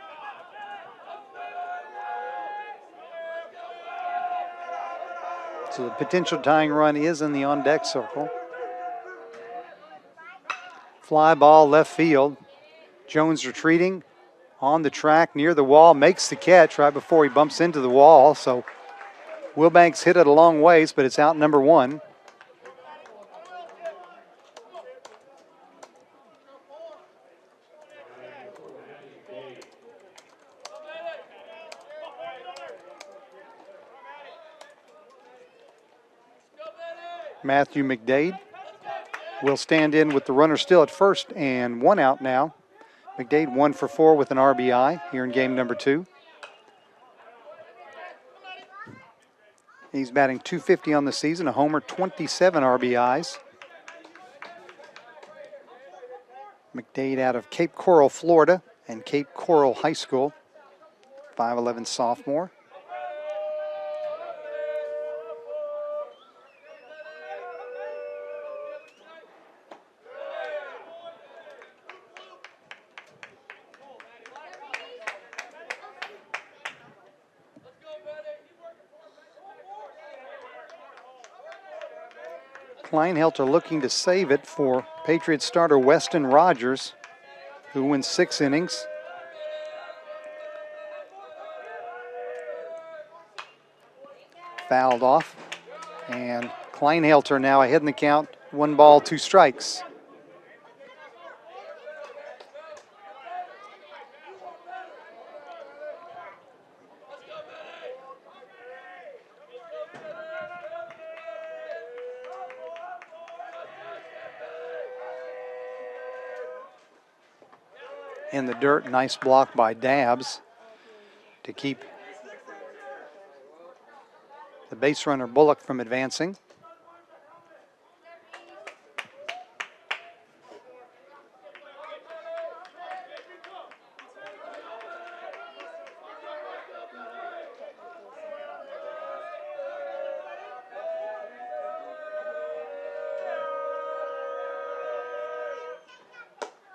So the potential tying run is in the on-deck circle. Fly ball left field. Jones retreating on the track near the wall, makes the catch right before he bumps into the wall. So Wilbanks hit it a long ways, but it's out number 1. Matthew McDade will stand in with the runner still at first and 1 out now. McDade 1 for 4 with an RBI here in game number 2. He's batting .250 on the season, a homer, 27 RBIs. McDade out of Cape Coral, Florida, and Cape Coral High School, 5'11" sophomore. Kleinhelter looking to save it for Patriots starter Weston Rogers, who wins 6 innings. Fouled off. And Kleinhelter now ahead in the count. 1 ball, 2 strikes. In the dirt, nice block by Dabbs to keep the base runner Bullock from advancing.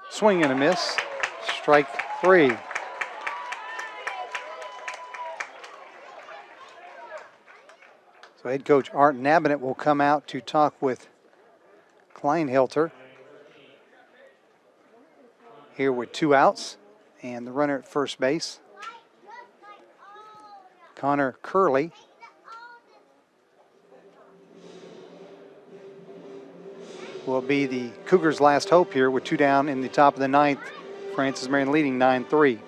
Swing and a miss. Strike 3. So head coach Art Nabinet will come out to talk with Kleinhelter here with 2 outs and the runner at first base. Connor Curley will be the Cougars' last hope here with 2 down in the top of the 9th. Francis Marion leading 9-3.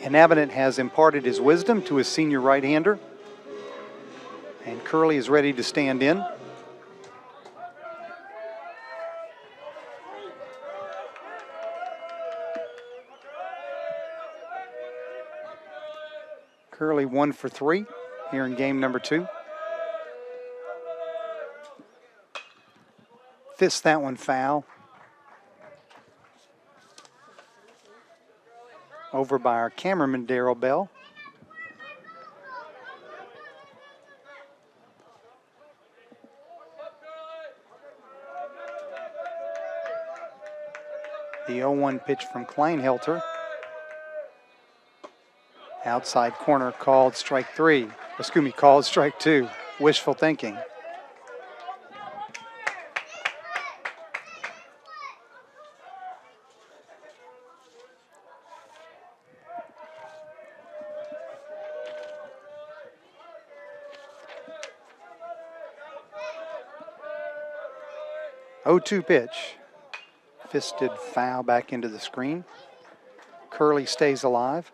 And Abbott has imparted his wisdom to his senior right-hander. And Curley is ready to stand in. Curley 1 for 3 here in game number 2. Fist that one foul. Over by our cameraman, Darrell Bell. The 0-1 pitch from Kleinhelter. Outside corner called strike 3. Excuse me, called strike 2. Wishful thinking. Oh-2 pitch. Fisted foul back into the screen. Curley stays alive.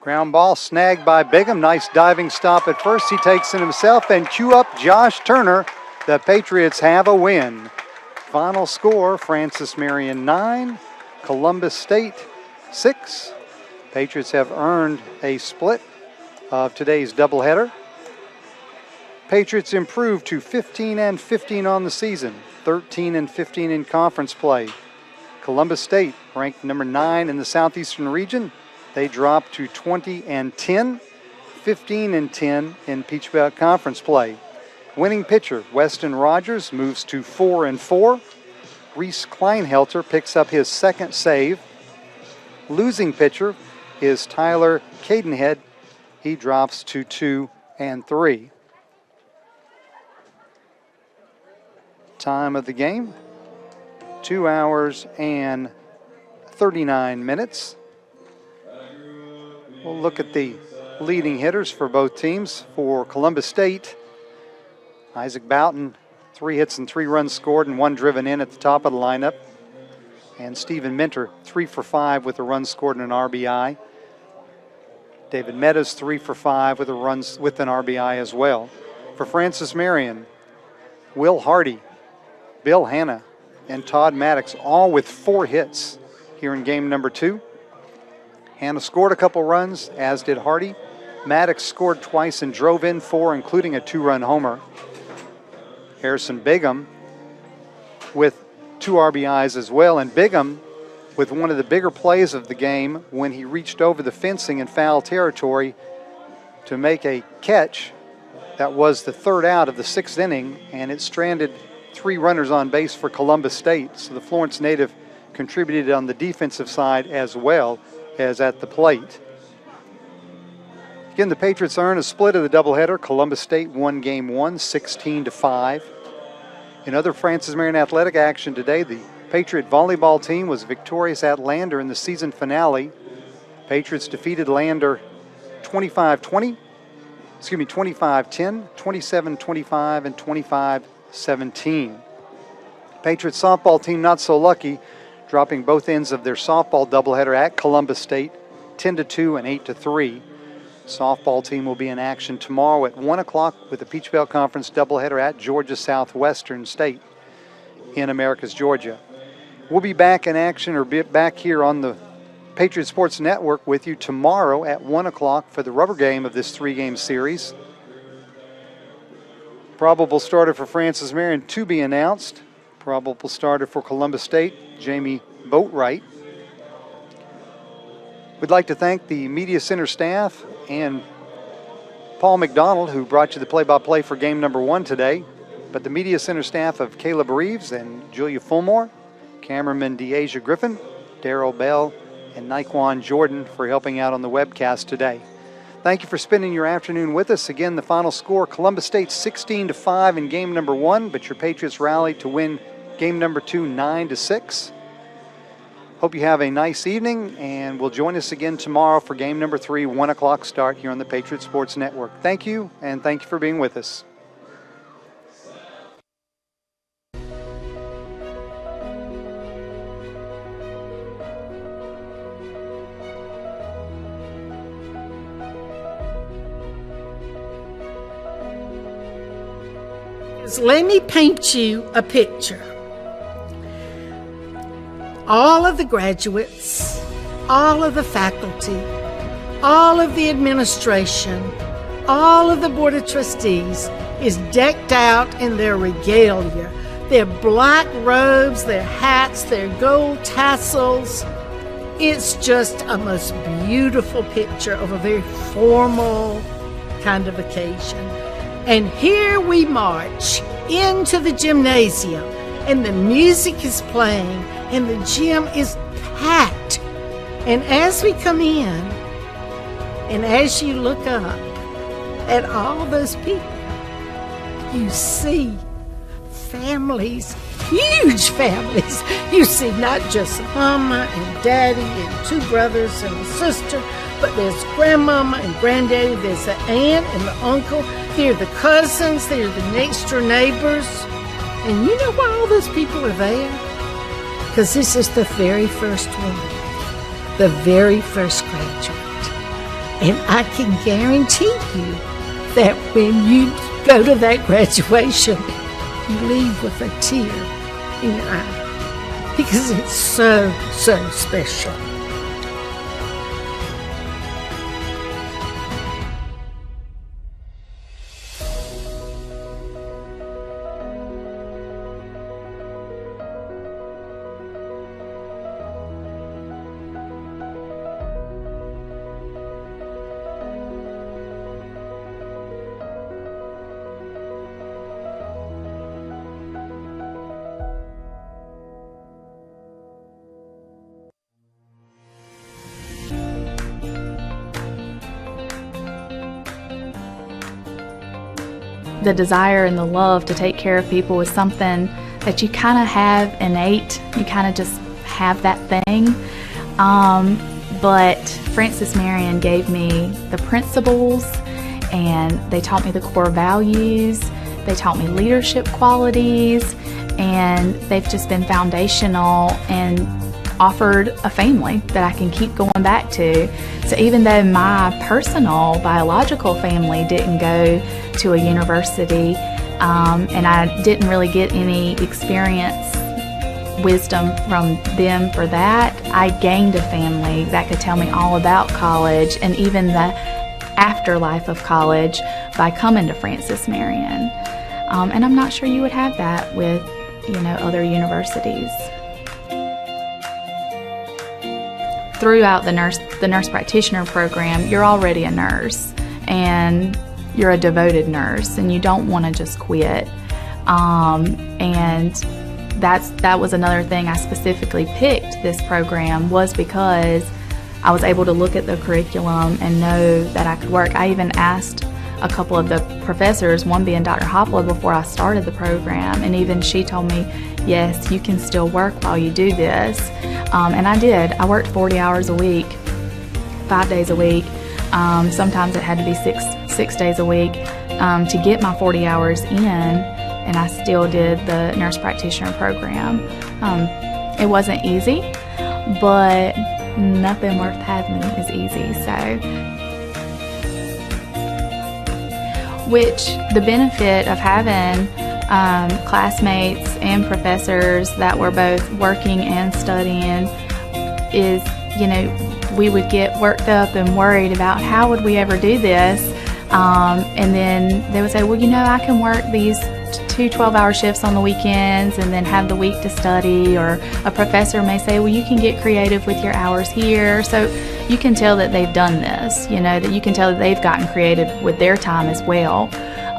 Ground ball snagged by Bigham. Nice diving stop at first. He takes it himself and cue up Josh Turner. The Patriots have a win. Final score, Francis Marion 9, Columbus State 6. Patriots have earned a split of today's doubleheader. Patriots improved to 15-15 on the season, 13-15 in conference play. Columbus State ranked number 9 in the Southeastern region. They dropped to 20-10, 15-10 in Peach Belt Conference play. Winning pitcher Weston Rogers moves to 4-4. Reese Kleinhelter picks up his second save. Losing pitcher is Tyler Cadenhead. He drops to 2-3. Time of the game, 2 hours and 39 minutes. We'll look at the leading hitters for both teams. For Columbus State, Isaac Boughton, 3 hits and 3 runs scored and 1 driven in at the top of the lineup. And Stephen Minter, 3 for 5 with a run scored and an RBI. David Meadows, 3 for 5 with an RBI as well. For Francis Marion, Will Hardy, Bill Hanna, and Todd Maddox, all with 4 hits here in game number 2. Hanna scored a couple runs, as did Hardy. Maddox scored twice and drove in 4, including a 2-run homer. Harrison Bigham with 2 RBIs as well, and Bigham with one of the bigger plays of the game when he reached over the fencing in foul territory to make a catch that was the 3rd out of the 6th inning, and it stranded 3 runners on base for Columbus State. So the Florence native contributed on the defensive side as well as at the plate. Again, the Patriots earned a split of the doubleheader. Columbus State won game 1, 16-5. In other Francis Marion athletic action today, the Patriot volleyball team was victorious at Lander in the season finale. Patriots defeated Lander 25-10, 27-25, and 25-17. Patriots softball team not so lucky, dropping both ends of their softball doubleheader at Columbus State, 10-2 and 8-3. Softball team will be in action tomorrow at 1 o'clock with the Peach Belt Conference doubleheader at Georgia Southwestern State in Americus, Georgia. We'll be back in action, or be back here on the Patriot Sports Network with you tomorrow at 1 o'clock for the rubber game of this 3-game series. Probable starter for Francis Marion to be announced. Probable starter for Columbus State, Jamie Boatwright. We'd like to thank the Media Center staff and Paul McDonald, who brought you the play-by-play for game number 1 today. But the Media Center staff of Caleb Reeves and Julia Fulmore, cameraman DeAsia Griffin, Darrell Bell, and Naquan Jordan for helping out on the webcast today. Thank you for spending your afternoon with us. Again, the final score, Columbus State 16-5 in game number 1, but your Patriots rallied to win game number 2 9-6. Hope you have a nice evening, and will join us again tomorrow for game number 3, 1 o'clock start here on the Patriot Sports Network. Thank you, and thank you for being with us. Let me paint you a picture. All of the graduates, all of the faculty, all of the administration, all of the Board of Trustees is decked out in their regalia. Their black robes, their hats, their gold tassels. It's just a most beautiful picture of a very formal kind of occasion. And here we march into the gymnasium, and the music is playing, and the gym is packed. And as we come in, and as you look up at all those people, you see families, huge families. You see not just mama and daddy and 2 brothers and a sister, but there's grandmama and granddaddy, there's the aunt and the uncle, there are the cousins, there are the next door neighbors. And you know why all those people are there? Because this is the very first one, the very first graduate. And I can guarantee you that when you go to that graduation, you leave with a tear in your eye, because it's so, so special. The desire and the love to take care of people is something that you kind of have innate. You kind of just have that thing. But Francis Marion gave me the principles, and they taught me the core values. They taught me leadership qualities, and they've just been foundational and offered a family that I can keep going back to. So even though my personal biological family didn't go to a university, and I didn't really get any wisdom from them for that, I gained a family that could tell me all about college and even the afterlife of college by coming to Francis Marion. And I'm not sure you would have that with, other universities. Throughout the nurse practitioner program, you're already a nurse, and you're a devoted nurse, and you don't want to just quit. And that was another thing I specifically picked this program, was because I was able to look at the curriculum and know that I could work. I even asked a couple of the professors, one being Dr. Hopla, before I started the program, and even she told me, yes, you can still work while you do this. And I did. I worked 40 hours a week, 5 days a week. Sometimes it had to be six days a week to get my 40 hours in, and I still did the nurse practitioner program. It wasn't easy, but nothing worth having is easy. Which the benefit of having classmates and professors that were both working and studying is, we would get worked up and worried about how would we ever do this. And then they would say, well, I can work these 2 12-hour shifts on the weekends and then have the week to study. Or a professor may say, well, you can get creative with your hours here. So you can tell that they've done this, that you can tell that they've gotten creative with their time as well.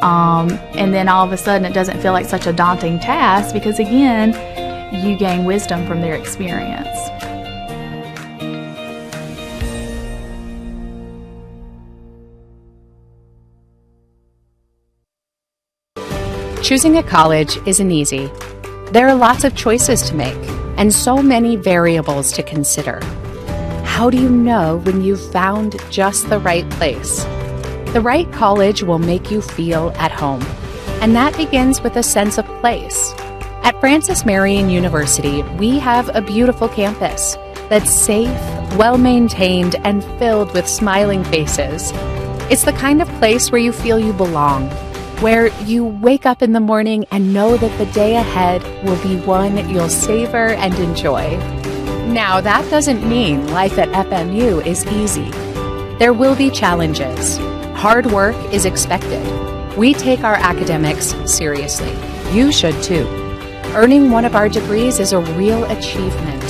And then all of a sudden it doesn't feel like such a daunting task because, again, you gain wisdom from their experience. Choosing a college isn't easy. There are lots of choices to make and so many variables to consider. How do you know when you've found just the right place? The right college will make you feel at home, and that begins with a sense of place. At Francis Marion University, we have a beautiful campus that's safe, well-maintained, and filled with smiling faces. It's the kind of place where you feel you belong, where you wake up in the morning and know that the day ahead will be one you'll savor and enjoy. Now, that doesn't mean life at FMU is easy. There will be challenges. Hard work is expected. We take our academics seriously. You should too. Earning one of our degrees is a real achievement.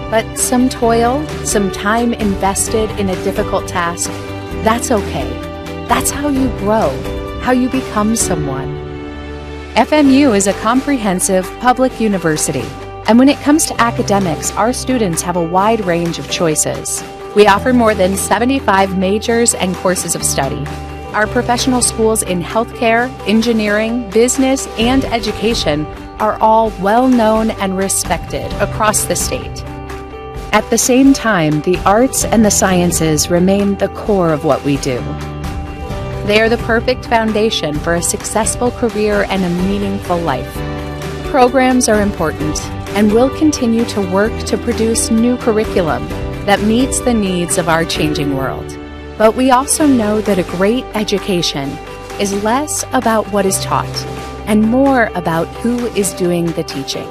But some toil, some time invested in a difficult task, that's okay. That's how you grow, how you become someone. FMU is a comprehensive public university, and when it comes to academics, our students have a wide range of choices. We offer more than 75 majors and courses of study. Our professional schools in healthcare, engineering, business, and education are all well known and respected across the state. At the same time, the arts and the sciences remain the core of what we do. They are the perfect foundation for a successful career and a meaningful life. Programs are important, and we'll continue to work to produce new curriculum that meets the needs of our changing world. But we also know that a great education is less about what is taught and more about who is doing the teaching.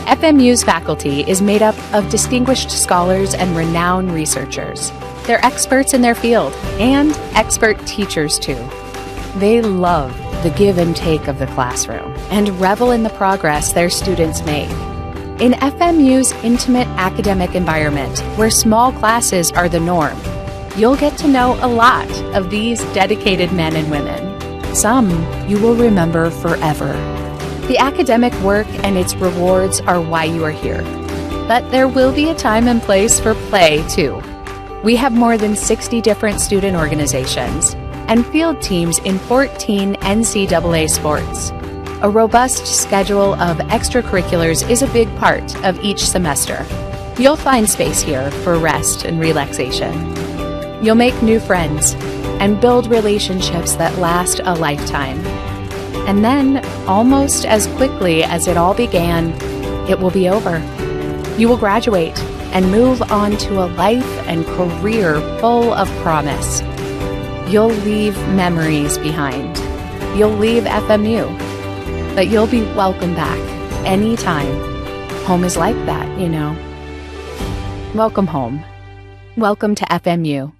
FMU's faculty is made up of distinguished scholars and renowned researchers. They're experts in their field and expert teachers too. They love the give and take of the classroom and revel in the progress their students make. In FMU's intimate academic environment, where small classes are the norm, you'll get to know a lot of these dedicated men and women. Some you will remember forever. The academic work and its rewards are why you are here. But there will be a time and place for play, too. We have more than 60 different student organizations and field teams in 14 NCAA sports. A robust schedule of extracurriculars is a big part of each semester. You'll find space here for rest and relaxation. You'll make new friends and build relationships that last a lifetime. And then, almost as quickly as it all began, it will be over. You will graduate and move on to a life and career full of promise. You'll leave memories behind. You'll leave FMU, but you'll be welcome back anytime. Home is like that, you know. Welcome home. Welcome to FMU.